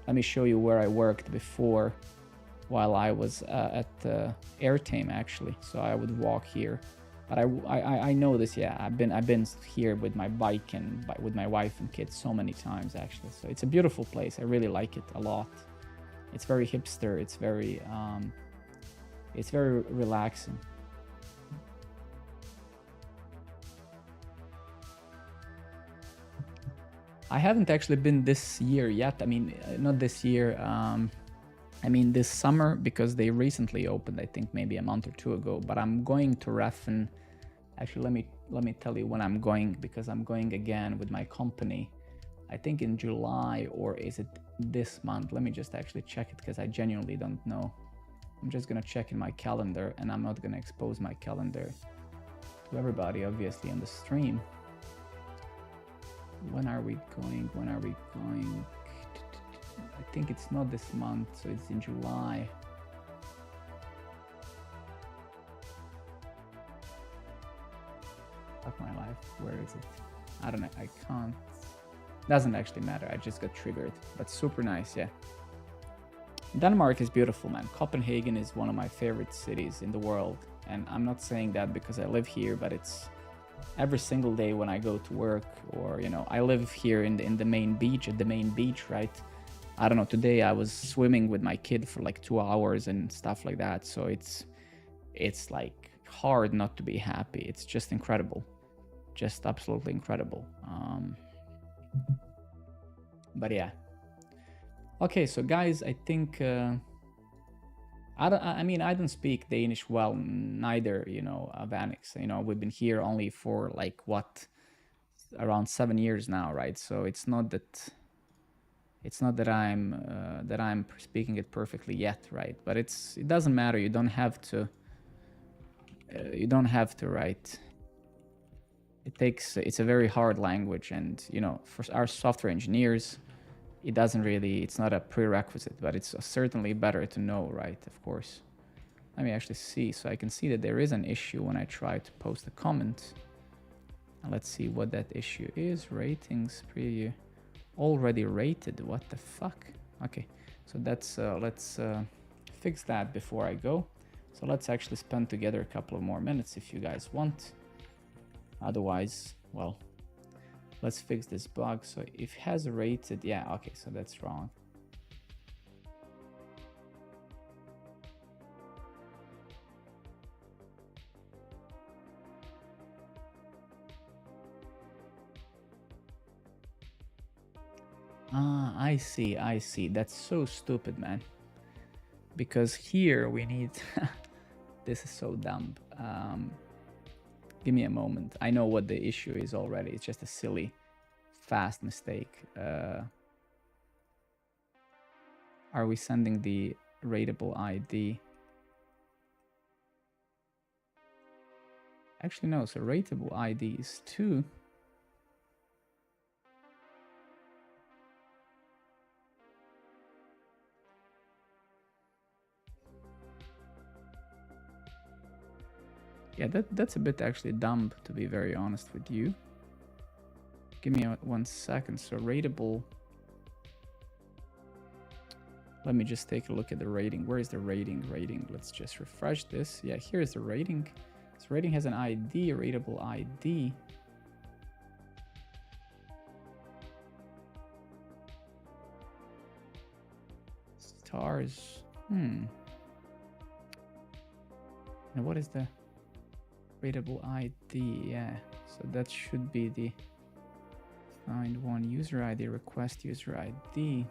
S1: Let me show you where I worked before, while I was at Airtame actually. So I would walk here, but I know this. Yeah, I've been here with my bike and with my wife and kids so many times actually. So it's a beautiful place. I really like it a lot. It's very hipster. It's very relaxing. I haven't actually been this year yet. I mean, not this year. I mean this summer, because they recently opened, I think maybe a month or two ago. But I'm going to Raffen. Actually, let me tell you when I'm going, because I'm going again with my company. I think in July, or is it this month? Let me just actually check it, because I genuinely don't know. I'm just gonna check in my calendar, and I'm not gonna expose my calendar to everybody, obviously, on the stream. When are we going? When are we going? I think it's not this month, so it's in July. Fuck my life. Where is it? I don't know. I can't. Doesn't actually matter. I just got triggered. But super nice, yeah. Denmark is beautiful, man. Copenhagen is one of my favorite cities in the world. And I'm not saying that because I live here, but it's every single day when I go to work, or, you know, I live here in the main beach, at the main beach, right? I don't know, today I was swimming with my kid for like 2 hours and stuff like that. So it's like hard not to be happy. It's just incredible. Just absolutely incredible. But yeah. Okay, so guys, I think I mean, I don't speak Danish well, neither, you know, Vanix. You know, we've been here only for like what, around 7 years now, right? So it's not that I'm speaking it perfectly yet, right? But it doesn't matter. You don't have to, right? it's a very hard language, and you know, for our software engineers, it doesn't really, it's not a prerequisite, but it's certainly better to know, right? Of course. Let me actually see. So I can see that there is an issue when I try to post a comment. And let's see what that issue is. Ratings preview already rated. What the fuck? Okay, so that's let's fix that before I go. So let's actually spend together a couple of more minutes if you guys want. Otherwise, well, let's fix this bug. So if has rated, yeah, okay, so that's wrong. Ah, I see, I see. That's so stupid, man. Because here we need, this is so dumb. Give me a moment. I know what the issue is already. It's just a silly, fast mistake. Are we sending the rateable ID? Actually, no. So rateable ID is 2. Yeah, that's a bit actually dumb, to be very honest with you. Give me 1 second. So rateable. Let me just take a look at the rating. Where is the rating? Let's just refresh this. Yeah, here's the rating. So rating has an ID, a rateable ID. Stars. And what is the rateable ID? Yeah, so that should be the find one user ID, request user ID.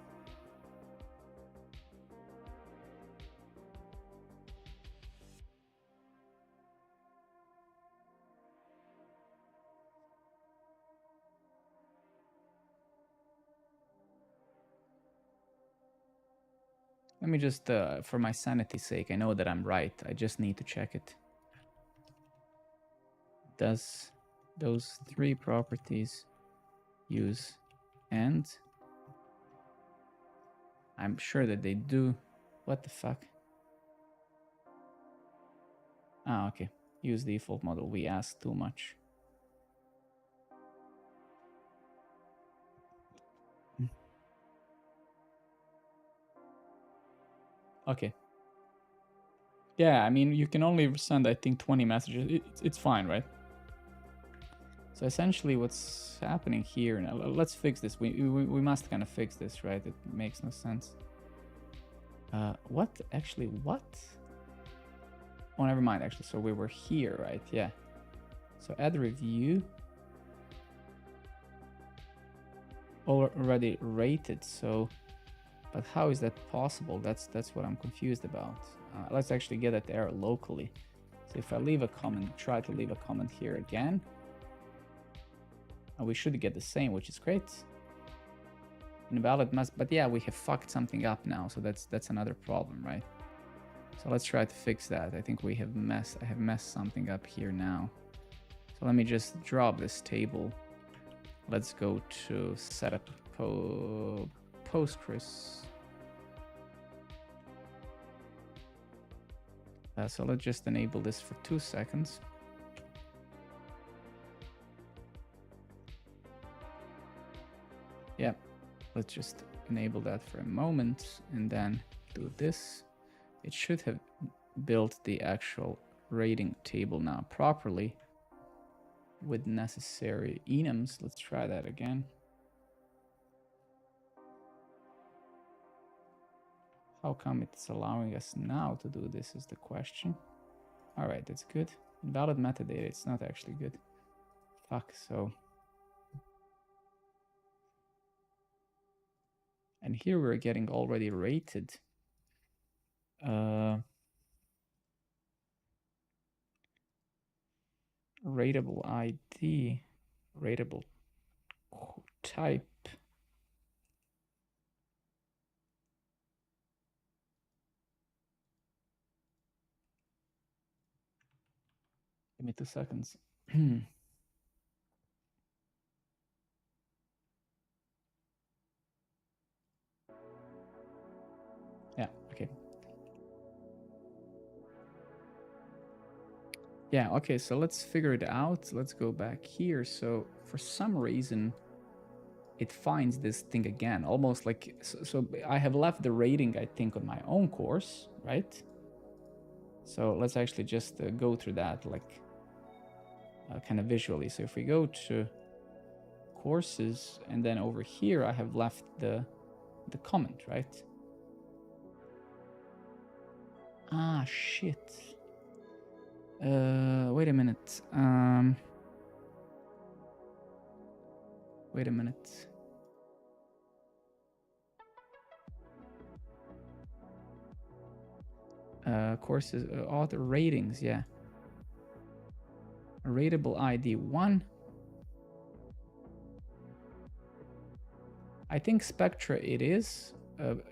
S1: Let me just, for my sanity's sake, I know that I'm right. I just need to check it. Does those 3 properties use and? I'm sure that they do. What the fuck? Ah, okay. Use default model. We asked too much. Okay. Yeah, I mean, you can only send, I think, 20 messages. It's fine, right? So essentially what's happening here, now let's fix this. We must kind of fix this, right? It makes no sense. What? Actually, what? Oh, never mind, actually. So we were here, right? Yeah. So add review. Already rated, so... But how is that possible? That's what I'm confused about. Let's actually get that error locally. So if I leave a comment, try to leave a comment here again. We should get the same, which is great. Invalid must, but yeah, we have fucked something up now, so that's another problem, right? So let's try to fix that. I think I have messed something up here now. So let me just drop this table. Let's go to setup Postgres. So let's just enable this for 2 seconds. Yeah, let's just enable that for a moment and then do this. It should have built the actual rating table now properly with necessary enums. Let's try that again. How come it's allowing us now to do this is the question. All right, that's good. Invalid metadata, it's not actually good. Fuck, so. And here we're getting already rated. Rateable ID, rateable type. Give me 2 seconds. Yeah, okay, so let's figure it out. Let's go back here. So for some reason, it finds this thing again, almost like, so I have left the rating, I think, on my own course, right? So let's actually just go through that like kind of visually. So if we go to courses, and then over here, I have left the comment, right? Ah, shit. Wait a minute. Wait a minute. Courses, author ratings, yeah. Rateable ID 1. I think Spectra it is.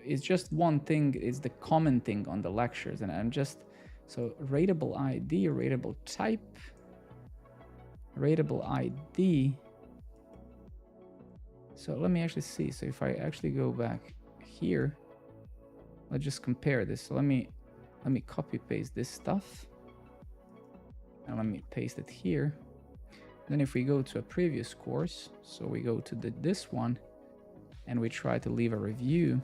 S1: It's just one thing, is the common thing on the lectures, and I'm just, so rateable ID, rateable type, rateable ID. So let me actually see. So if I actually go back here, let's just compare this. So let me copy paste this stuff, and let me paste it here. Then if we go to a previous course, so we go to this one, and we try to leave a review.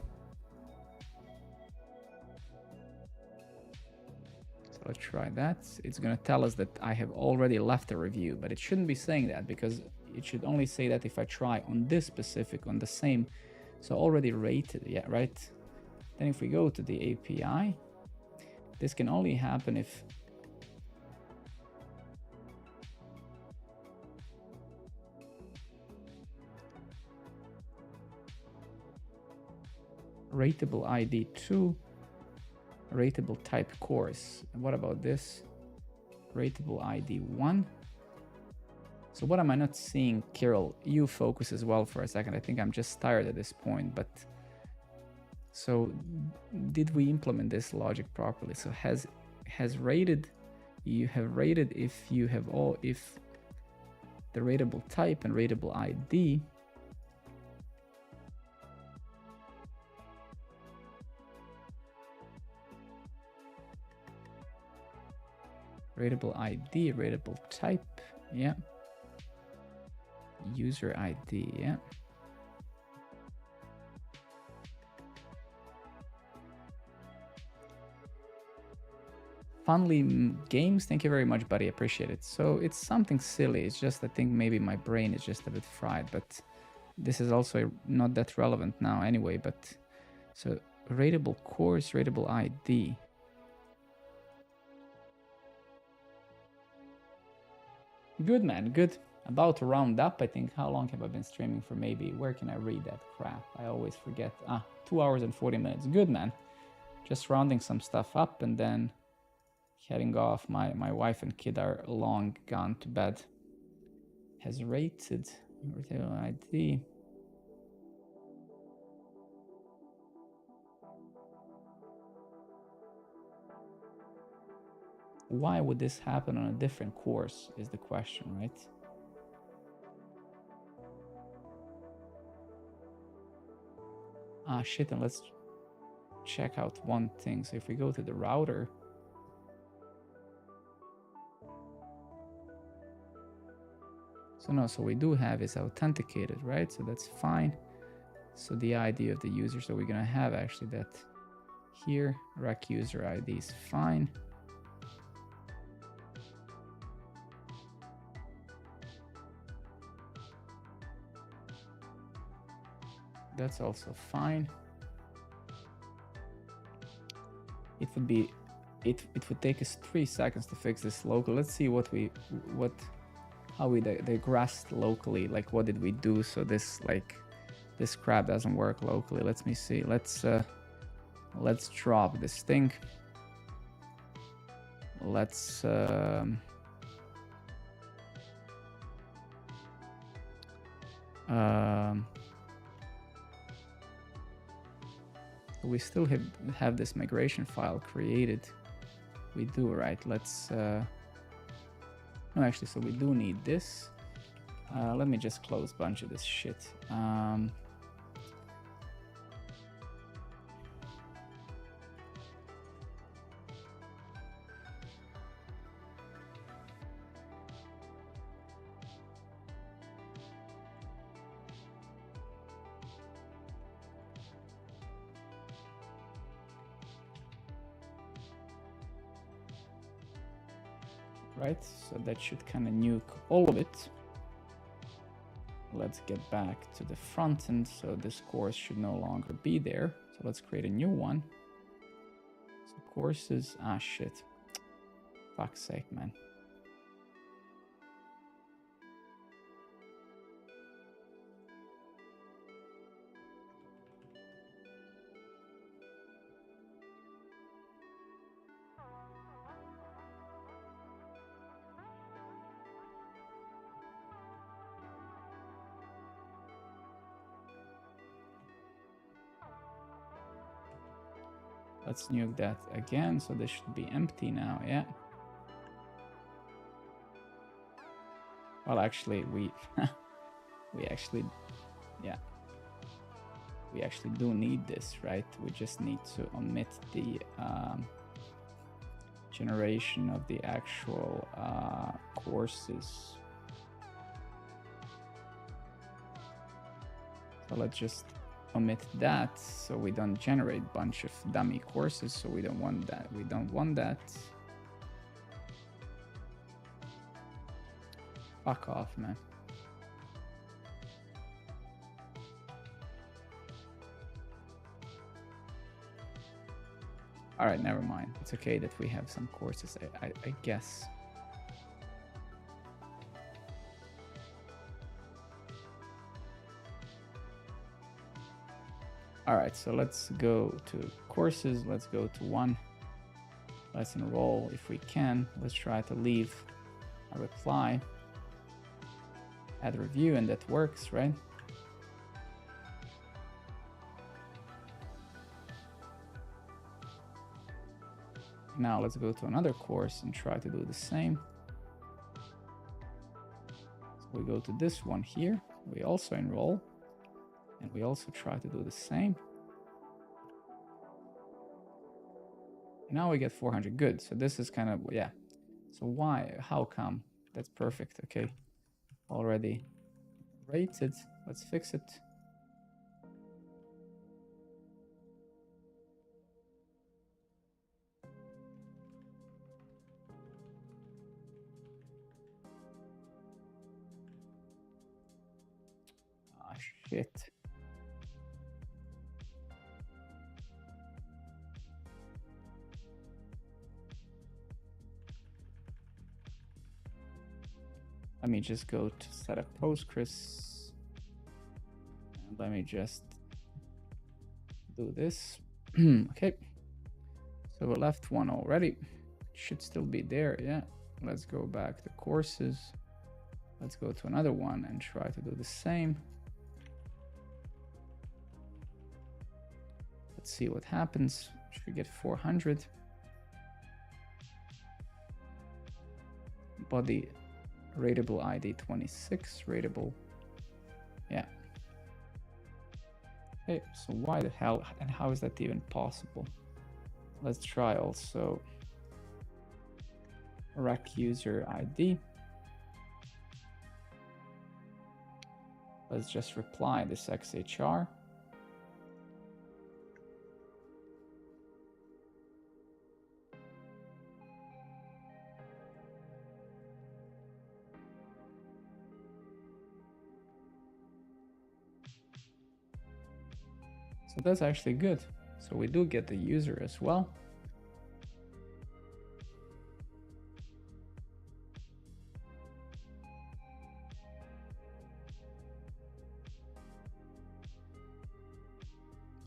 S1: So let's try that. It's going to tell us that I have already left a review, but it shouldn't be saying that, because it should only say that if I try on this specific, on the same. So already rated, yeah, right? Then if we go to the API, this can only happen if rateable ID 2, rateable type course. And what about this? Rateable ID 1. So what am I not seeing? Kirill, you focus as well for a second. I think I'm just tired at this point, but so did we implement this logic properly? So has rated, you have rated if you have all, if the rateable type and rateable ID rateable ID, rateable type, yeah. User ID, yeah. Funly Games, thank you very much, buddy. Appreciate it. So it's something silly. It's just, I think maybe my brain is just a bit fried, but this is also not that relevant now anyway. But so rateable course, rateable ID. Good, man, good. About to round up, I think. How long have I been streaming for? Maybe, where can I read that crap? I always forget. 2 hours and 40 minutes. Good, man. Just rounding some stuff up and then heading off. My wife and kid are long gone to bed. Has rated rateable ID. Why would this happen on a different course is the question, right? Shit, and let's check out one thing. So if we go to the router, so no, so we do have is authenticated, right? So that's fine. So the ID of the user, so we're gonna have actually that here, rec user ID is fine. That's also fine. It would be, it would take us 3 seconds to fix this local. Let's see how we digressed locally. Like, what did we do so this this crap doesn't work locally? Let me see. Let's drop this thing. Let's we still have this migration file created. We do, right? Let's no, actually, so we do need this. Let me just close a bunch of this shit. right? So that should kind of nuke all of it. Let's get back to the front end. So this course should no longer be there. So let's create a new one. So courses, shit. Fuck's sake, man. Let's nuke that again. So this should be empty now. Yeah. Well, actually, we actually do need this, right? We just need to omit the generation of the actual courses. So let's just omit that so we don't generate a bunch of dummy courses. So we don't want that. We don't want that. Fuck off, man. All right, never mind. It's okay that we have some courses, I guess. All right, so let's go to courses. Let's go to one. Let's enroll if we can. Let's try to leave a reply. Add review, and that works, right? Now let's go to another course and try to do the same. So we go to this one here. We also enroll, and we also try to do the same. Now we get 400. Good. So this is kind of, yeah. So why? How come? That's perfect. Okay. Already rated. Let's fix it. Ah, shit. Let me just go to set up Postgres. And let me just do this. Okay. So we left one already. Should still be there. Yeah. Let's go back to courses. Let's go to another one and try to do the same. Let's see what happens. Should we get 400? Body rateable ID 26, rateable. Yeah. Okay, so why the hell and how is that even possible? Let's try also rec user ID. Let's just reply this XHR. So that's actually good. So we do get the user as well.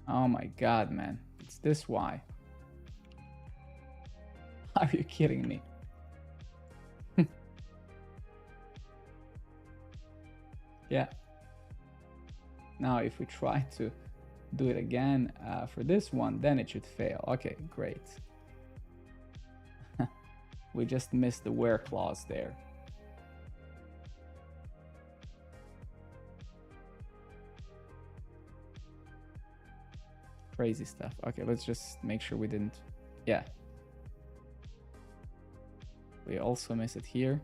S1: Oh my God, man. It's this why. Are you kidding me? Yeah. Now if we try to do it again for this one, then it should fail. Okay, great. We just missed the where clause there. Crazy stuff. Okay, let's just make sure we didn't. Yeah. We also miss it here.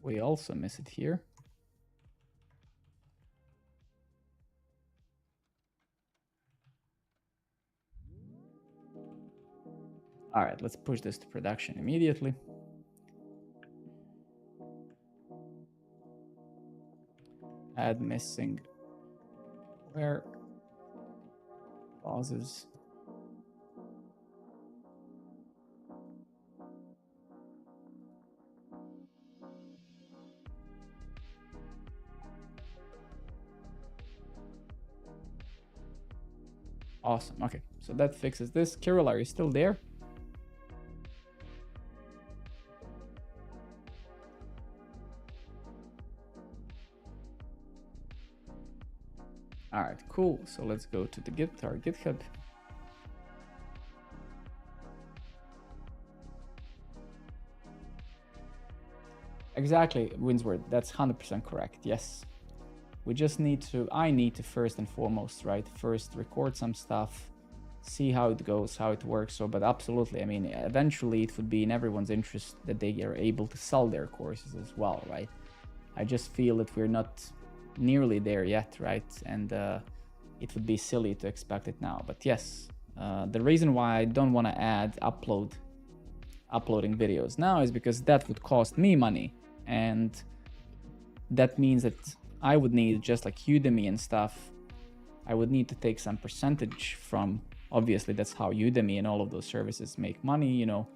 S1: We also miss it here. All right, let's push this to production immediately. Add missing where clauses. Awesome. Okay, so that fixes this. Kirill, are you still there? All right, cool. So let's go to the our GitHub. Exactly, Winsword. That's 100% correct. Yes. We just need to, I need to first and foremost, right? First record some stuff, see how it goes, how it works. So, but absolutely, I mean, eventually it would be in everyone's interest that they are able to sell their courses as well, right? I just feel that we're not nearly there yet, right? And it would be silly to expect it now. But yes, the reason why I don't want to add uploading videos now is because that would cost me money. And that means that I would need, just like Udemy and stuff, I would need to take some percentage from, obviously that's how Udemy and all of those services make money, you know,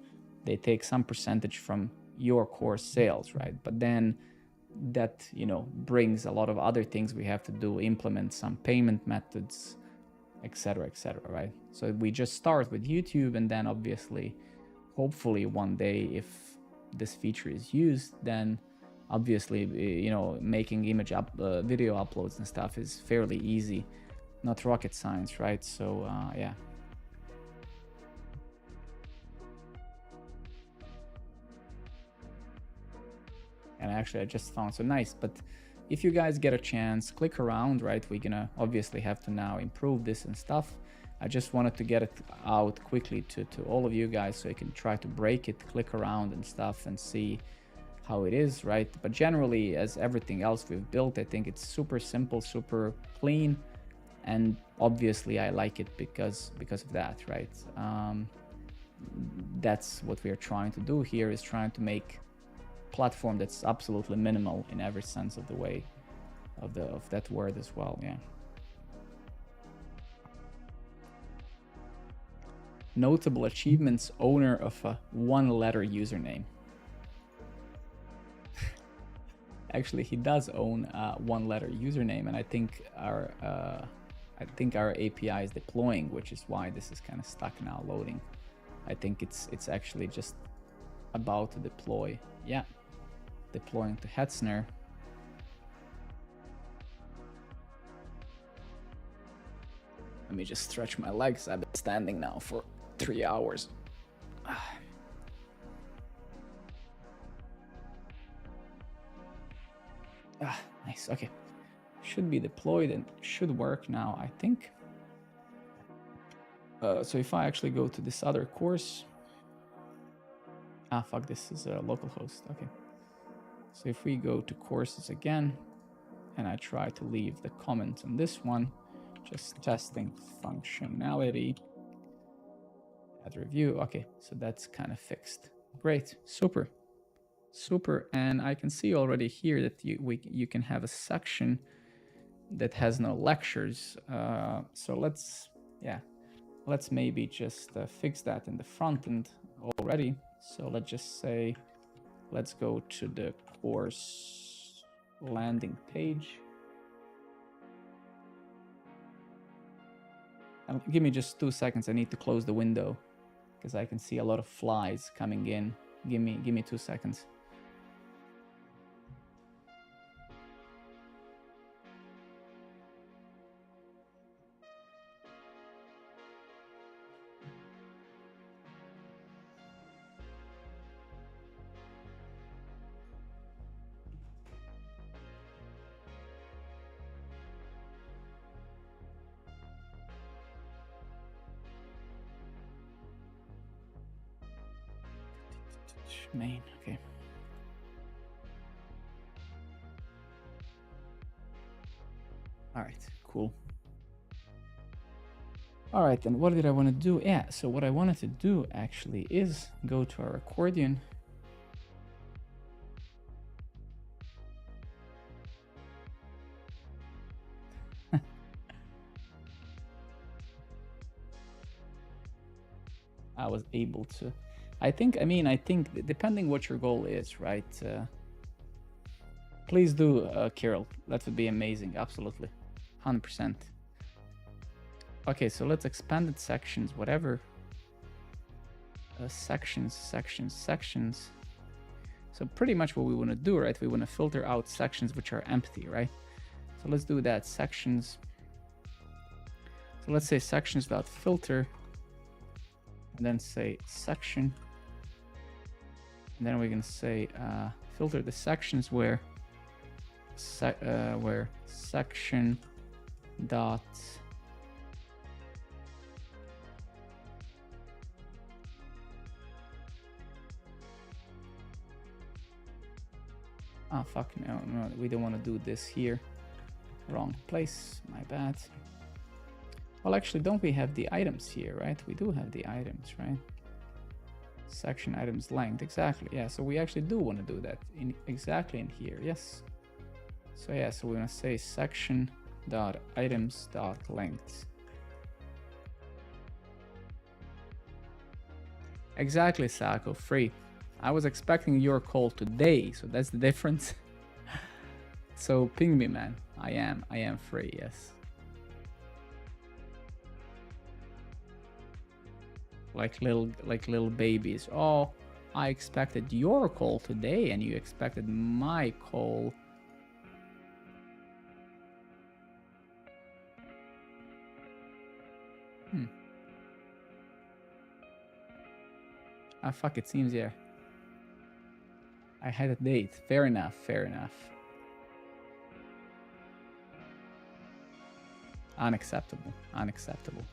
S1: they take some percentage from your course sales, right? But then that, you know, brings a lot of other things we have to do, implement some payment methods, etc., right? So we just start with YouTube, and then obviously, hopefully one day, if this feature is used, then obviously, you know, making video uploads and stuff is fairly easy, not rocket science, right? So yeah. And actually I just found, so nice. But if you guys get a chance, click around, right? We're gonna obviously have to now improve this and stuff. I just wanted to get it out quickly to all of you guys so you can try to break it, click around and stuff and see how it is, right? But generally, as everything else we've built, I think it's super simple, super clean, and obviously I like it because of that, right? That's what we're trying to do here, is trying to make platform that's absolutely minimal in every sense of the way of that word as well. Yeah. Notable achievements, owner of a one-letter username. Actually, he does own a one-letter username, and I think our API is deploying, which is why this is kind of stuck now loading. I think it's actually just about to deploy. Yeah, deploying to Hetzner. Let me just stretch my legs. I've been standing now for 3 hours. Nice. Okay, should be deployed and should work now, I think. So if I actually go to this other course, fuck, this is a localhost. Okay, so if we go to courses again, and I try to leave the comment on this one, just testing functionality, add review. Okay, so that's kind of fixed. Great, super. And I can see already here that you can have a section that has no lectures. So let's maybe just fix that in the front end already. So let's just say, let's go to the course landing page. And give me just 2 seconds. I need to close the window because I can see a lot of flies coming in. Give me 2 seconds. Main, okay. All right, cool. All right, then what did I want to do? Yeah, so what I wanted to do actually is go to our accordion. I was able to. I think depending what your goal is, right? Please do, Kirill. That would be amazing. Absolutely. 100%. Okay, so let's expanded sections, whatever. Sections. So pretty much what we want to do, right? We want to filter out sections which are empty, right? So let's do that. Sections. So let's say sections.filter, and then say section. And then we're going to say filter the sections where section dot fuck, no, we don't want to do this here. Wrong place, my bad. Well, actually, don't we have the items here, right? We do have the items, right? Section items length, exactly. Yeah, so we actually do want to do that exactly in here, yes. So yeah, so we're gonna say section dot items dot length. Exactly, Sako, free. I was expecting your call today, so that's the difference. So ping me, man. I am free, yes. Like little babies. Oh, I expected your call today and you expected my call. Ah, fuck, it seems, yeah. I had a date. Fair enough, fair enough. Unacceptable, unacceptable.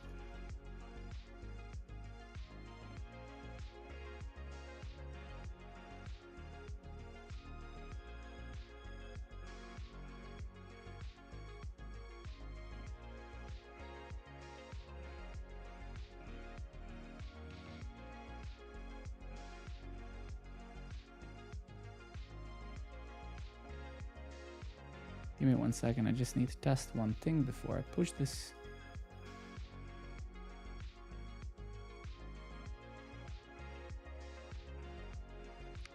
S1: Give me 1 second, I just need to test one thing before I push this.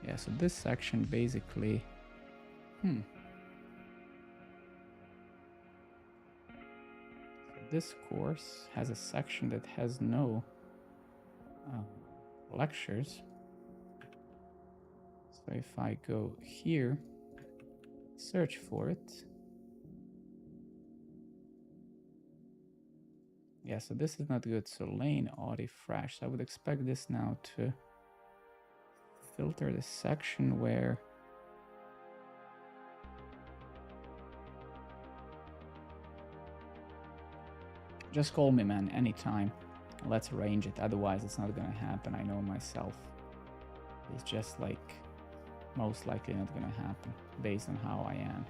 S1: Yeah, so this section basically, So this course has a section that has no lectures. So if I go here, search for it. Yeah, so this is not good. So lane audi fresh. So I would expect this now to filter the section where just call me, man, anytime. Let's arrange it. Otherwise, it's not gonna happen. I know myself. It's just like most likely not gonna happen based on how I am.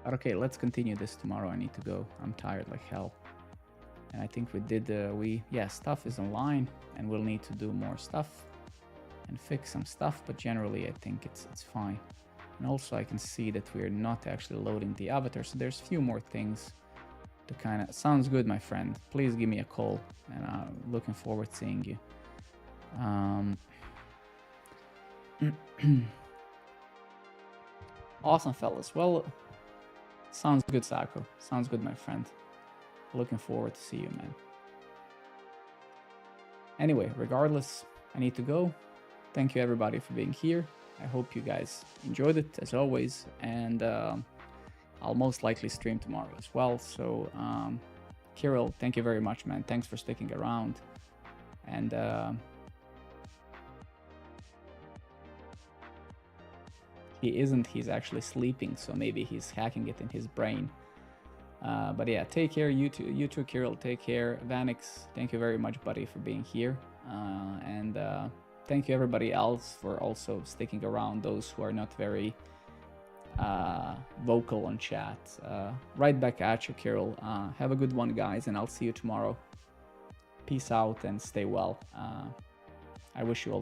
S1: But okay, let's continue this tomorrow. I need to go. I'm tired like hell. And I think we did, stuff is online and we'll need to do more stuff and fix some stuff, but generally I think it's fine. And also I can see that we're not actually loading the avatar, so there's a few more things to kind of... Sounds good, my friend. Please give me a call, and I'm looking forward to seeing you. Awesome, fellas. Well, sounds good, Sako. Sounds good, my friend. Looking forward to see you, man. Anyway, regardless, I need to go. Thank you, everybody, for being here. I hope you guys enjoyed it, as always, and I'll most likely stream tomorrow as well. So, Kirill, thank you very much, man. Thanks for sticking around. And he isn't, he's actually sleeping, so maybe he's hacking it in his brain. But yeah, take care. You too, Kirill. Take care. Vanix, thank you very much, buddy, for being here. And thank you everybody else for also sticking around. Those who are not very vocal on chat. Right back at you, Kirill. Have a good one, guys, and I'll see you tomorrow. Peace out and stay well. I wish you all